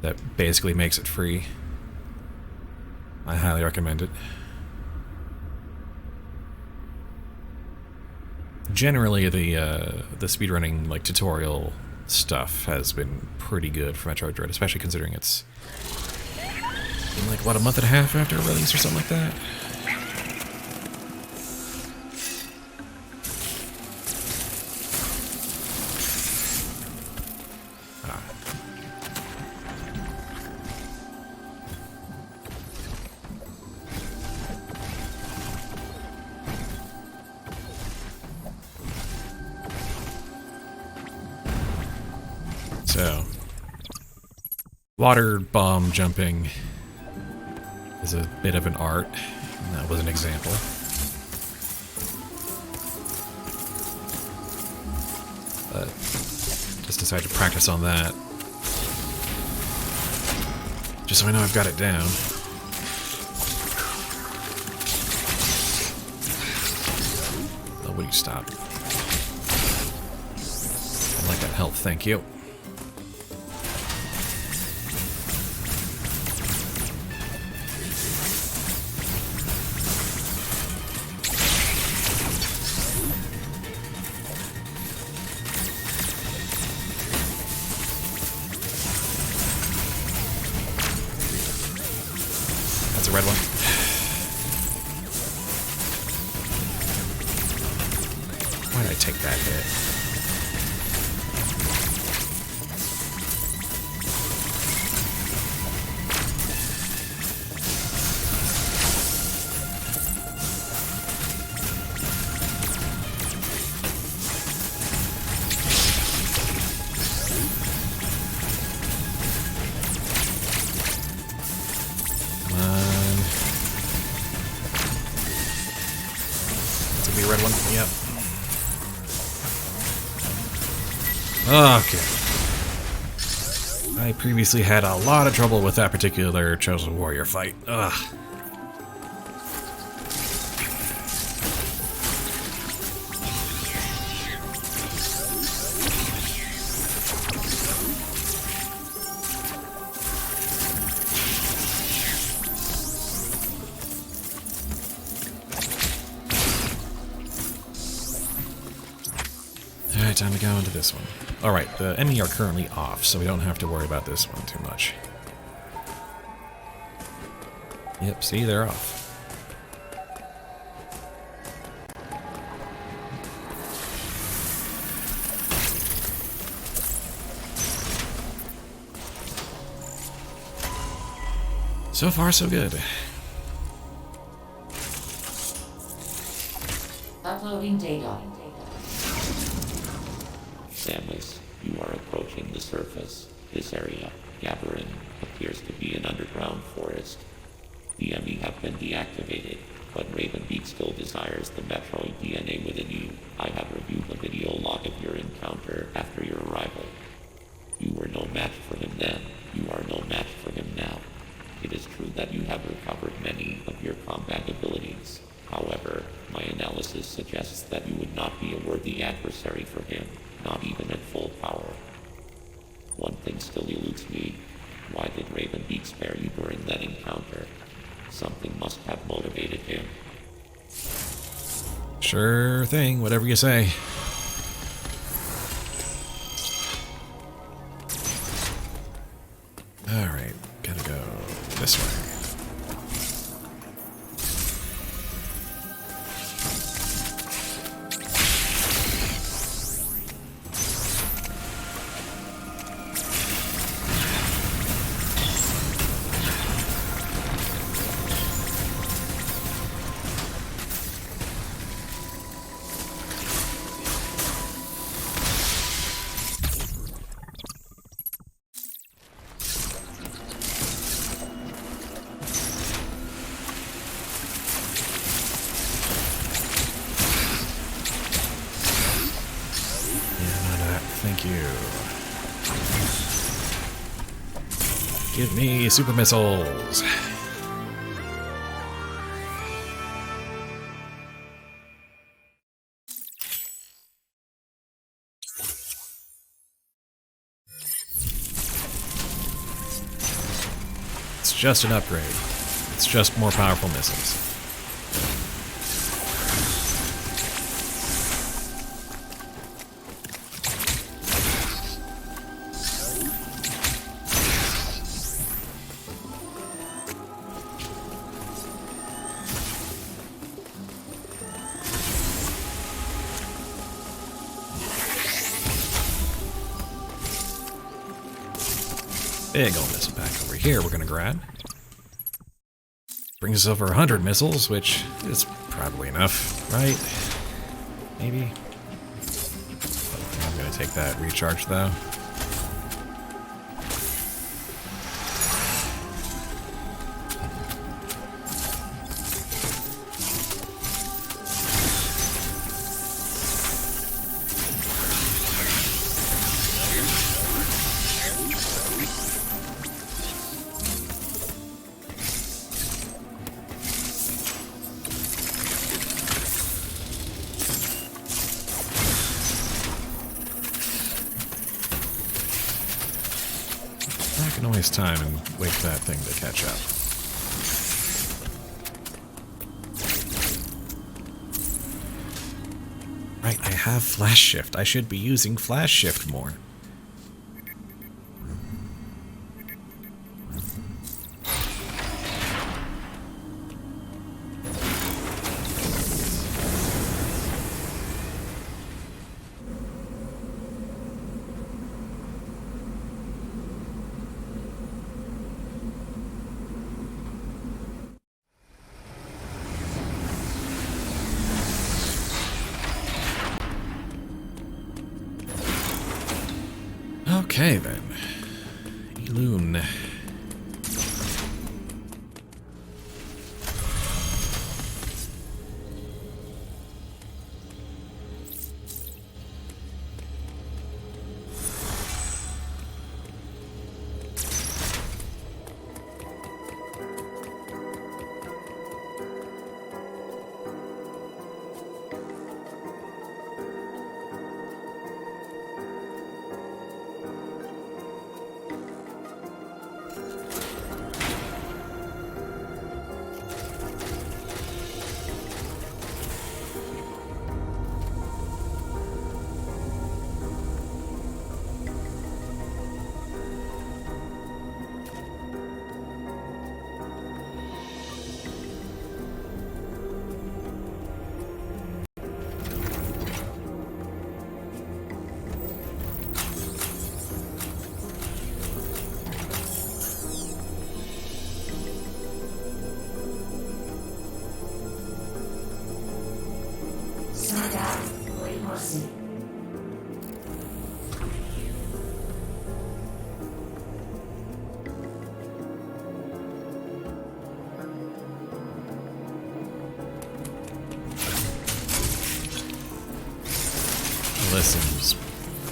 Speaker 1: that basically makes it free. I highly recommend it. Generally, the speedrunning like tutorial stuff has been pretty good for Metroid Dread, especially considering it's been like what, a month and a half after release or something like that. So, water bomb jumping is a bit of an art, and that was an example. But just decided to practice on that, just so I know I've got it down. Oh, will you stop? I like that health, thank you. That's a red one. Why did I take that hit? Red one? Yep. Okay. I previously had a lot of trouble with that particular Chosen Warrior fight. Ugh. time to go into this one. Alright, the ME are currently off, so we don't have to worry about this one too much. Yep, see, they're off. So far, so good.
Speaker 2: Uploading data.
Speaker 3: Samus, you are approaching the surface. This area, Gathering, appears to be an underground forest. The enemy have been deactivated, but Ravenbeak still desires the Metroid DNA within you. I have reviewed the video log of your encounter after your arrival. You were no match for him then. You are no match for him now. It is true that you have recovered many of your combat abilities. However, my analysis suggests that you would not be a worthy adversary for him, not even at full power. One thing still eludes me. Why did Ravenbeak spare you during that encounter? Something must have motivated him.
Speaker 1: Sure thing, whatever you say. Alright, gotta go this way. Thank you. Give me super missiles. It's just an upgrade. It's just more powerful missiles. Big ol' missile pack over here we're gonna grab. Brings us over 100 missiles, which is probably enough, right? Maybe? I'm gonna take that recharge though. I can waste time and wait for that thing to catch up. Right, I have flash shift. I should be using flash shift more. Okay then. Eloon.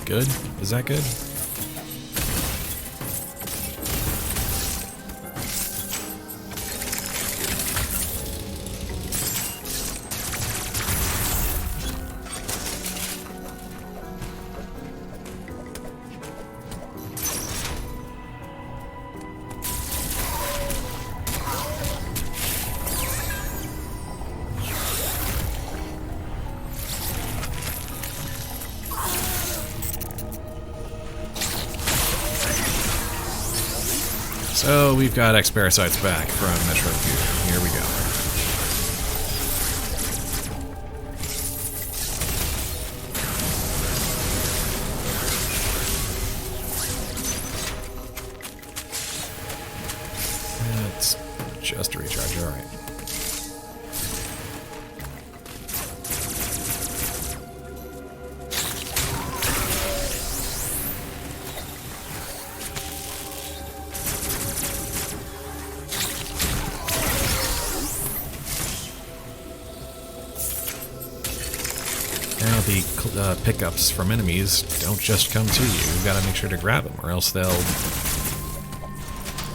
Speaker 1: Good? Is that good? So we've got X-Parasites back from Metroid Dread. Here we go. That's just a recharge, alright. Now the pickups from enemies don't just come to you. You've got to make sure to grab them, or else they'll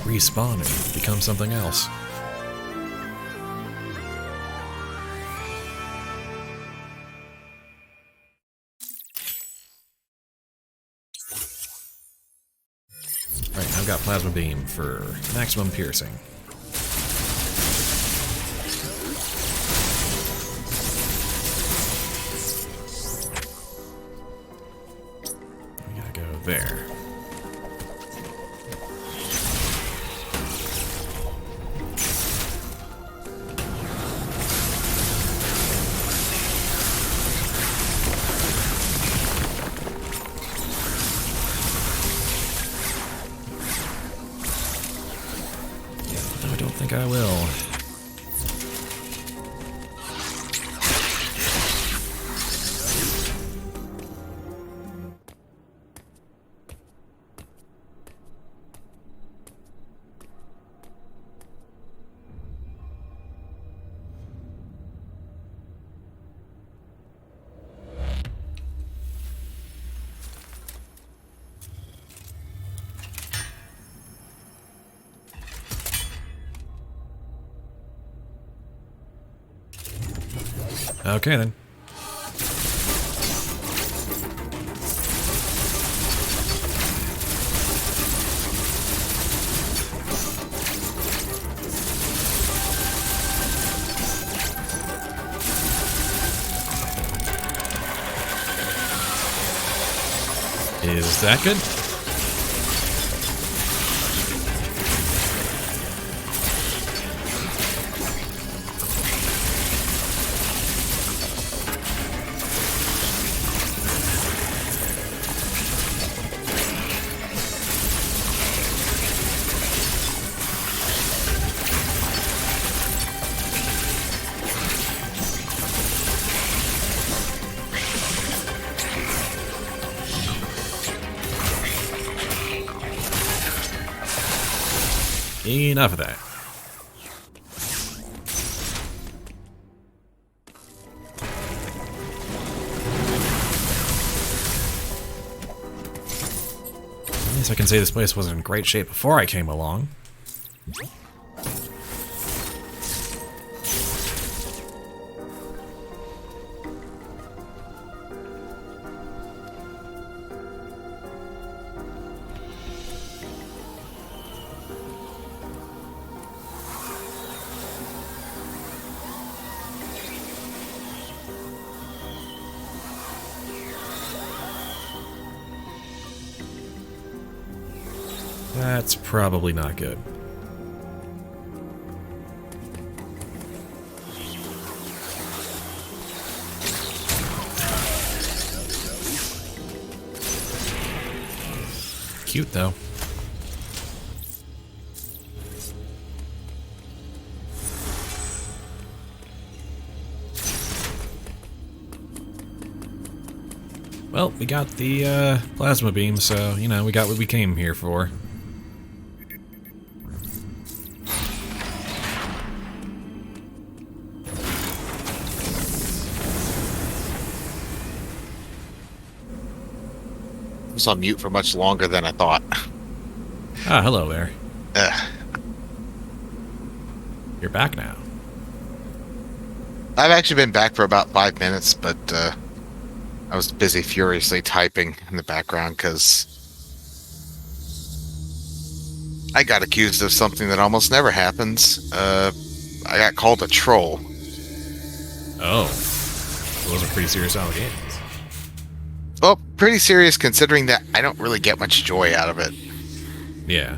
Speaker 1: respawn and become something else. Right, I've got Plasma Beam for maximum piercing. There. No, I don't think I will. Okay then. Is that good? Enough of that. At least I can say this place was in great shape before I came along. That's probably not good. Cute though. Well, we got the plasma beam, so, you know, we got what we came here for.
Speaker 4: was on mute for much longer than I thought.
Speaker 1: Ah, hello there.
Speaker 4: Ugh.
Speaker 1: You're back now.
Speaker 4: I've actually been back for about 5 minutes, but I was busy furiously typing in the background because I got accused of something that almost never happens. I got called a troll.
Speaker 1: Oh. Those are pretty serious allegations.
Speaker 4: Well, pretty serious considering that I don't really get much joy out of it.
Speaker 1: Yeah.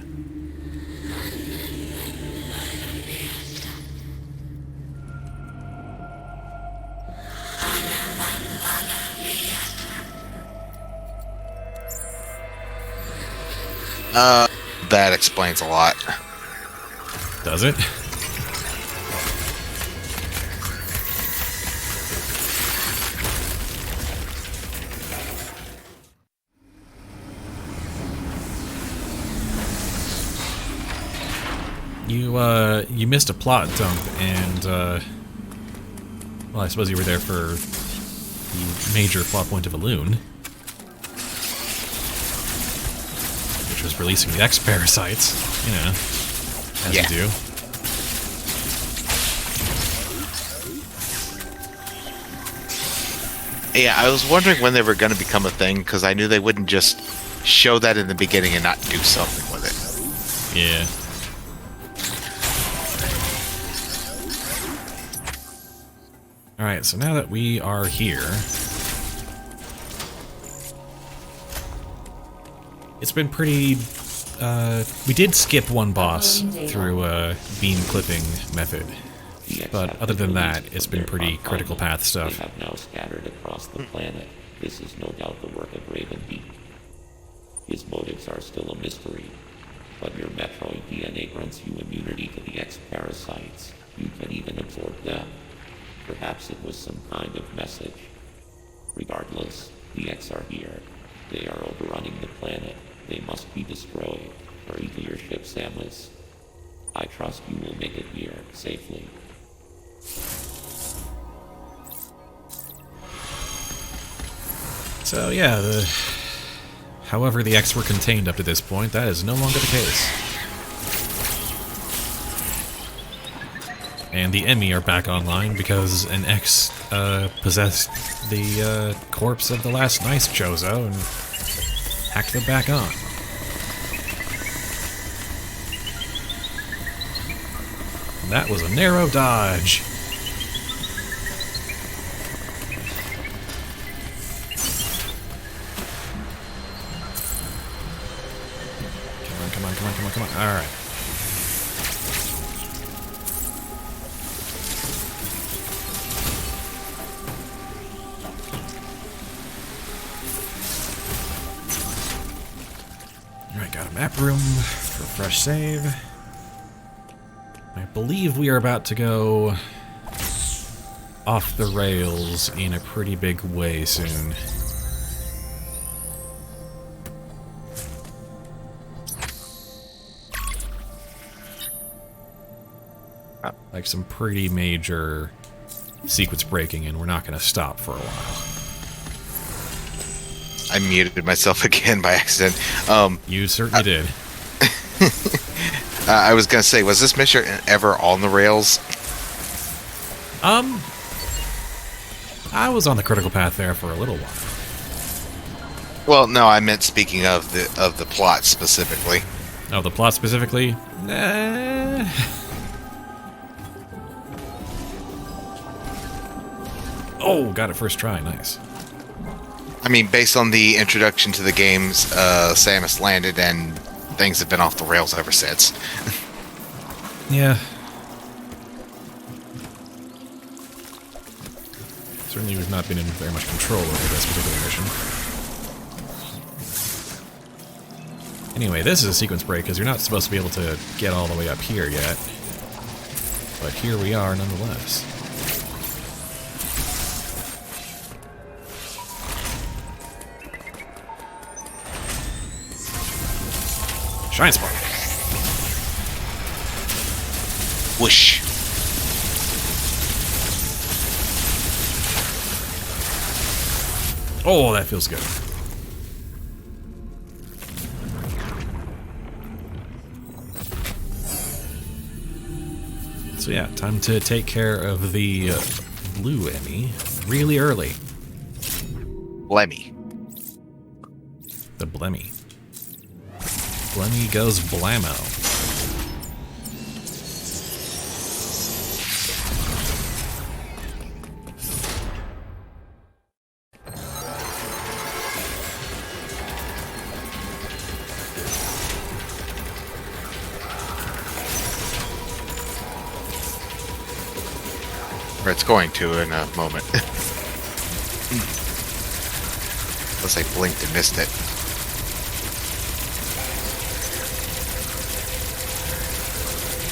Speaker 4: That explains a lot.
Speaker 1: Does it? You missed a plot dump, and, well, I suppose you were there for the major plot point of Elune, which was releasing the X-Parasites, you know, as
Speaker 4: Yeah.
Speaker 1: you do.
Speaker 4: Yeah, I was wondering when they were going to become a thing, because I knew they wouldn't just show that in the beginning and not do something with it.
Speaker 1: Yeah. Alright, so now that we are here, it's been pretty, we did skip one boss through beam clipping method, but other than that, it's been pretty critical path
Speaker 3: They
Speaker 1: stuff.
Speaker 3: have now scattered across the planet. This is no doubt the work of Ravenbeak. His motives are still a mystery, but your Metroid DNA grants you immunity to the X-Parasites. You can even absorb them. Perhaps it was some kind of message. Regardless, the X are here. They are overrunning the planet. They must be destroyed. Hurry to your ship, Samus. I trust you will make it here safely.
Speaker 1: So yeah, however the X were contained up to this point, that is no longer the case. And the Emmy are back online because an X possessed the corpse of the last nice Chozo and hacked them back on. That was a narrow dodge. Come on. Alright. Alright, got a map room for a fresh save. I believe we are about to go off the rails in a pretty big way soon. Like some pretty major sequence breaking, and we're not going to stop for a while.
Speaker 4: I muted myself again by accident.
Speaker 1: You certainly did.
Speaker 4: I was going to say, was this mission ever on the rails?
Speaker 1: I was on the critical path there for a little while.
Speaker 4: Well, no, I meant speaking of the plot specifically.
Speaker 1: Oh, the plot specifically? Nah. Oh, got it first try. Nice.
Speaker 4: I mean, based on the introduction to the games, Samus landed and things have been off the rails ever since.
Speaker 1: Yeah. Certainly we've not been in very much control over this particular mission. Anyway, this is a sequence break because you're not supposed to be able to get all the way up here yet. But here we are nonetheless. Shine Spark.
Speaker 4: Whoosh.
Speaker 1: Oh, that feels good. So yeah, time to take care of the blue Emmy really early.
Speaker 4: Blemmy.
Speaker 1: The Blemmy. Blemmy goes blammo.
Speaker 4: Or it's going to in a moment. Unless I blinked and missed it.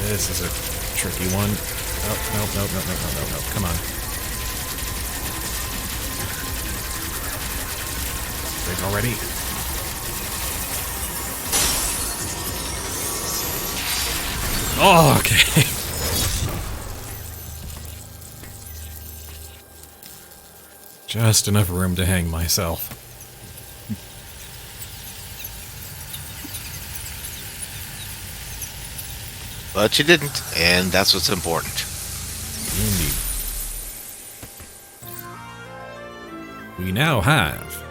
Speaker 1: This is a tricky one. Oh, no, no, no, no, no, no, no. Come on. Break already. Oh, okay. Just enough room to hang myself.
Speaker 4: But you didn't, and that's what's important.
Speaker 1: Indeed. We now have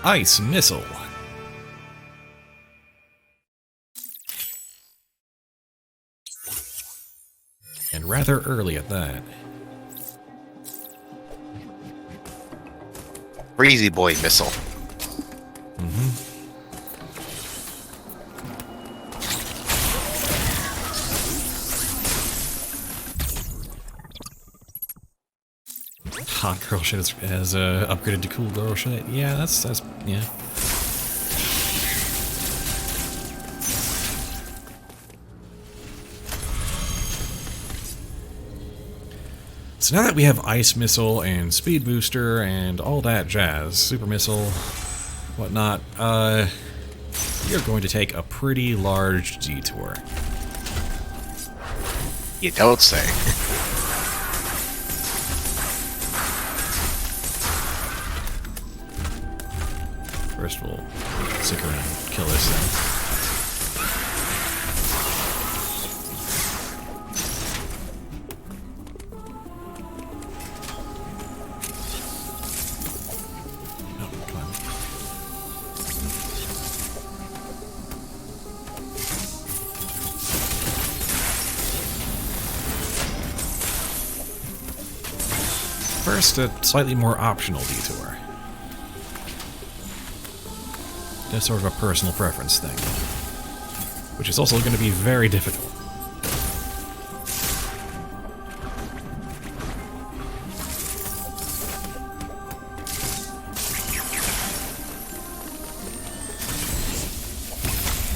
Speaker 1: Ice Missile. And rather early at that.
Speaker 4: Breezy Boy Missile.
Speaker 1: Hot girl shit has upgraded to cool girl shit. Yeah, that's yeah. So now that we have Ice Missile and Speed Booster and all that jazz, Super Missile, whatnot, we are going to take a pretty large detour.
Speaker 4: You don't say.
Speaker 1: First we'll stick around and kill this thing. First, a slightly more optional detour. That's sort of a personal preference thing, which is also going to be very difficult.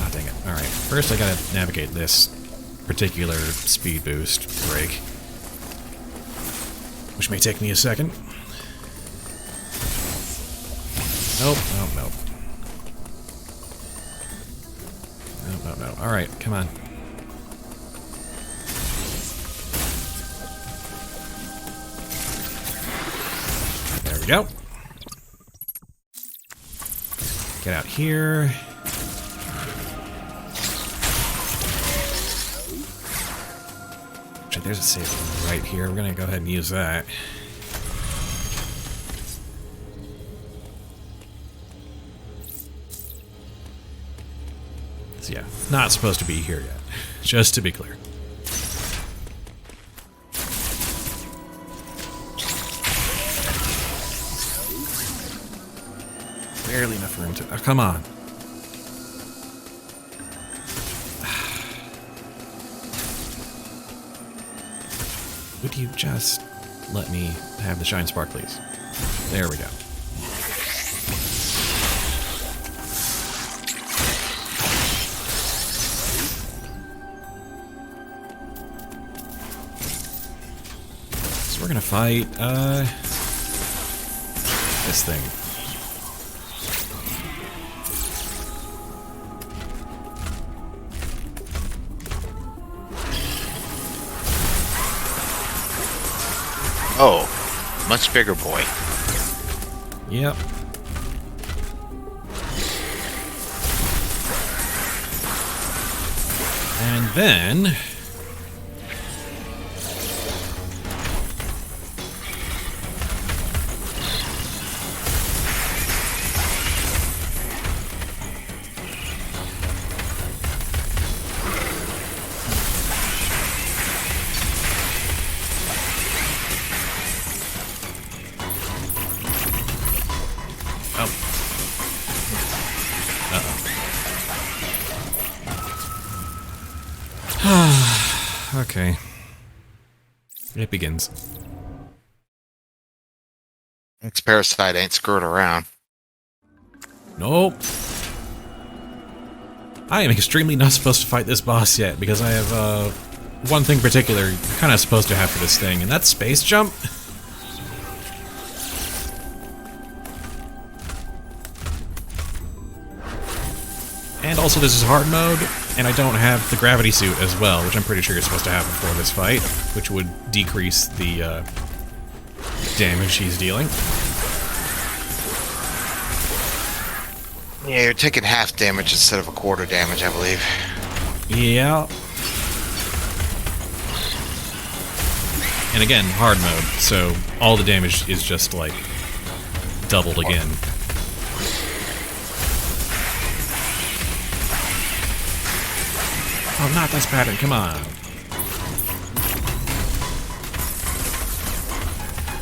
Speaker 1: Ah, dang it. Alright, first I gotta navigate this particular speed boost break, which may take me a second. Nope, nope, nope. Nope, nope, nope. Alright, come on. There we go. Get out here. Actually, there's a save point right here. We're gonna go ahead and use that. So yeah, not supposed to be here yet. Just to be clear. Barely enough room to... Oh, come on. Would you just let me have the Shine Spark, please? There we go. So we're gonna fight, this thing.
Speaker 4: Oh, much bigger boy.
Speaker 1: Yep. And then Okay. It begins.
Speaker 4: X-Parasite ain't screwed around.
Speaker 1: Nope. I am extremely not supposed to fight this boss yet, because I have, one thing in particular you're kind of supposed to have for this thing, and that's space jump. And also this is hard mode, and I don't have the gravity suit as well, which I'm pretty sure you're supposed to have before this fight, which would decrease the, damage he's dealing.
Speaker 4: Yeah, you're taking half damage instead of a quarter damage, I believe.
Speaker 1: Yeah. And again, hard mode, so all the damage is just, like, doubled again. Oh, not this pattern, come on.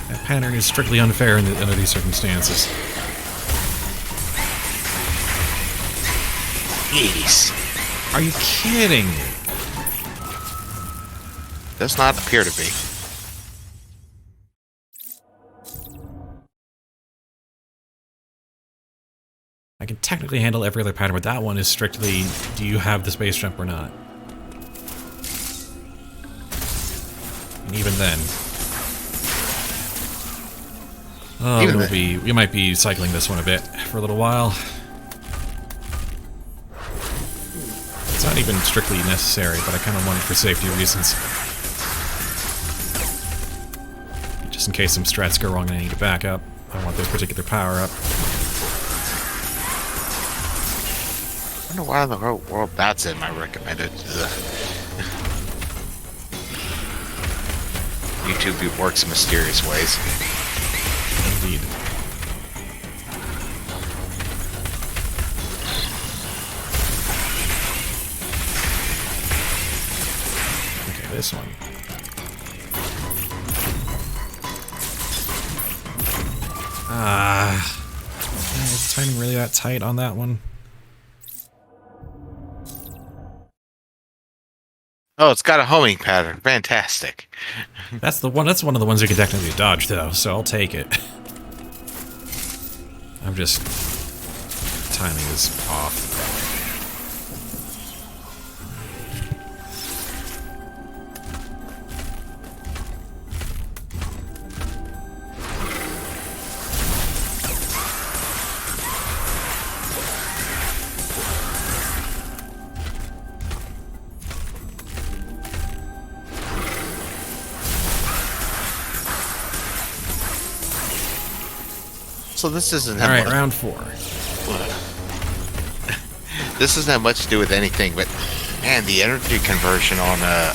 Speaker 1: That pattern is strictly unfair under these circumstances.
Speaker 4: Jeez.
Speaker 1: Are you kidding me?
Speaker 4: Does not appear to be.
Speaker 1: I can technically handle every other pattern, but that one is strictly, do you have the space jump or not? And even then... Oh, we might be cycling this one a bit for a little while. It's not even strictly necessary, but I kind of want it for safety reasons. Just in case some strats go wrong and I need to back up. I want this particular power-up.
Speaker 4: I wonder why in the world that's in my recommended. YouTube works in mysterious ways.
Speaker 1: Indeed. Okay, this one. Is timing really that tight on that one?
Speaker 4: Oh, it's got a homing pattern. Fantastic.
Speaker 1: That's one of the ones you can technically dodge, though, so I'll take it. I'm just... timing is off.
Speaker 4: So this isn't
Speaker 1: Alright, round 4.
Speaker 4: This doesn't have much to do with anything, but man, the energy conversion on a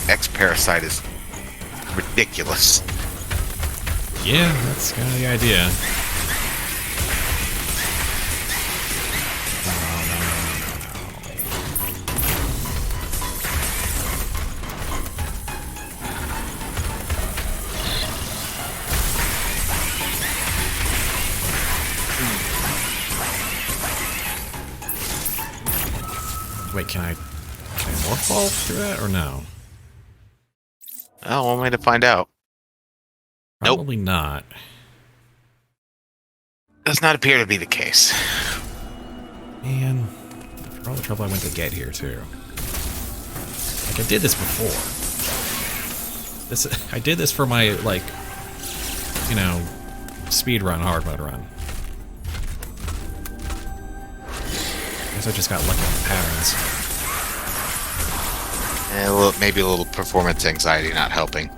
Speaker 4: X-Parasite is ridiculous.
Speaker 1: Yeah, that's kind of the idea. Wait, can I morph fall through that, or no?
Speaker 4: Oh, one way to find out.
Speaker 1: Probably not.
Speaker 4: Does not appear to be the case.
Speaker 1: Man, for all the trouble I went to get here, too. Like, I did this before. I did this for my, like, you know, speed run, hard mode run. Guess I just got lucky on the patterns.
Speaker 4: And maybe a little performance anxiety not helping.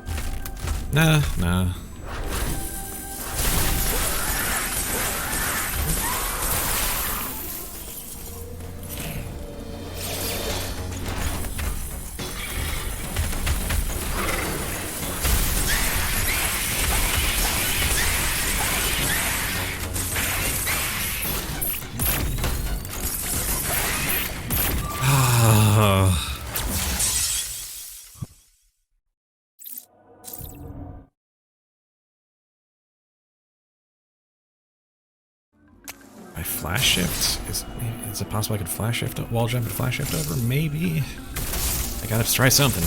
Speaker 1: Nah. I flash shift? Is it possible I could flash shift, wall jump and flash shift over? Maybe? I Gotta try something.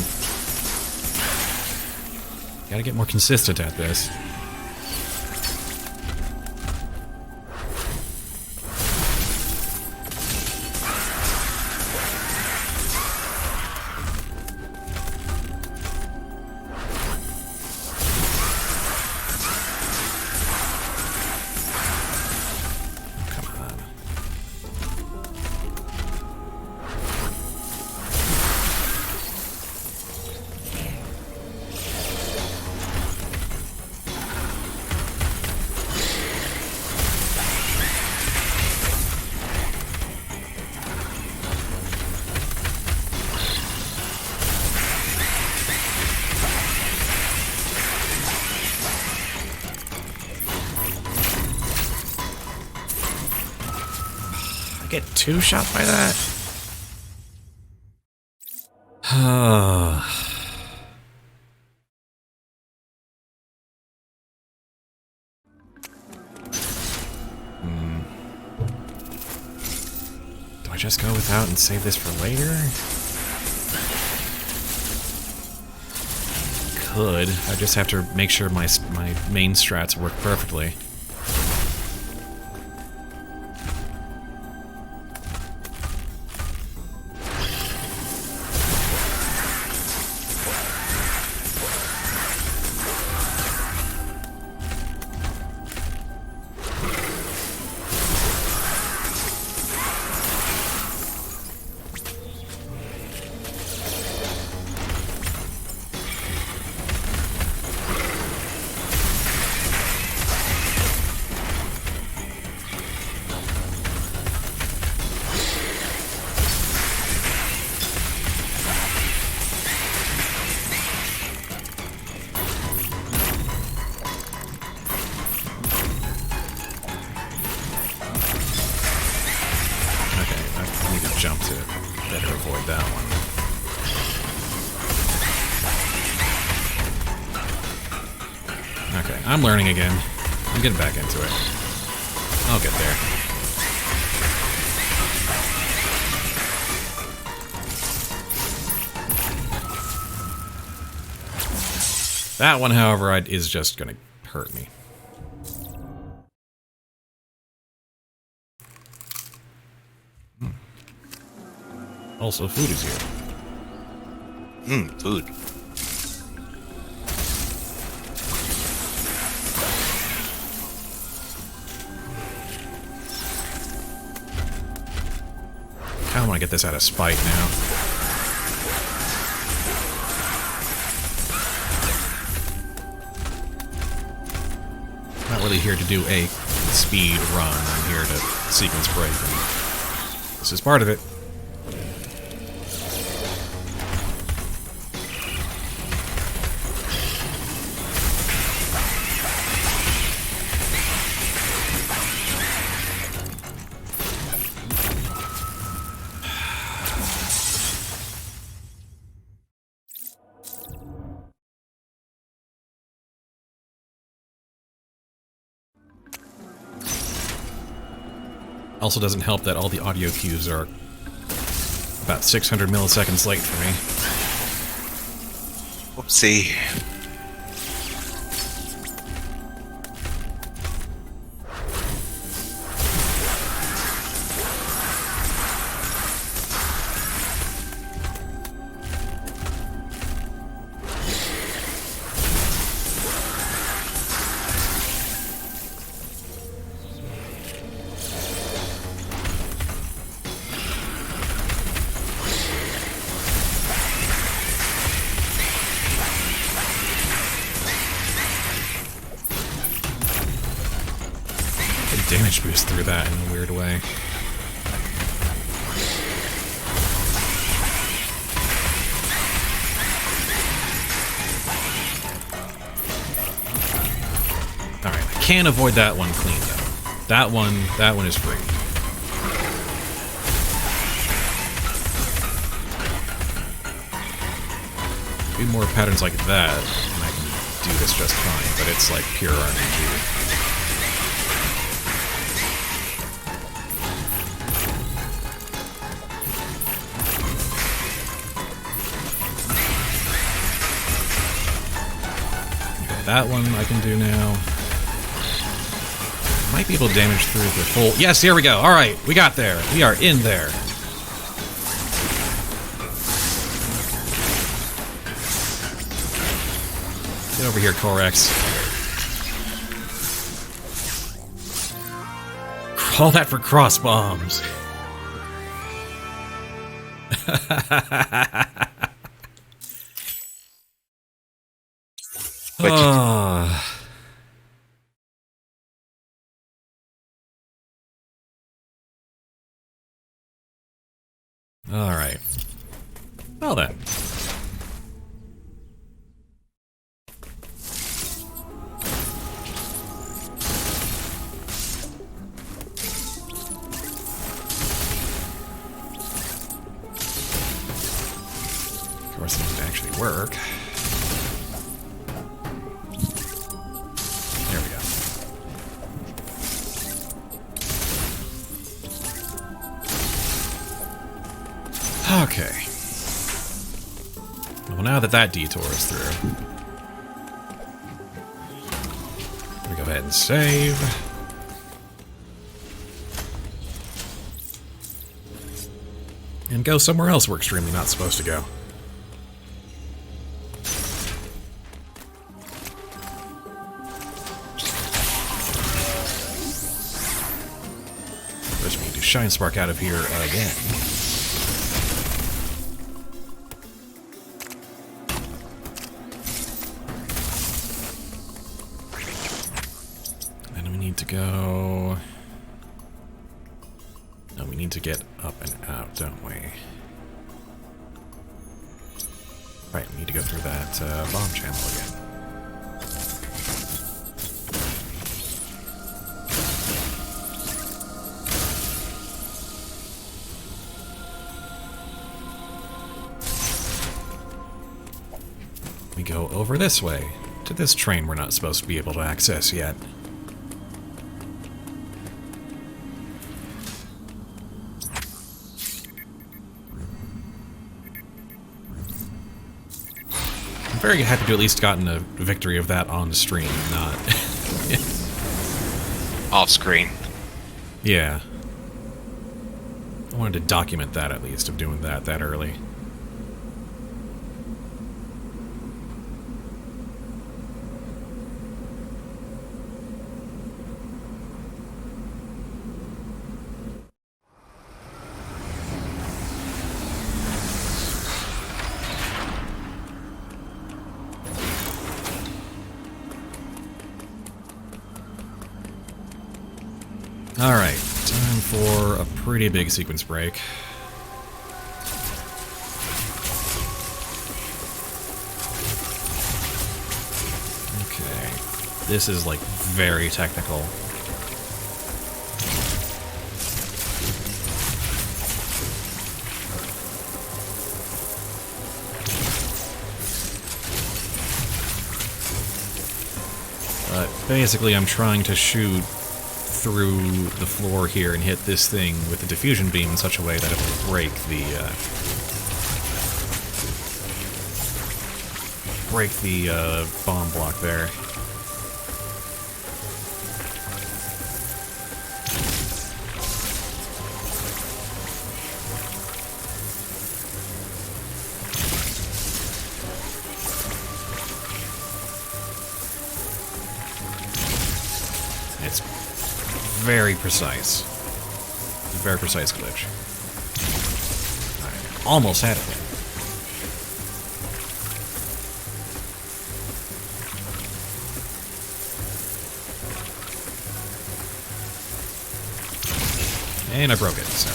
Speaker 1: Gotta get more consistent at this. Get two shot by that? Do I just go without and save this for later? Could. I just have to make sure my main strats work perfectly. Jump to better avoid that one. Okay, I'm learning again. I'm getting back into it. I'll get there. That one, however, is just gonna hurt me. Also, food is here.
Speaker 4: Food.
Speaker 1: Kinda wanna get this out of spite now. Not really here to do a speed run. I'm here to sequence break, and this is part of it. Also doesn't help that all the audio cues are about 600 milliseconds late for me.
Speaker 4: Whoopsie.
Speaker 1: Damage boost through that in a weird way. Alright, I can't avoid that one clean though. That one is free. A few more patterns like that, and I can do this just fine, but it's like pure RPG. that one I can do now. Might be able to damage through the full... Yes, here we go. Alright, we got there. We are in there. Get over here, Corex. All that for cross bombs. All right. Well then. Of course, it doesn't actually work. There we go. Okay. Well, now that that detour is through, we go ahead and save. And go somewhere else we're extremely not supposed to go. First, we need to Shine Spark out of here again. To go... No, we need to get up and out, don't we? Right, we need to go through that bomb channel again. We go over this way, to this train we're not supposed to be able to access yet. I'm very happy to at least gotten a victory of that on stream, not
Speaker 4: Off screen.
Speaker 1: Yeah. I wanted to document that at least, of doing that early. Alright, time for a pretty big sequence break. Okay, this is like very technical. But basically I'm trying to shoot through the floor here and hit this thing with the diffusion beam in such a way that it will break the bomb block there. It's very precise. Very precise glitch. Alright, almost had it there. And I broke it, so...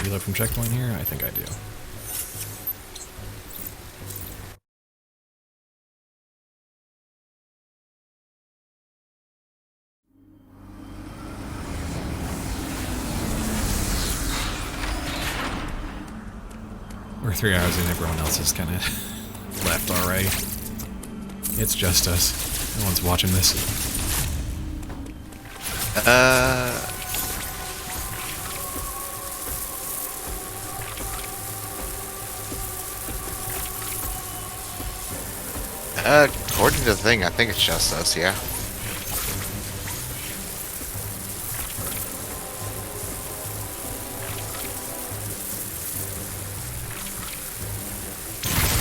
Speaker 1: Reload from checkpoint here? I think I do. We're 3 hours in, everyone else is kind of left alright. It's just us. No one's watching this.
Speaker 4: According to the thing, I think it's just us, yeah.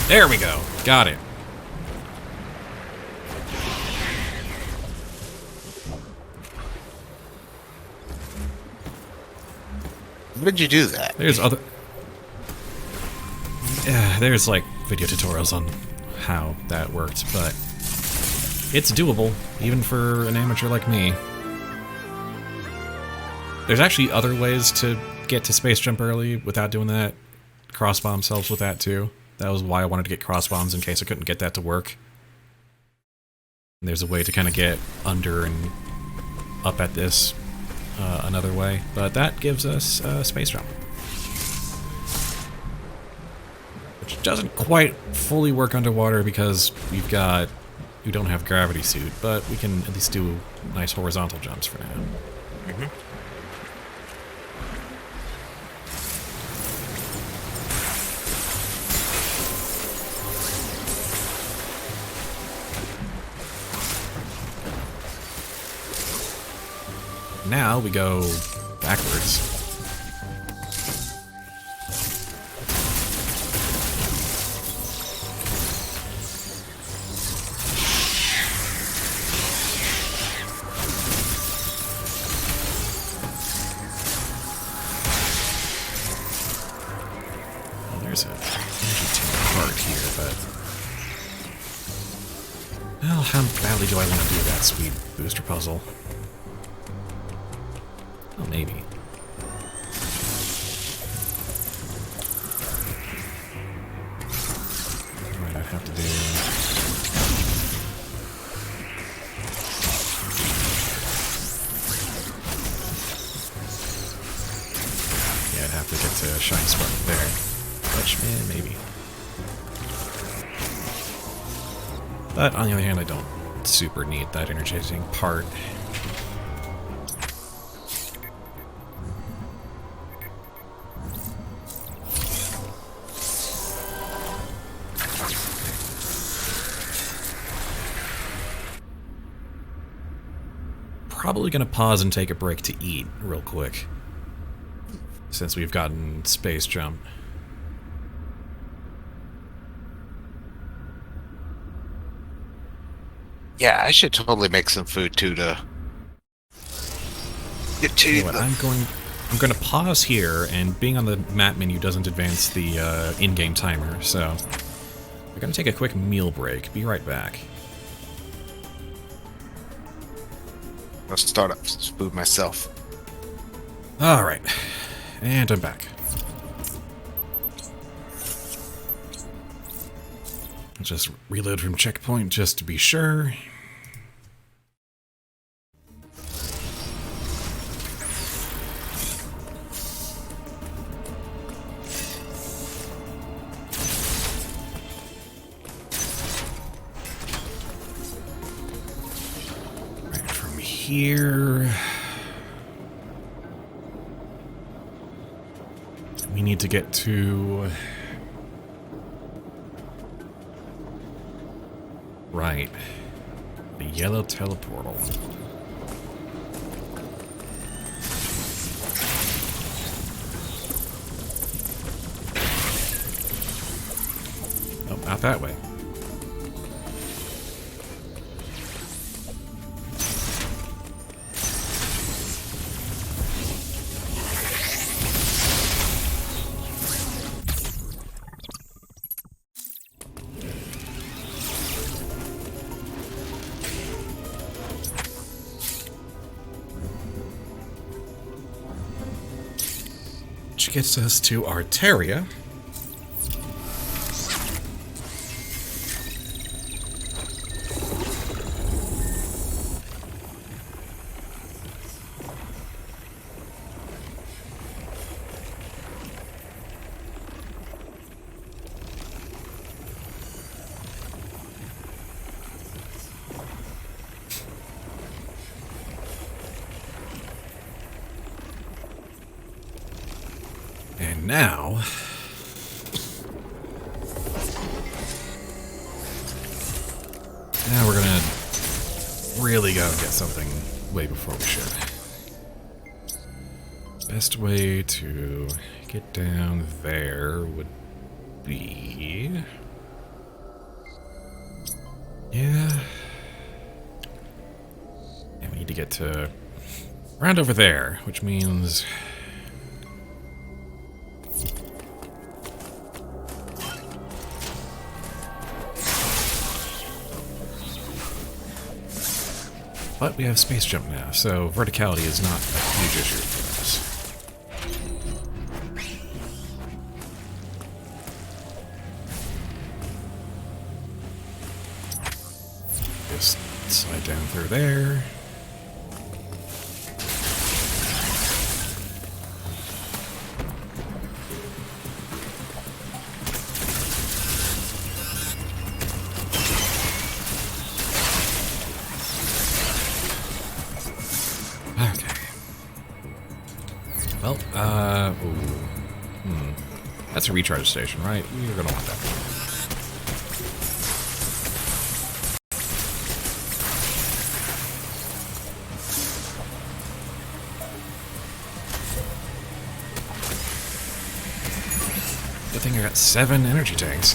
Speaker 1: There we go. Got it.
Speaker 4: How did you do that?
Speaker 1: There's other... Yeah, there's like video tutorials on how that worked, but it's doable, even for an amateur like me. There's actually other ways to get to space jump early without doing that. Cross-bomb selves with that too. That was why I wanted to get cross-bombs in case I couldn't get that to work. And there's a way to kind of get under and up at this another way, but that gives us space jump. Which doesn't quite fully work underwater because we don't have gravity suit, but we can at least do nice horizontal jumps for now.
Speaker 4: Mm-hmm.
Speaker 1: Now we go backwards. Well, there's a energy tank part here, but... Well, how badly do I want to do that speed booster puzzle? Oh, maybe. Right, I'd have to do... Yeah, I'd have to get to Shine Spark there. Which, maybe. But, on the other hand, I don't super need that energizing part. Probably gonna pause and take a break to eat real quick, since we've gotten space jump.
Speaker 4: Yeah, I should totally make some food too to get to
Speaker 1: You know what, I'm gonna pause here, and being on the map menu doesn't advance the in-game timer, so we're gonna take a quick meal break. Be right back.
Speaker 4: I'll start up some food myself.
Speaker 1: Alright, and I'm back. I'll just reload from checkpoint just to be sure. Right from here... We need to get to... Right. The yellow teleportal. Oh, not that way. Which gets us to Arteria. now... Now we're gonna really go and get something way before we should. Best way to get down there would be... Yeah, we need to get to around over there, which means... But we have space jump now, so verticality is not a huge issue for us. Just slide down through there. Well, that's a recharge station, right? You're gonna want that. Good thing I got 7 energy tanks.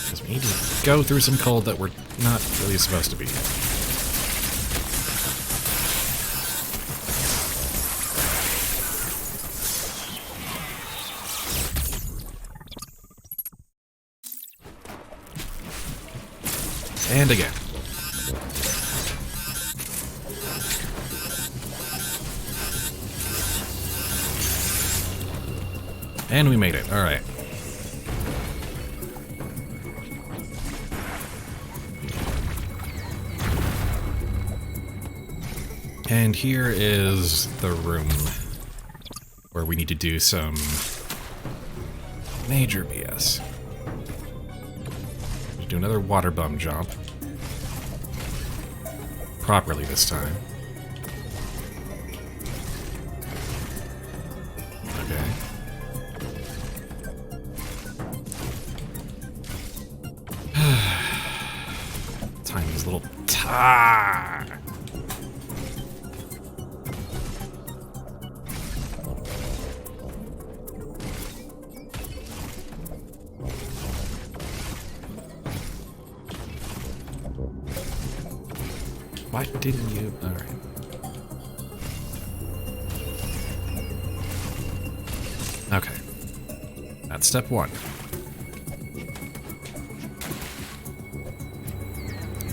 Speaker 1: Because we need to go through some cold that we're not really supposed to be. And again. And we made it. All right. And here is the room where we need to do some major BS. We do another water bum jump. Properly this time. Okay. Tiny little Why didn't you? Alright. Okay. That's step 1.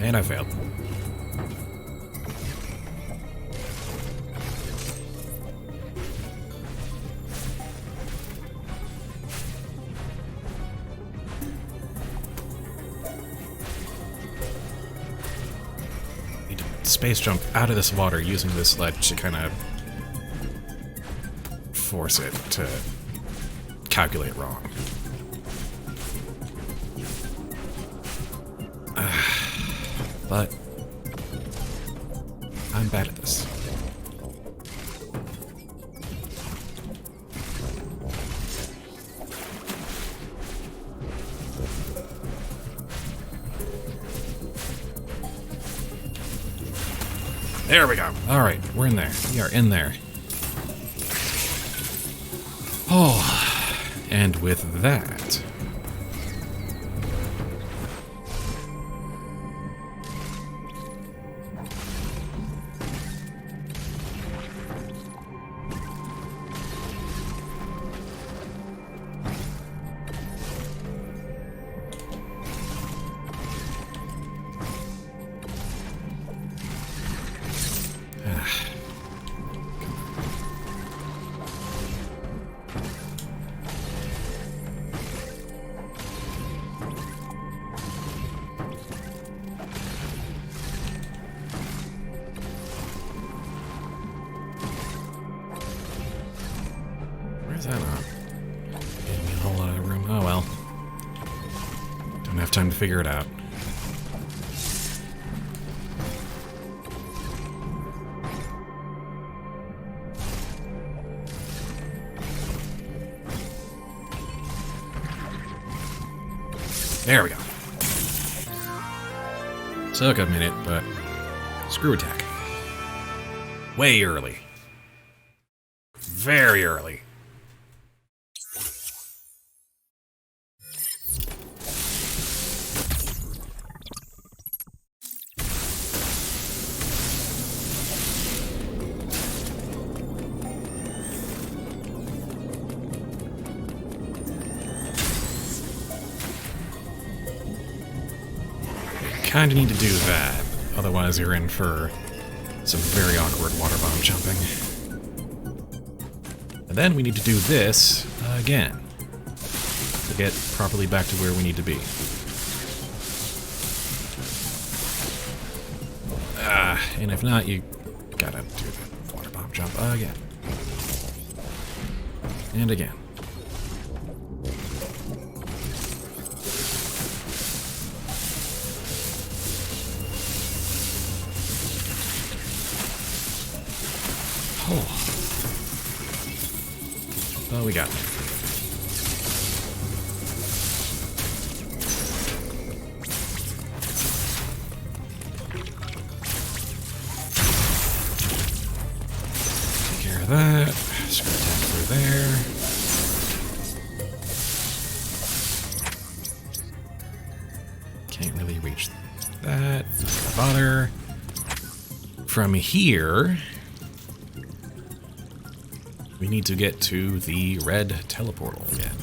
Speaker 1: And I failed. Space jump out of this water using this ledge to kind of force it to calculate wrong. But I'm bad at this. There we go. All right, we're in there. We are in there. Oh, and with that... Where's that on? Gave me a whole lot of room. Oh well. Don't have time to figure it out. There we go. Took a minute, but screw attack. Way early. Very early. Kinda need to do that, otherwise you're in for some very awkward water bomb jumping. And then we need to do this again to get properly back to where we need to be. And if not, you gotta do the water bomb jump again. And again. Oh. Well, we got it. Take care of that. Screw attack through there. Can't really reach that. Not bother. From here, we need to get to the red teleportal again.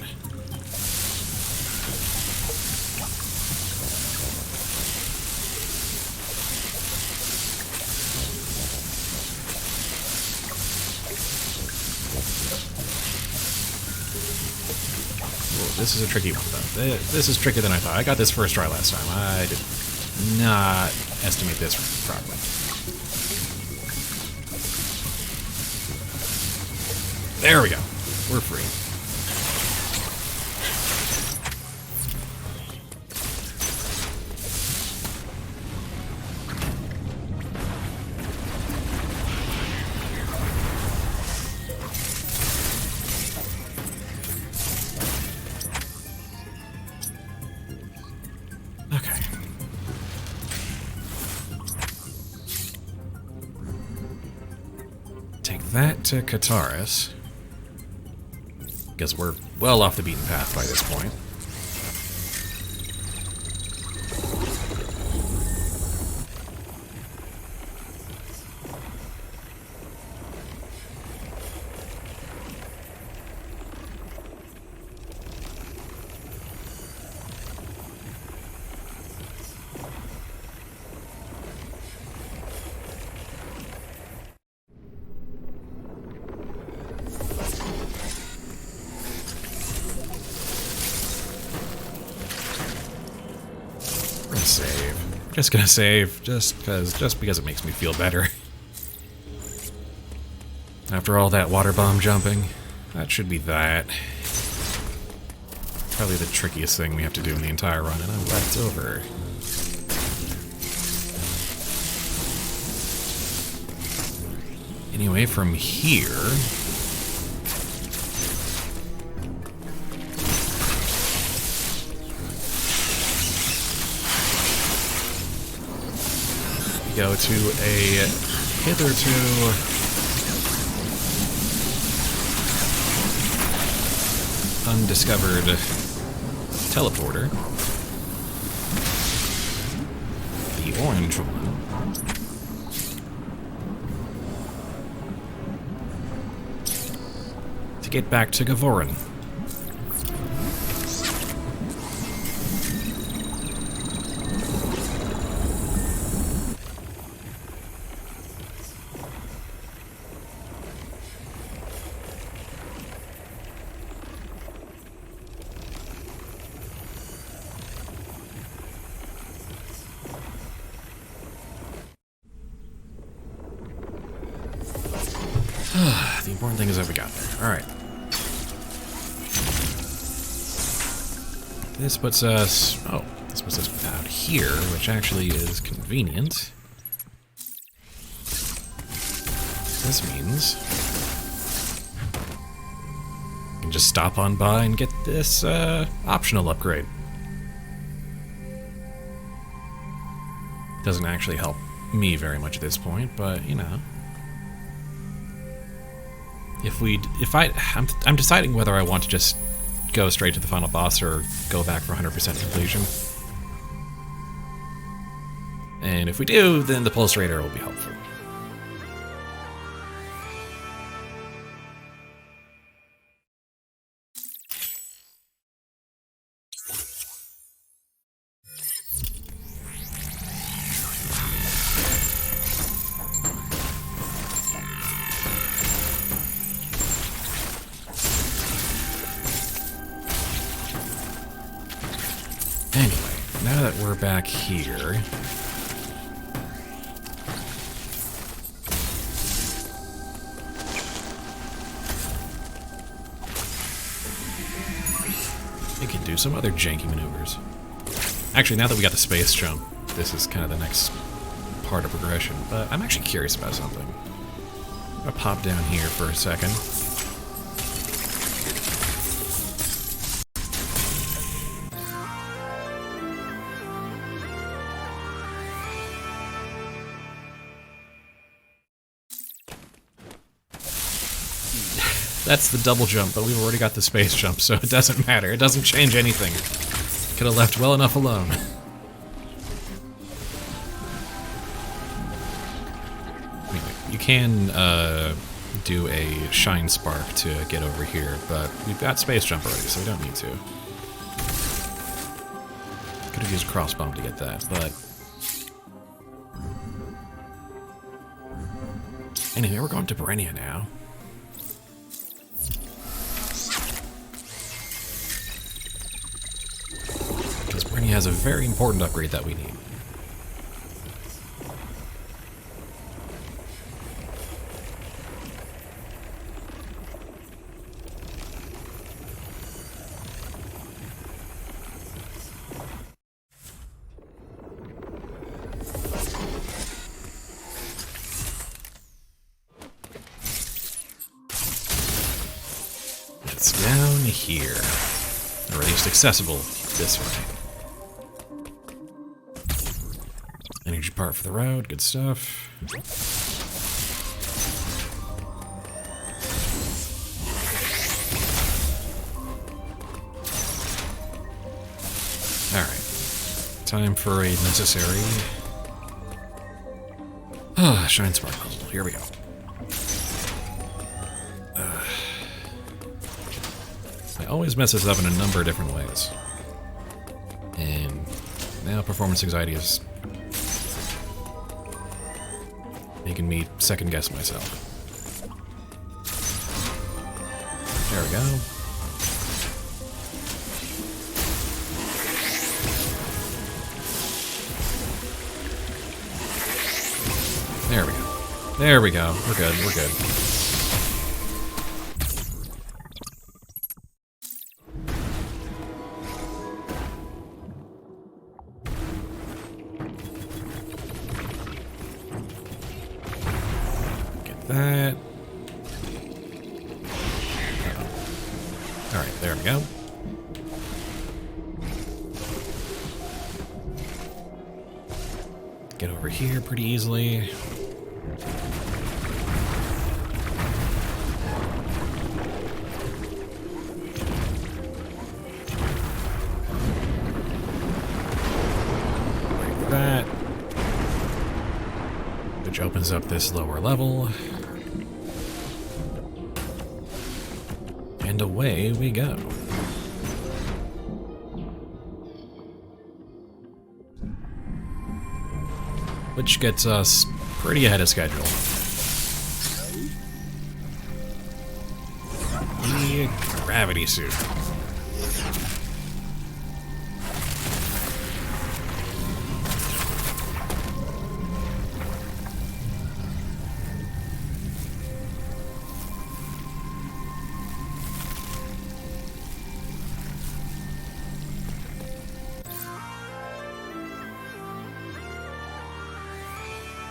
Speaker 1: Whoa, this is a tricky one, though. This is trickier than I thought. I got this first try last time. I did not estimate this properly. There we go. We're free. Okay. Take that to Kataris. Because we're well off the beaten path by this point. Save. Just gonna save, just because it makes me feel better. After all that water bomb jumping, that should be that. Probably the trickiest thing we have to do in the entire run, and I'm left over. Anyway, from here, go to a hitherto undiscovered teleporter. The orange one. To get back to Gavorin. The important thing is that we got there. Alright. This puts us... Oh, this puts us out here, which actually is convenient. This means... I can just stop on by and get this optional upgrade. Doesn't actually help me very much at this point, but you know. I'm deciding whether I want to just go straight to the final boss or go back for 100% completion. And if we do, then the pulse radar will be helpful. Anyway, now that we're back here, we can do some other janky maneuvers. Actually, now that we got the space jump, this is kind of the next part of progression, but I'm actually curious about something. I'm gonna pop down here for a second. That's the double jump, but we've already got the space jump, so it doesn't matter. It doesn't change anything. Could have left well enough alone. Anyway, you can do a shine spark to get over here, but we've got space jump already, so we don't need to. Could have used cross bomb to get that, but anyway, we're going to Berenia now. Because Berenia has a very important upgrade that we need. It's down here. Or at least accessible this way. Energy part for the road, good stuff. Alright. Time for a necessary shine spark puzzle. Here we go. I always mess this up in a number of different ways. And now performance anxiety is making me second guess myself. There we go. There we go. There we go. We're good. We're good. That. Alright, there we go. Get over here pretty easily. Like that. Which opens up this lower level. And away we go. Which gets us pretty ahead of schedule. The gravity suit.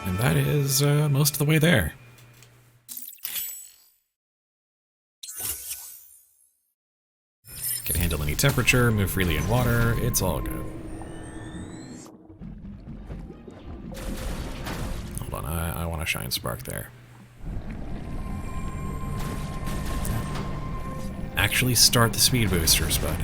Speaker 1: And that is most of the way there. Can handle any temperature, move freely in water, it's all good. want to shine spark there. Actually start the speed boosters, bud.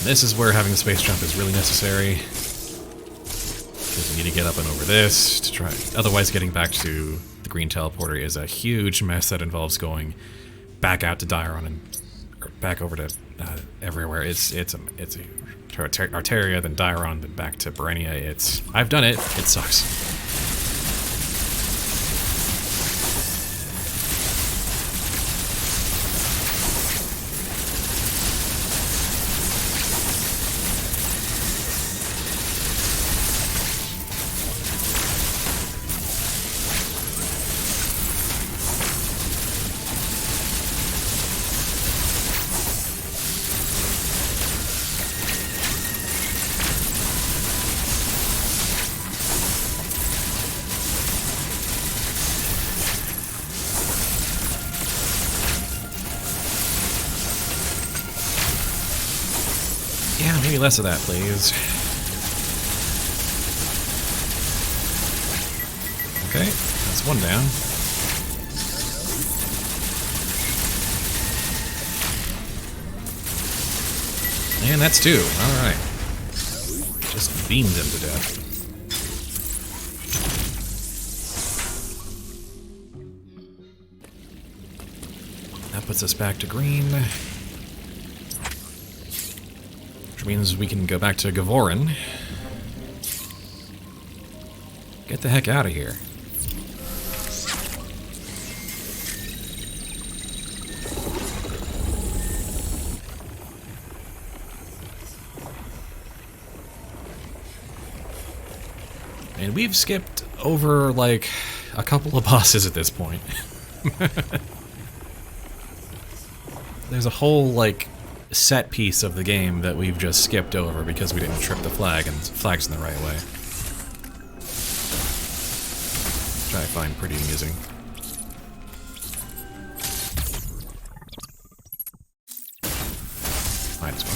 Speaker 1: This is where having the space jump is really necessary. Because you need to get up and over this to try. Otherwise, getting back to the green teleporter is a huge mess that involves going back out to Diron and or back over to everywhere. It's a Arteria, then Diron, then back to Berenia. I've done it. It sucks. Yeah, maybe less of that, please. Okay, that's one down. And that's two. Alright. Just beamed him to death. That puts us back to green. Which means we can go back to Gavorin. Get the heck out of here. And we've skipped over, like, a couple of bosses at this point. There's a whole, like, set piece of the game that we've just skipped over because we didn't trip the flag and flag's in the right way. Which I find pretty amusing. Might as well.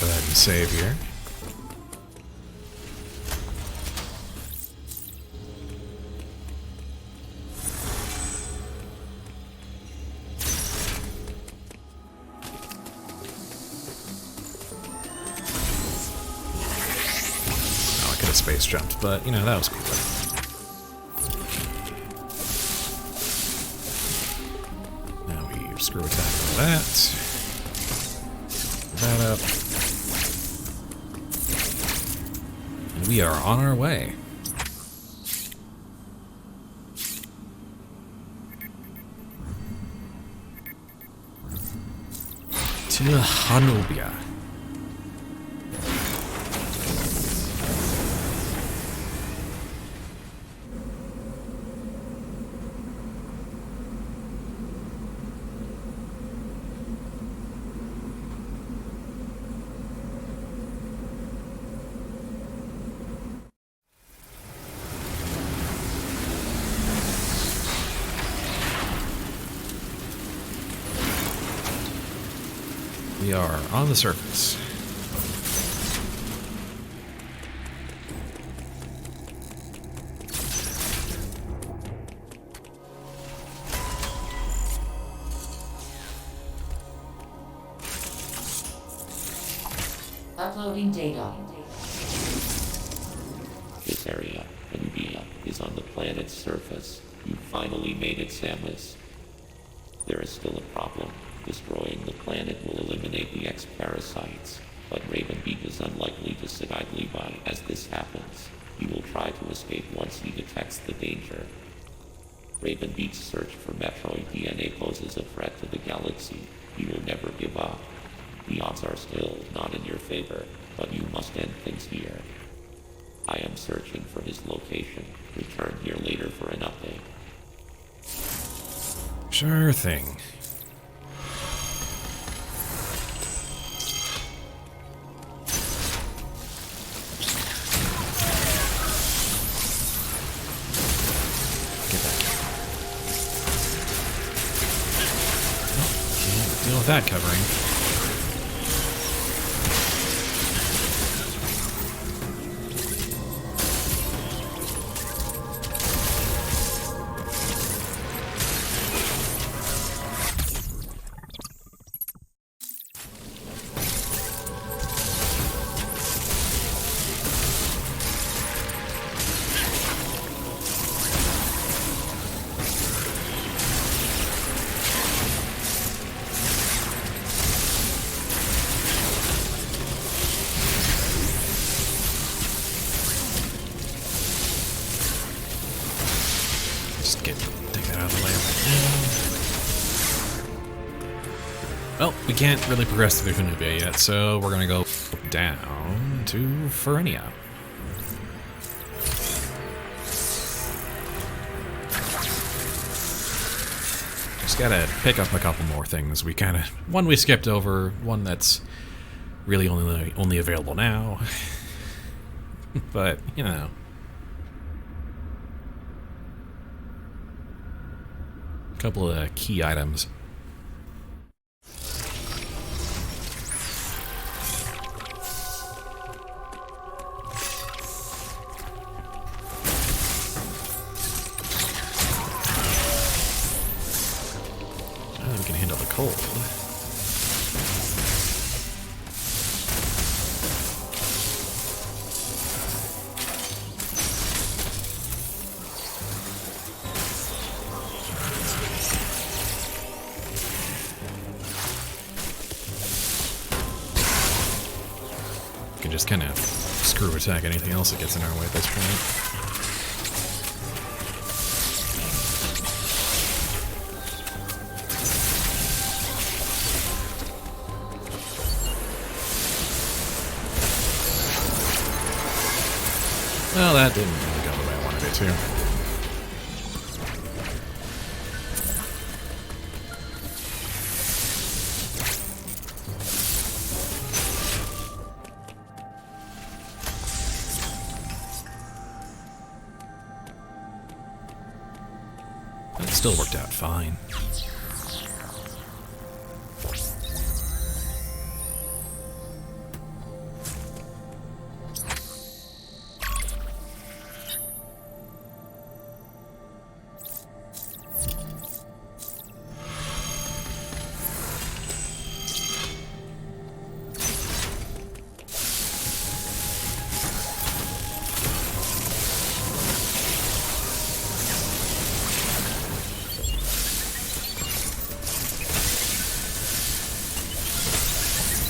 Speaker 1: Go ahead and save here. Oh, I could have space jumped, but you know, that was cool. Now we screw attack all that. That up. We are on our way. To Hanubia. We are on the surface.
Speaker 2: Uploading data.
Speaker 3: This area, Nubia, is on the planet's surface. You finally made it, Samus. There is still a problem. Destroying the planet will eliminate the X-parasites, but Ravenbeak is unlikely to sit idly by as this happens. He will try to escape once he detects the danger. Ravenbeak's search for Metroid DNA poses a threat to the galaxy. He will never give up. The odds are still not in your favor, but you must end things here. I am searching for his location. Return here later for an update.
Speaker 1: Sure thing. Get back here. Oh, can't deal with that covering. Just take that out of the way right now. Well, we can't really progress through Hunubia yet, so we're gonna go down to Ferenia. Just gotta pick up a couple more things. One we skipped over, one that's really only available now. But, you know. A couple of key items. We can handle the cold. We can just kind of screw attack anything else that gets in our way at this point. Well, that didn't really go the way I wanted it to. It still worked out fine.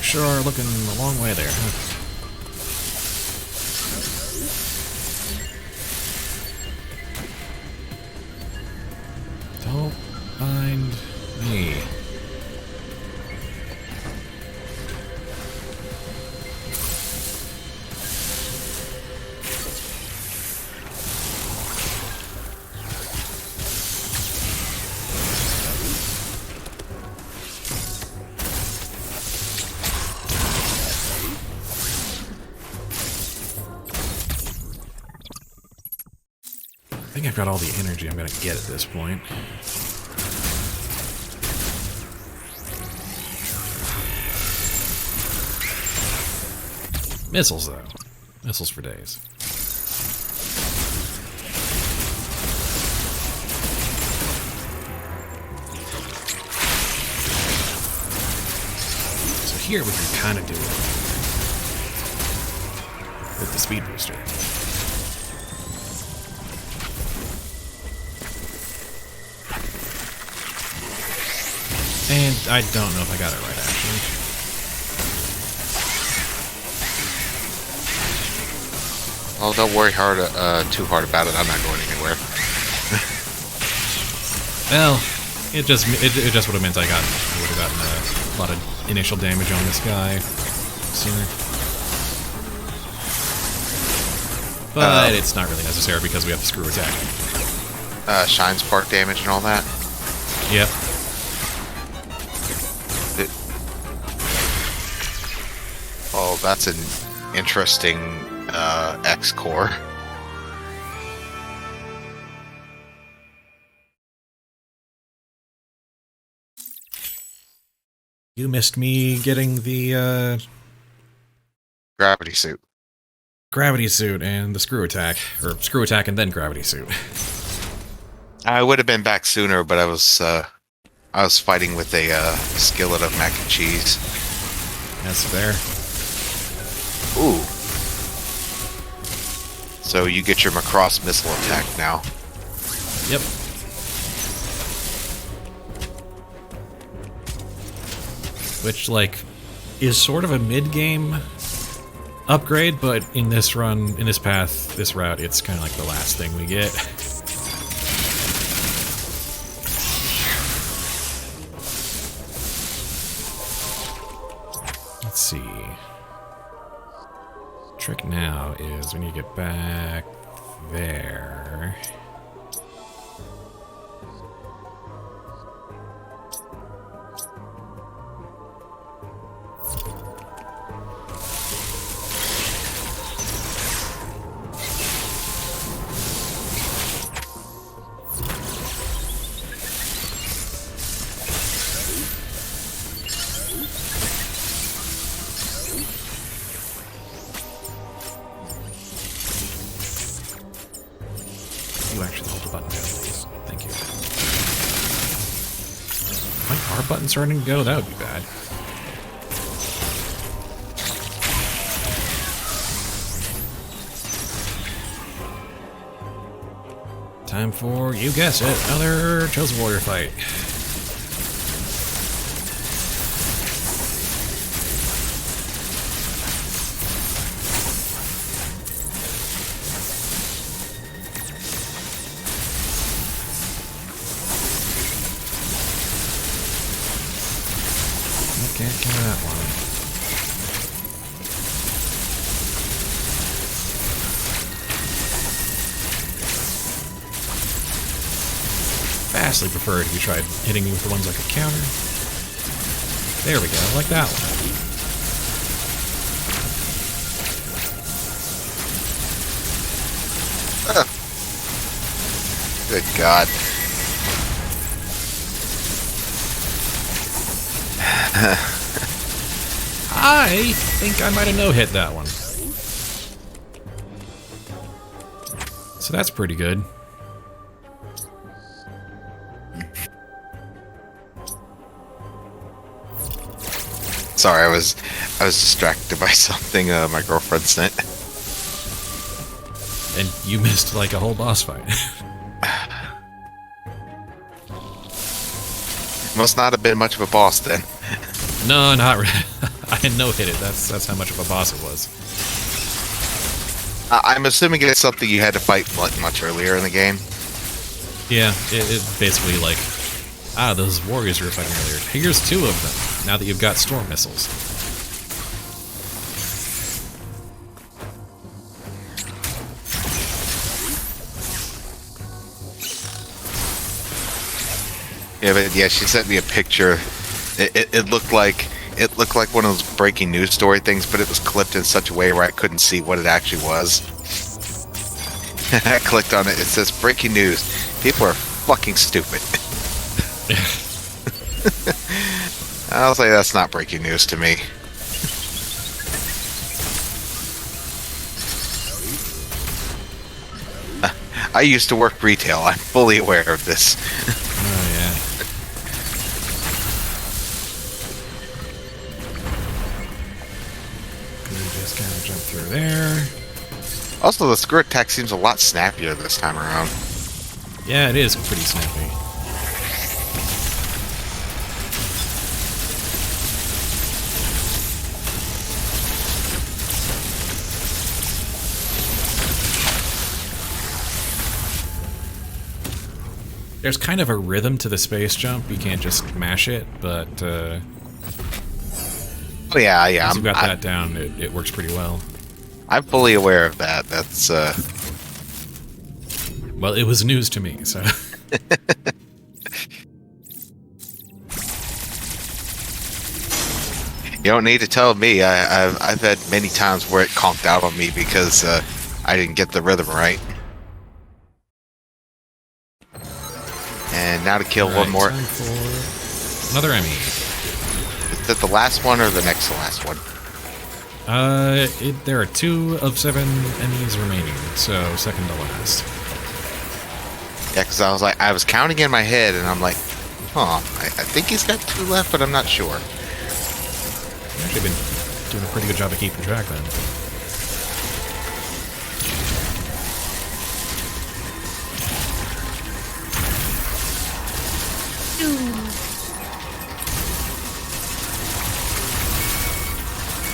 Speaker 1: Sure are looking a long way there, huh? Don't mind me. I think I've got all the energy I'm gonna get at this point. Missiles, though. Missiles for days. So here we can kind of do it with the speed booster. And I don't know if I got it right, actually.
Speaker 4: Oh, don't worry too hard about it. I'm not going anywhere.
Speaker 1: Well, it just would have meant I would have gotten a lot of initial damage on this guy sooner. but it's not really necessary because we have the screw attack.
Speaker 4: Shine spark damage and all that.
Speaker 1: Yep.
Speaker 4: Oh, that's an interesting X core.
Speaker 1: You missed me getting the
Speaker 4: Gravity suit.
Speaker 1: gravity suit and the screw attack. Or screw attack and then gravity suit.
Speaker 4: I would have been back sooner, but I was fighting with a skillet of mac and cheese.
Speaker 1: That's fair.
Speaker 4: Ooh. So you get your Macross missile attack now.
Speaker 1: Yep. Which, like, is sort of a mid-game upgrade, but in this run, in this path, this route, it's kind of like the last thing we get. Let's see. Trick now is we need to get back there. You actually hold the button down, please. Thank you. My R button starting to go? That would be bad. Time for, you guess it, another Chosen Warrior fight. Can't get that one. Vastly preferred if you tried hitting me with the ones I could counter. There we go, like that one.
Speaker 4: Good God.
Speaker 1: I think I might have no-hit that one. So that's pretty good.
Speaker 4: Sorry, I was distracted by something my girlfriend sent.
Speaker 1: And you missed like a whole boss fight.
Speaker 4: Must not have been much of a boss then.
Speaker 1: No, not really. I no-hit it. That's how much of a boss it was.
Speaker 4: I'm assuming it's something you had to fight much earlier in the game.
Speaker 1: Yeah, it basically like, those warriors you were fighting earlier. Here's two of them, now that you've got storm missiles.
Speaker 4: Yeah, but yeah, she sent me a picture. It looked like one of those breaking news story things, but it was clipped in such a way where I couldn't see what it actually was. I clicked on it. It says breaking news. People are fucking stupid. I'll say that's not breaking news to me. I used to work retail. I'm fully aware of this.
Speaker 1: Oh yeah. You just kind of jump through there.
Speaker 4: Also, the screw attack seems a lot snappier this time around.
Speaker 1: Yeah, it is pretty snappy. There's kind of a rhythm to the space jump. You can't just mash it, but
Speaker 4: Oh yeah.
Speaker 1: once you've got that down, it works pretty well.
Speaker 4: I'm fully aware of that. That's
Speaker 1: Well, it was news to me, so...
Speaker 4: you don't need to tell me. I've had many times where it conked out on me because I didn't get the rhythm right. And now to kill one
Speaker 1: Alright,
Speaker 4: more.
Speaker 1: time for another Emmy.
Speaker 4: Is that the last one or the next to last one?
Speaker 1: There are 2 of 7 Emmys remaining, so second to last.
Speaker 4: Yeah, because I was counting in my head, and I'm like, huh, I think he's got 2 left, but I'm not sure.
Speaker 1: You've actually been doing a pretty good job of keeping track then.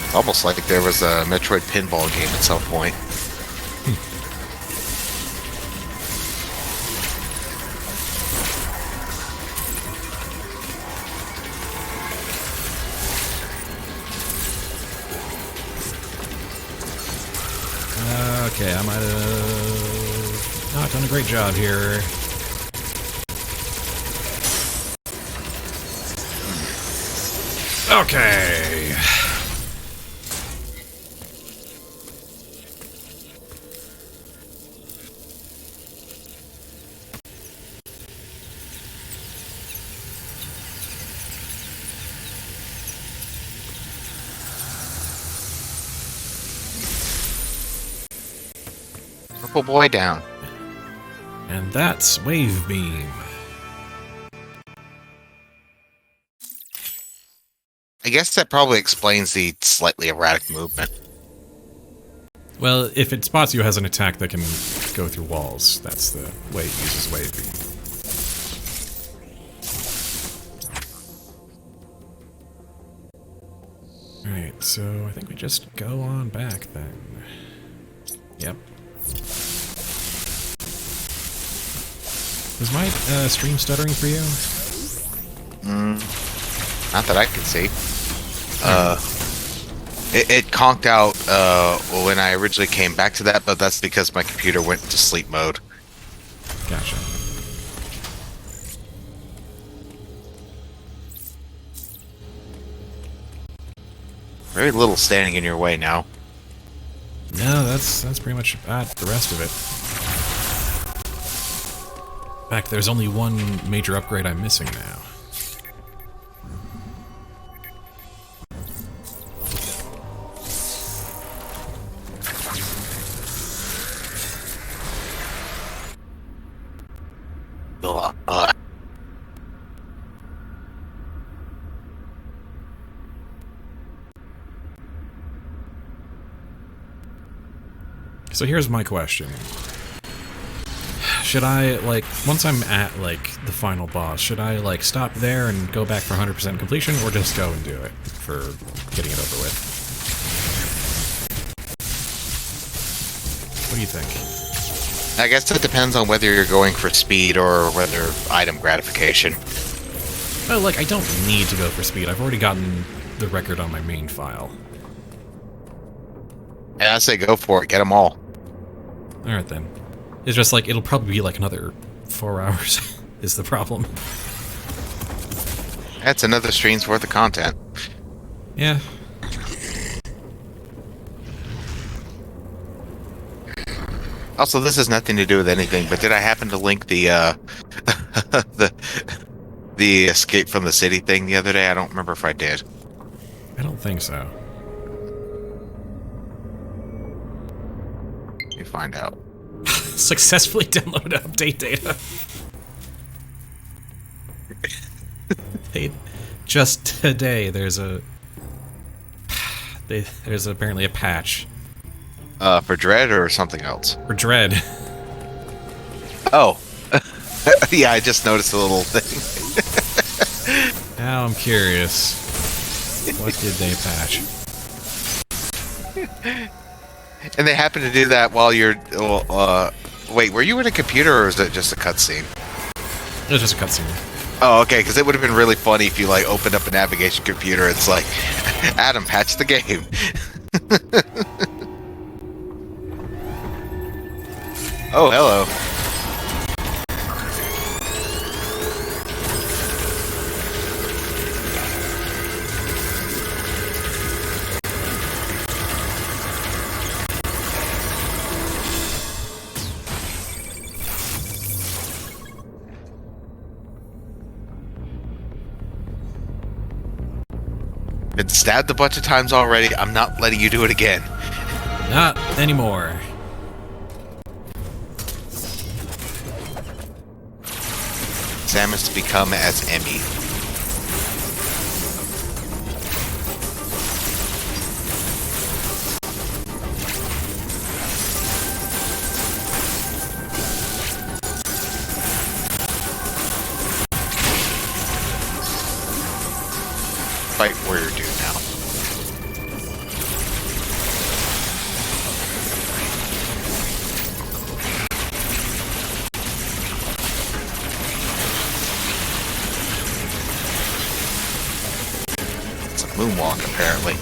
Speaker 4: It's almost like there was a Metroid pinball game at some point.
Speaker 1: Okay, I might have not done a great job here. Okay.
Speaker 4: Purple boy down.
Speaker 1: And that's Wave Beam.
Speaker 4: I guess that probably explains the slightly erratic movement.
Speaker 1: Well, if it spots you as an attack that can go through walls, that's the way it uses Wave Beam. Alright, so I think we just go on back then. Yep. Was my stream stuttering for you?
Speaker 4: Not that I can see. It conked out when I originally came back to that, but that's because my computer went to sleep mode.
Speaker 1: Gotcha.
Speaker 4: Very little standing in your way now.
Speaker 1: No, that's pretty much the rest of it. In fact, there's only one major upgrade I'm missing now. So here's my question. Should I, like, once I'm at, like, the final boss, should I, like, stop there and go back for 100% completion, or just go and do it for getting it over with? What do you think?
Speaker 4: I guess it depends on whether you're going for speed or whether item gratification.
Speaker 1: Well, like, I don't need to go for speed. I've already gotten the record on my main file.
Speaker 4: And I say go for it, get them all.
Speaker 1: Alright then. It's just like, it'll probably be like another 4 hours, is the problem.
Speaker 4: That's another stream's worth of content.
Speaker 1: Yeah.
Speaker 4: Also, this has nothing to do with anything, but did I happen to link the the escape from the city thing the other day? I don't remember if I did.
Speaker 1: I don't think so.
Speaker 4: Let me find out.
Speaker 1: Successfully download update data. Just today, there's apparently a patch
Speaker 4: For Dread or something else?
Speaker 1: for Dread.
Speaker 4: Oh. Yeah, I just noticed a little thing.
Speaker 1: Now I'm curious. What did they patch?
Speaker 4: And they happen to do that while you're... wait, were you in a computer or is it just a cutscene?
Speaker 1: It was just a cutscene.
Speaker 4: Oh, okay, because it would have been really funny if you, like, opened up a navigation computer. It's like, Adam, patch the game. Oh, hello. Been stabbed a bunch of times already. I'm not letting you do it again.
Speaker 1: Not anymore.
Speaker 4: Samus to become as Emmy. Fight warrior dude now. It's a moonwalk apparently.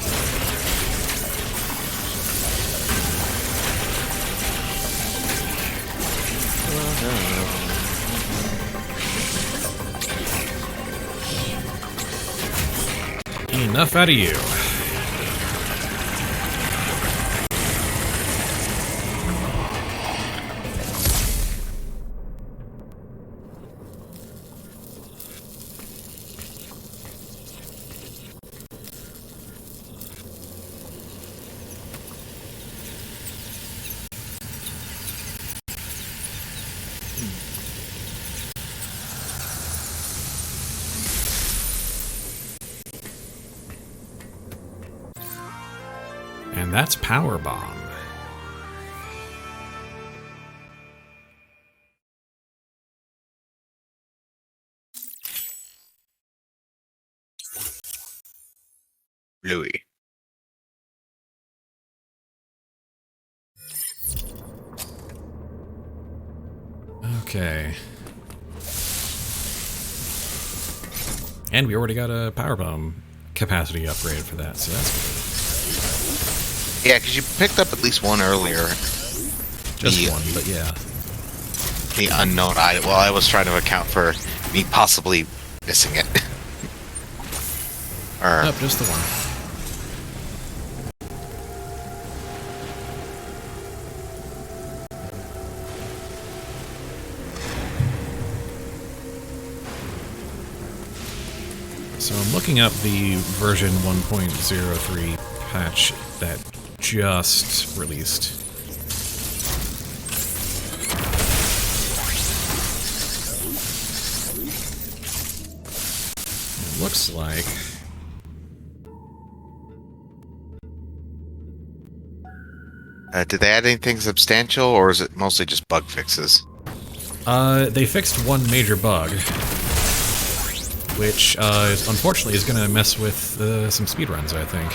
Speaker 1: Enough out of you. And that's Power Bomb.
Speaker 4: Louis.
Speaker 1: Okay. And we already got a Power Bomb capacity upgrade for that, so that's good.
Speaker 4: Yeah, because you picked up at least one earlier.
Speaker 1: Just one, but yeah.
Speaker 4: The unknown item. Well, I was trying to account for me possibly missing it. Or,
Speaker 1: Nope, just the one. So I'm looking up the version 1.03 patch that just released. It looks like
Speaker 4: did they add anything substantial, or is it mostly just bug fixes?
Speaker 1: they fixed one major bug, which unfortunately is going to mess with some speedruns, I think.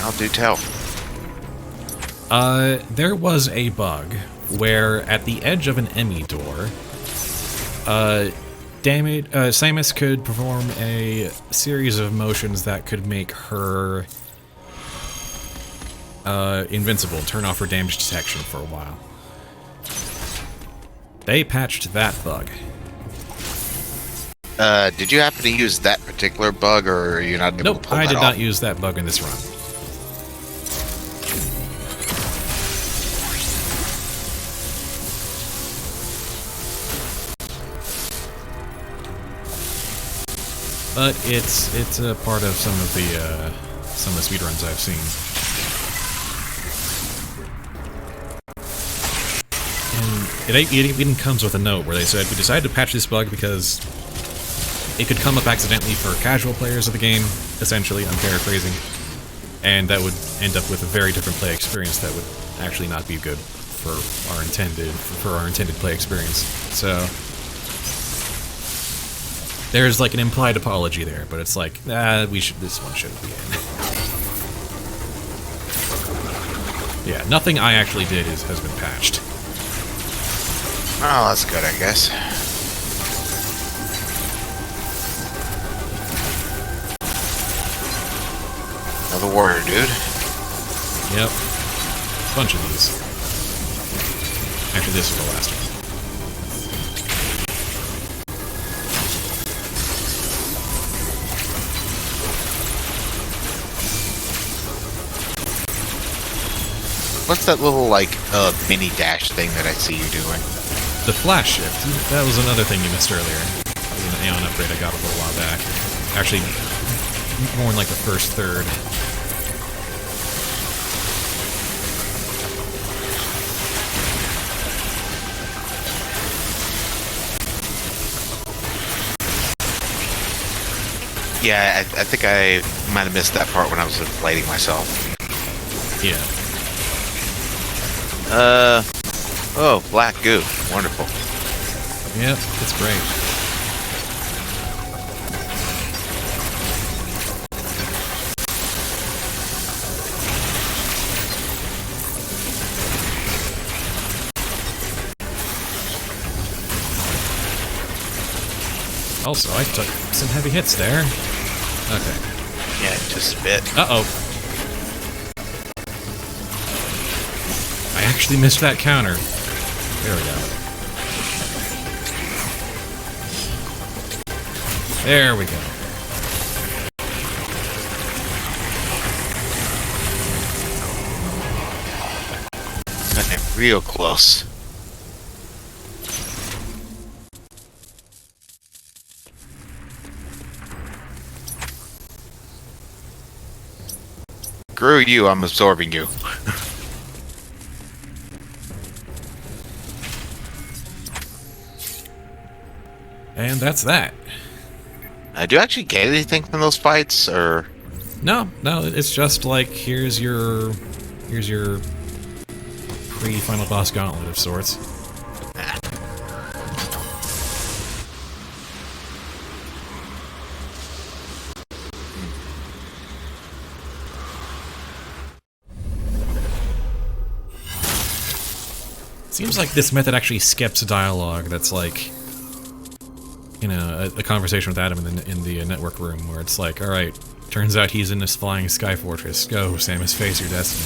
Speaker 4: I'll do tell.
Speaker 1: There was a bug where at the edge of an Emmy door, Samus could perform a series of motions that could make her invincible, turn off her damage detection for a while. They patched that bug.
Speaker 4: Did you happen to use that particular bug, or are you not able to
Speaker 1: Nope,
Speaker 4: pull
Speaker 1: I
Speaker 4: that
Speaker 1: did
Speaker 4: off?
Speaker 1: not use that bug in this run. But it's a part of some of the speedruns I've seen. And it even comes with a note where they said, we decided to patch this bug because it could come up accidentally for casual players of the game, essentially, I'm paraphrasing, and that would end up with a very different play experience that would actually not be good for our intended play experience. So there's like an implied apology there, but it's like, this one shouldn't be in. Yeah, nothing I actually did has been patched.
Speaker 4: Oh, that's good, I guess. the warrior, dude.
Speaker 1: Yep. Bunch of these. Actually, this is the last one.
Speaker 4: What's that little, like, mini dash thing that I see you doing?
Speaker 1: The flash shift. That was another thing you missed earlier. It was an Aeon upgrade I got a little while back. Actually, more in like the first third.
Speaker 4: Yeah, I think I might have missed that part when I was inflating myself.
Speaker 1: Yeah.
Speaker 4: Oh, black goo. Wonderful.
Speaker 1: Yep, it's great. Also, I took some heavy hits there. Okay.
Speaker 4: Yeah, just spit.
Speaker 1: Uh-oh. I actually missed that counter. There we go. There we go.
Speaker 4: Okay, real close. Screw you, I'm absorbing you.
Speaker 1: And that's that.
Speaker 4: Do you actually get anything from those fights, or?
Speaker 1: No, it's just like here's your pre-final boss gauntlet of sorts. Seems like this method actually skips dialogue that's like, you know, a conversation with Adam in the network room where it's like, alright, turns out he's in this flying sky fortress. Go, Samus, face your destiny.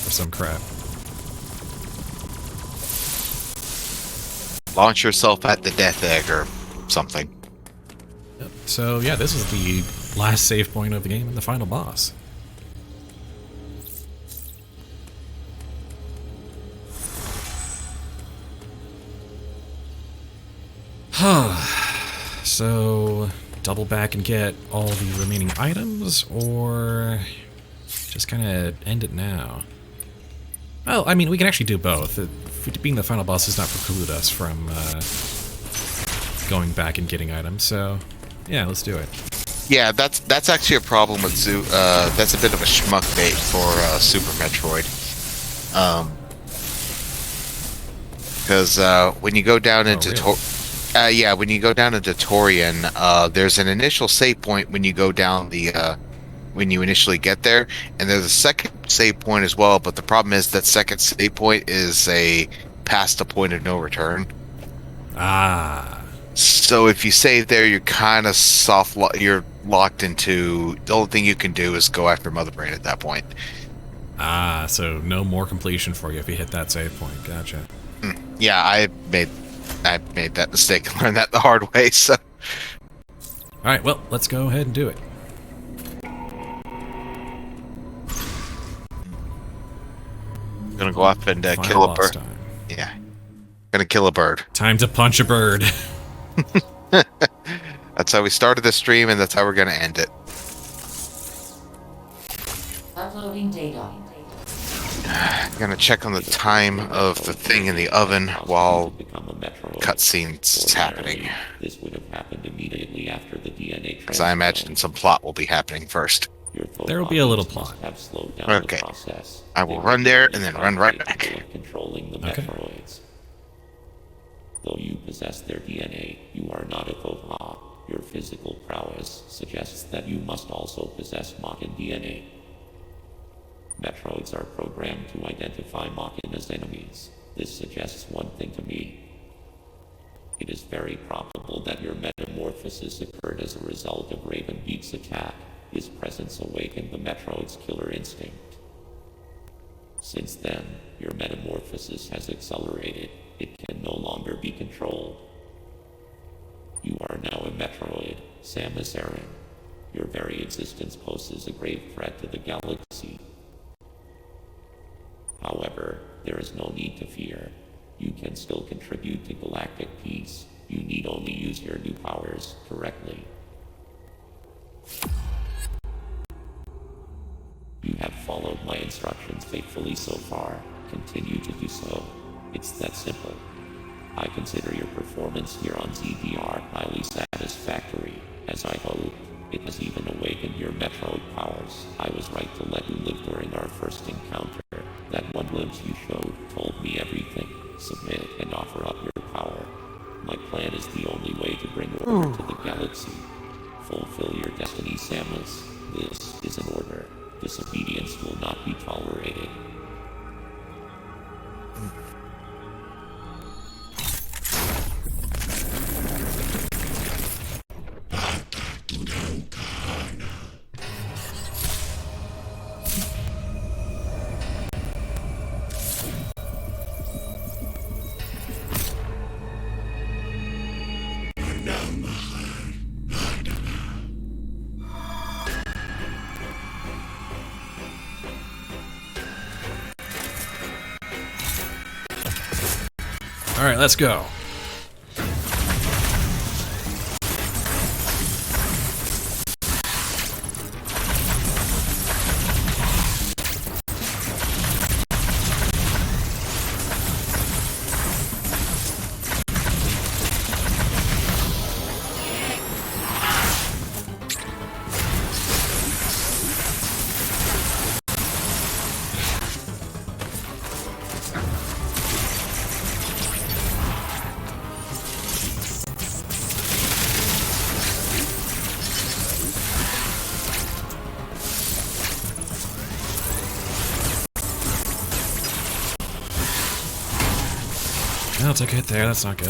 Speaker 1: Or some crap.
Speaker 4: Launch yourself at the death egg or something.
Speaker 1: Yep. So, yeah, this is the last save point of the game and the final boss. So, double back and get all the remaining items, or just kind of end it now? Well, I mean, we can actually do both. Being the final boss does not preclude us from going back and getting items, so yeah, let's do it.
Speaker 4: Yeah, that's actually a problem with Zoo. That's a bit of a schmuck bait for Super Metroid. Because when you go down into when you go down into Torian, there's an initial save point when you go down the when you initially get there, and there's a second save point as well. But the problem is that second save point is past the point of no return.
Speaker 1: Ah.
Speaker 4: So if you save there, you're kind of you're locked into. The only thing you can do is go after Mother Brain at that point.
Speaker 1: Ah, so no more completion for you if you hit that save point. Gotcha.
Speaker 4: Yeah, I made that mistake and learned that the hard way. So.
Speaker 1: All right, well, let's go ahead and do it.
Speaker 4: Gonna go up and
Speaker 1: Final
Speaker 4: kill a
Speaker 1: boss
Speaker 4: bird.
Speaker 1: time.
Speaker 4: Yeah, gonna kill a bird.
Speaker 1: Time to punch a bird.
Speaker 4: That's how we started the stream, and that's how we're gonna end it.
Speaker 2: Uploading data.
Speaker 4: I'm gonna check on the time of the thing in the oven while cutscene's happening.
Speaker 3: This would have happened immediately after the DNA
Speaker 4: Because I imagine some plot will be happening first.
Speaker 1: There will be a little plot.
Speaker 3: Have slowed down
Speaker 4: Okay.
Speaker 3: the process.
Speaker 4: I will run there and then run right back.
Speaker 3: Controlling the
Speaker 1: Okay.
Speaker 3: Metroids. Though you possess their DNA, you are not a Koha. Your physical prowess suggests that you must also possess Mockin DNA. Metroids are programmed to identify Mockin as enemies. This suggests one thing to me. It is very probable that your metamorphosis occurred as a result of Ravenbeak's attack. His presence awakened the Metroid's killer instinct. Since then, your metamorphosis has accelerated. It can no longer be controlled. You are now a Metroid, Samus Aran. Your very existence poses a grave threat to the galaxy. However, there is no need to fear. You can still contribute to galactic peace. You need only use your new powers correctly. You have followed my instructions faithfully so far. Continue to do so. It's that simple. I consider your performance here on ZDR highly satisfactory. As I hoped, it has even awakened your Metroid powers. I was right to let you live during our first encounter. That one glimpse you showed told me everything. Submit and offer up your power. My plan is the only way to bring order to the galaxy. Fulfill your destiny, Samus. This is an order. Disobedience will not be tolerated.
Speaker 1: All right, let's go. I'll take a hit there, that's not good.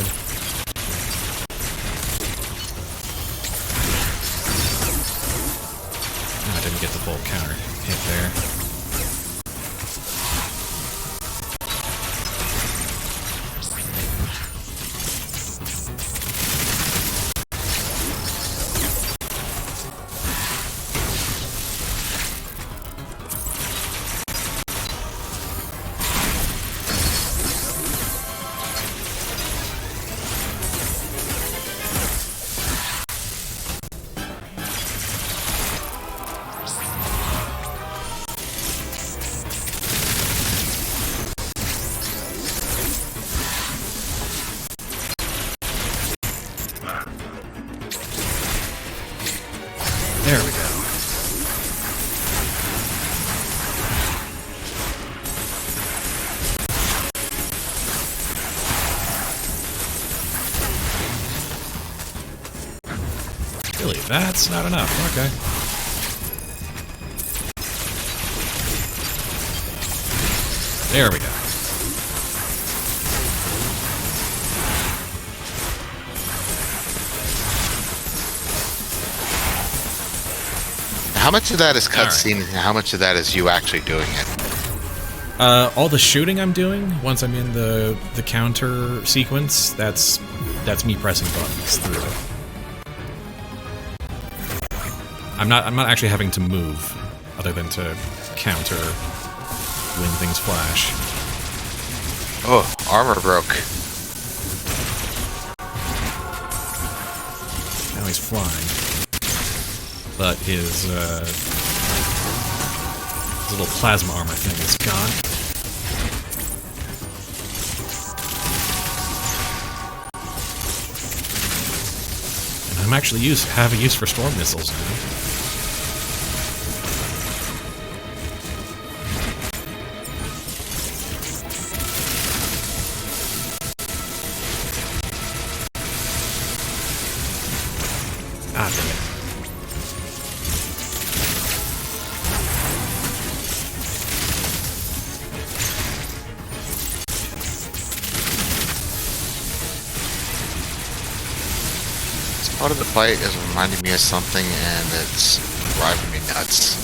Speaker 1: Oh, I didn't get the full counter hit there. There we go. Really, that's not enough. Okay. There we go.
Speaker 4: How much of that is cutscene and how much of that is you actually doing it?
Speaker 1: All the shooting I'm doing, once I'm in the counter sequence, that's me pressing buttons through it. I'm not actually having to move, other than to counter when things flash.
Speaker 4: Oh, armor broke.
Speaker 1: Now he's flying. But his little plasma armor thing is gone. And I'm actually have a use for storm missiles now. Ah, dang it.
Speaker 4: Part of the fight is reminding me of something, and it's driving me nuts.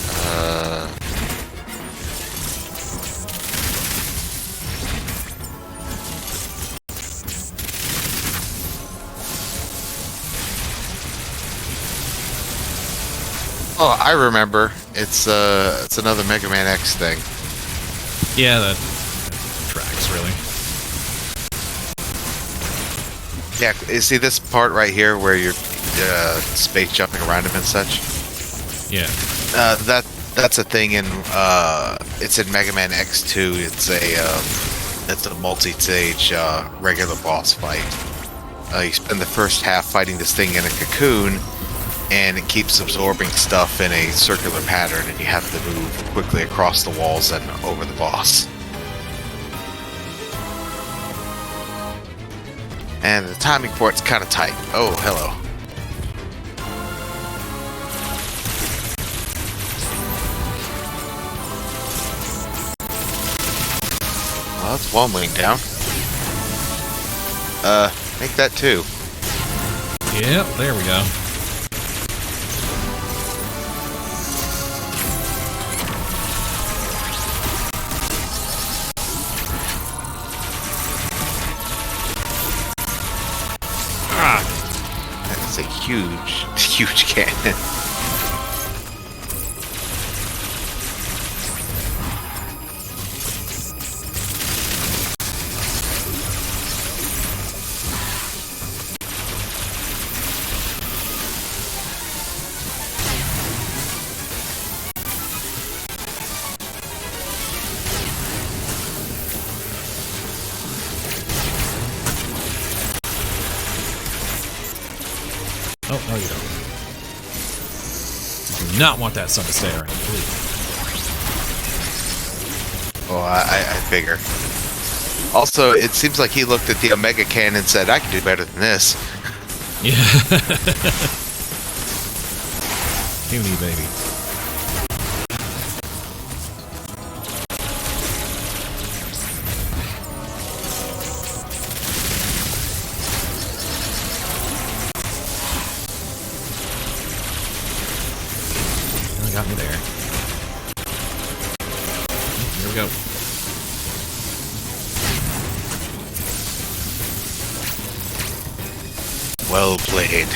Speaker 4: Oh, I remember. It's another Mega Man X thing.
Speaker 1: Yeah, that tracks, really.
Speaker 4: Yeah, you see this part right here where you're space jumping around him and such?
Speaker 1: Yeah.
Speaker 4: That's a thing in it's in Mega Man X2. It's a multi-stage regular boss fight. You spend the first half fighting this thing in a cocoon, and it keeps absorbing stuff in a circular pattern, and you have to move quickly across the walls and over the boss. And the timing for it's kind of tight. Oh, hello. Well, that's one wing down. Make that two.
Speaker 1: Yep, there we go.
Speaker 4: That's a huge, huge cannon.
Speaker 1: Oh, no you don't. You do not want that sun to stay around, please.
Speaker 4: Oh, I figure. Also, it seems like he looked at the Omega Cannon and said, I can do better than this.
Speaker 1: Yeah. Puny baby. Got me there. Here we go.
Speaker 4: Well played.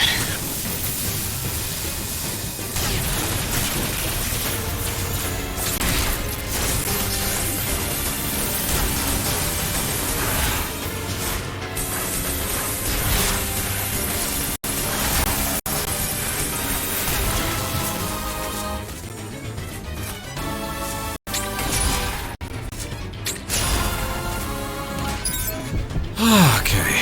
Speaker 1: Okay.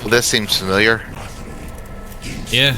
Speaker 4: Well, this seems familiar.
Speaker 1: Yeah.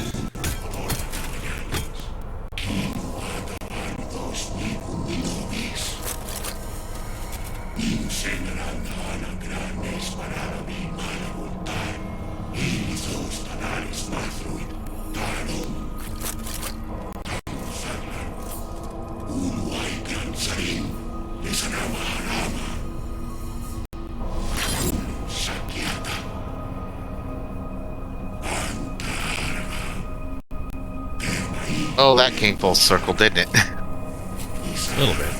Speaker 4: Oh, that came full circle, didn't it?
Speaker 1: A little bit.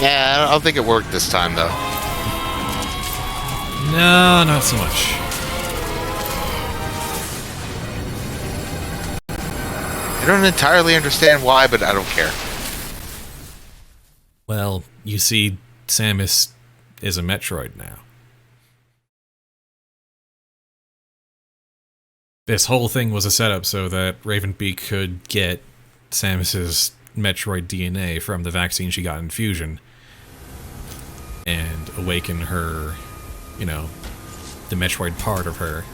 Speaker 4: Yeah, I don't think it worked this time, though.
Speaker 1: No, not so much.
Speaker 4: I don't entirely understand why, but I don't care.
Speaker 1: Well, you see, Samus is a Metroid now. This whole thing was a setup so that Ravenbeak could get Samus's Metroid DNA from the vaccine she got in Fusion and awaken her, you know, the Metroid part of her.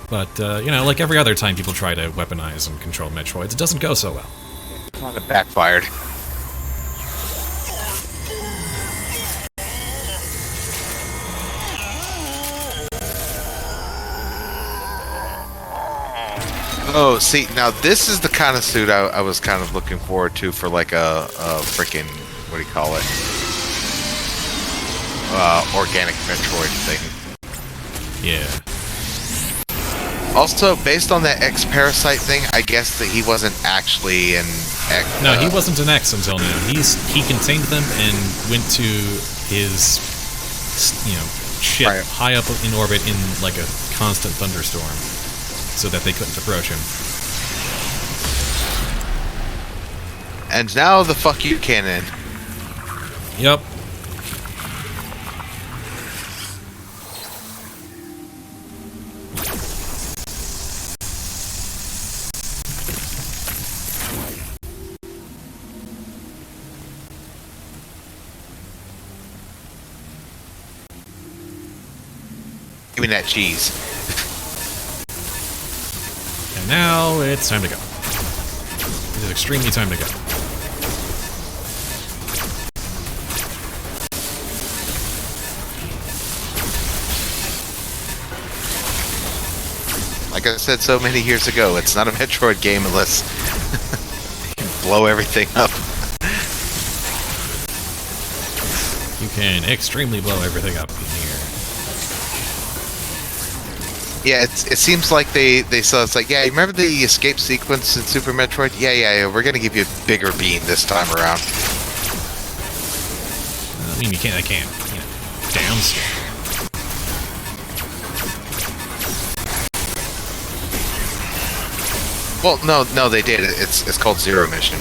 Speaker 1: But, you know, like every other time people try to weaponize and control Metroids, it doesn't go so well.
Speaker 4: Kind of backfired. Oh, see, now this is the kind of suit I was kind of looking forward to for like a freaking, what do you call it? Organic Metroid thing.
Speaker 1: Yeah.
Speaker 4: Also, based on that X-Parasite thing, I guess that he wasn't actually an X.
Speaker 1: No, he wasn't an X until now. He contained them and went to his, you know, ship
Speaker 4: Right.
Speaker 1: high up in orbit in like a constant thunderstorm, so that they couldn't approach him.
Speaker 4: And now the fuck you cannon.
Speaker 1: Yep.
Speaker 4: Give me that cheese.
Speaker 1: And now it's time to go. It is extremely time to go.
Speaker 4: Like I said so many years ago, it's not a Metroid game unless you blow everything up.
Speaker 1: You can extremely blow everything up in here.
Speaker 4: Yeah, it seems like they saw, it's like, yeah, you remember the escape sequence in Super Metroid? Yeah, we're gonna give you a bigger beam this time around.
Speaker 1: I mean, I can't, you know, downscale.
Speaker 4: Well, no, they did. It's called Zero Mission.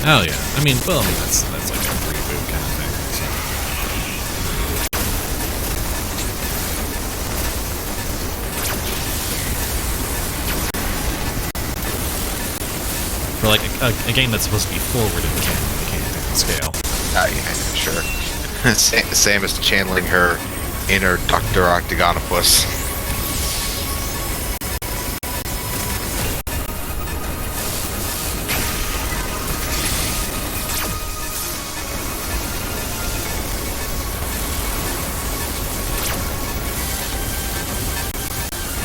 Speaker 1: Oh yeah, I mean, well, I mean that's like a reboot kind of thing. So. For like a game that's supposed to be forward in the canon, they can't downscale.
Speaker 4: Yeah, sure. Samus channeling her inner Dr. Octagonopus.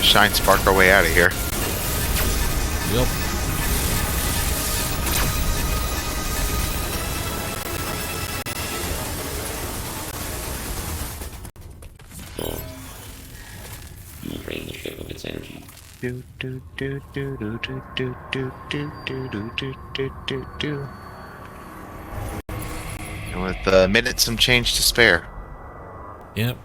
Speaker 4: Shine spark our way out of here.
Speaker 1: Yep.
Speaker 3: You drain the ship of its energy.
Speaker 4: And with minutes some change to spare.
Speaker 1: Yep.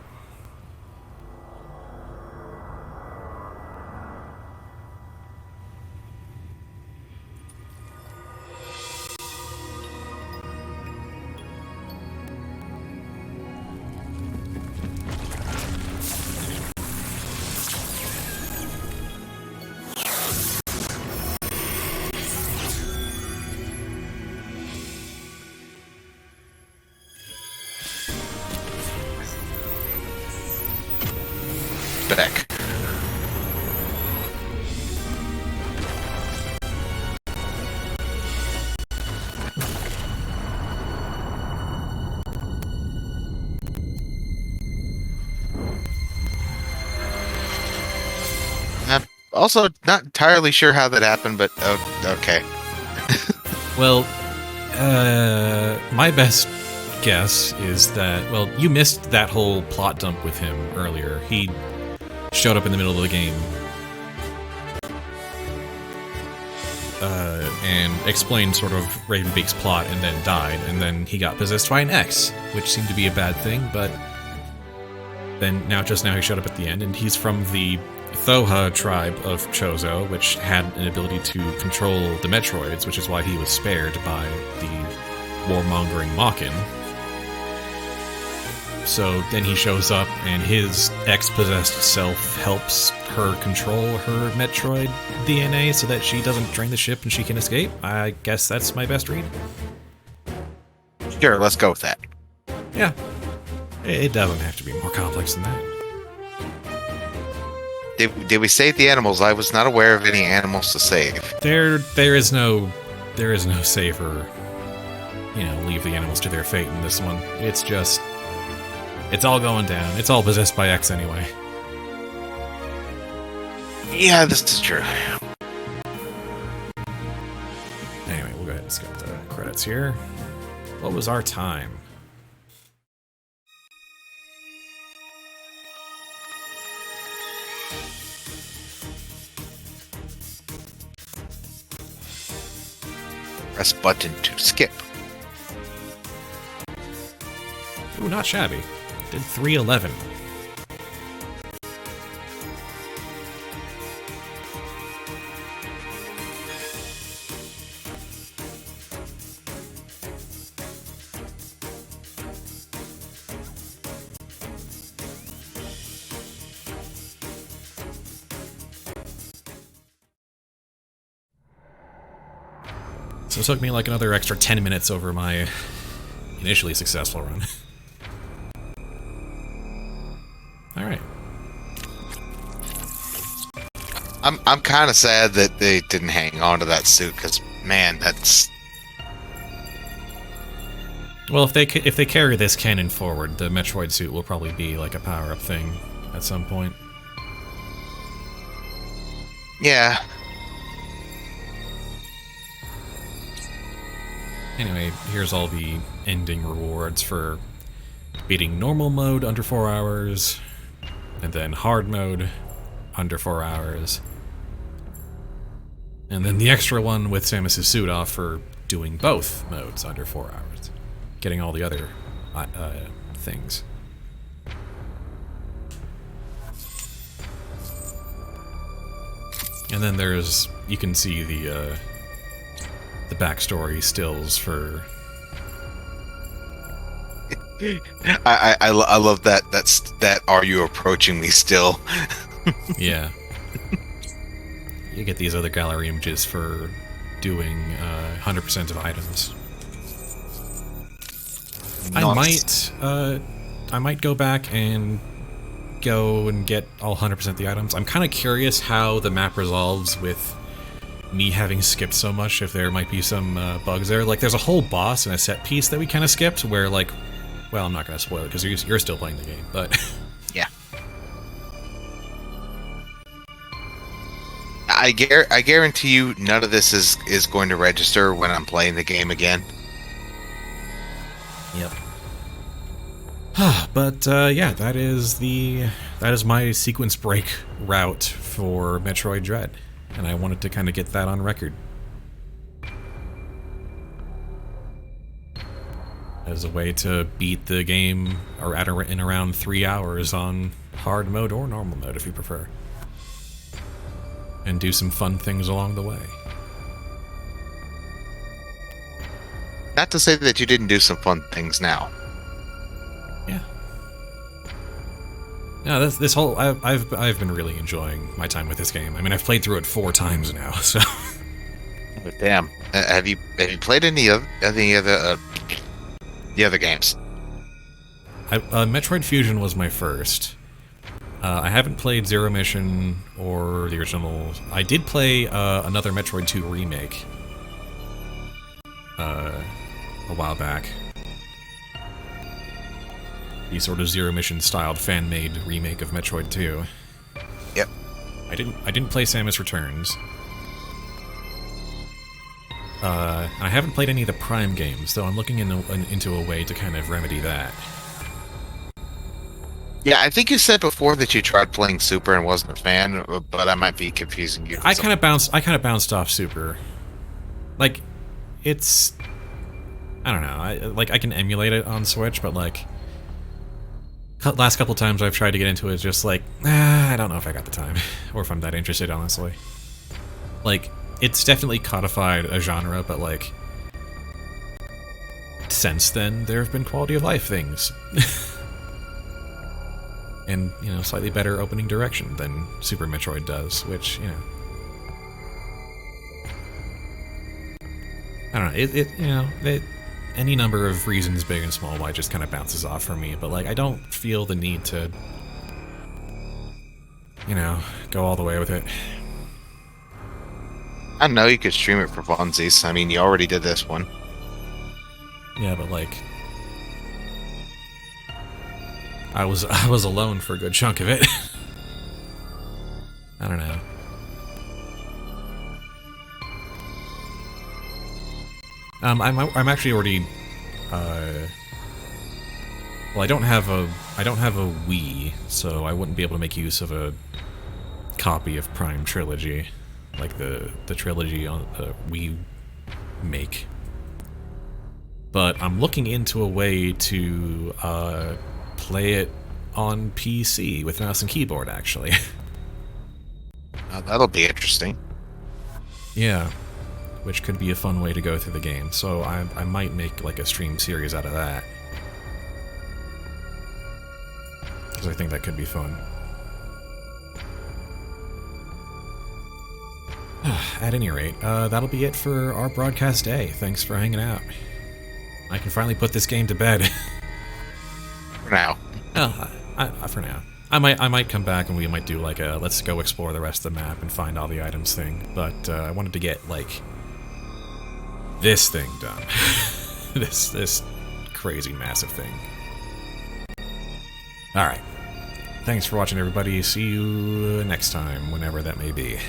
Speaker 4: Back. I'm also not entirely sure how that happened, but okay.
Speaker 1: Well, my best guess is that, well, you missed that whole plot dump with him earlier. He showed up in the middle of the game and explained sort of Ravenbeak's plot and then died, and then he got possessed by an X, which seemed to be a bad thing, but then just now he showed up at the end, and he's from the Thoha tribe of Chozo, which had an ability to control the Metroids, which is why he was spared by the warmongering Mawkin. So then he shows up, and his ex-possessed self helps her control her Metroid DNA so that she doesn't drain the ship and she can escape. I guess that's my best read.
Speaker 4: Sure, let's go with that.
Speaker 1: Yeah. It doesn't have to be more complex than that.
Speaker 4: Did we save the animals? I was not aware of any animals to save.
Speaker 1: There is no safer, leave the animals to their fate in this one. It's just, it's all going down. It's all possessed by X anyway.
Speaker 4: Yeah, this is true.
Speaker 1: Anyway, we'll go ahead and skip the credits here. What was our time?
Speaker 4: Press button to skip.
Speaker 1: Ooh, not shabby. Did 3:11. So it took me like another extra 10 minutes over my initially successful run. Alright.
Speaker 4: I'm kind of sad that they didn't hang on to that suit, because, man, that's...
Speaker 1: Well, if they carry this canon forward, the Metroid suit will probably be like a power-up thing at some point.
Speaker 4: Yeah.
Speaker 1: Anyway, here's all the ending rewards for beating normal mode under 4 hours, and then hard mode under 4 hours, and then the extra one with Samus' suit off for doing both modes under 4 hours, getting all the other things. And then there's, you can see the backstory stills for...
Speaker 4: I love that. That are you approaching me still?
Speaker 1: Yeah. You get these other gallery images for doing 100% of items.
Speaker 4: Nice.
Speaker 1: I might go back and get all 100% of the items. I'm kind of curious how the map resolves with me having skipped so much, if there might be some bugs there. Like, there's a whole boss and a set piece that we kind of skipped where, like, well, I'm not going to spoil it because you're still playing the game, but...
Speaker 4: Yeah. I guarantee you none of this is going to register when I'm playing the game again.
Speaker 1: Yep. But yeah, that is my sequence break route for Metroid Dread, and I wanted to kind of get that on record as a way to beat the game or in around 3 hours on hard mode or normal mode if you prefer, and do some fun things along the way.
Speaker 4: Not to say that you didn't do some fun things now.
Speaker 1: Yeah. No, this whole I've been really enjoying my time with this game. I mean, I've played through it 4 times now, so.
Speaker 4: But damn, have you played any of the other games?
Speaker 1: Metroid Fusion was my first. I haven't played Zero Mission or the original. I did play another Metroid 2 remake a while back. The sort of Zero Mission styled fan-made remake of Metroid 2.
Speaker 4: Yep.
Speaker 1: I didn't play Samus Returns. I haven't played any of the Prime games, though I'm looking into a way to kind of remedy that.
Speaker 4: Yeah, I think you said before that you tried playing Super and wasn't a fan, but I might be confusing you.
Speaker 1: I kind of bounced off Super. Like, it's, I don't know. I can emulate it on Switch, but like, last couple times I've tried to get into it, it's just like, I don't know if I got the time, or if I'm that interested, honestly. Like, it's definitely codified a genre, but like, since then, there have been quality of life things. And, you know, slightly better opening direction than Super Metroid does, which, you know... I don't know, any number of reasons, big and small, why it just kind of bounces off for me, but, like, I don't feel the need to, you know, go all the way with it.
Speaker 4: I know you could stream it for funsies. I mean, you already did this one.
Speaker 1: Yeah, but, like... I was alone for a good chunk of it. I don't know. I'm actually already. Well, I don't have a Wii, so I wouldn't be able to make use of a copy of Prime Trilogy, like the trilogy on the Wii make. But I'm looking into a way to play it on PC with mouse and keyboard, actually.
Speaker 4: That'll be interesting.
Speaker 1: Yeah, which could be a fun way to go through the game. So I might make like a stream series out of that, because I think that could be fun. At any rate, that'll be it for our broadcast day. Thanks for hanging out. I can finally put this game to bed.
Speaker 4: For now.
Speaker 1: For now. I might come back and we might do like a let's go explore the rest of the map and find all the items thing. But I wanted to get like this thing done. this crazy massive thing. All right. Thanks for watching, everybody. See you next time, whenever that may be.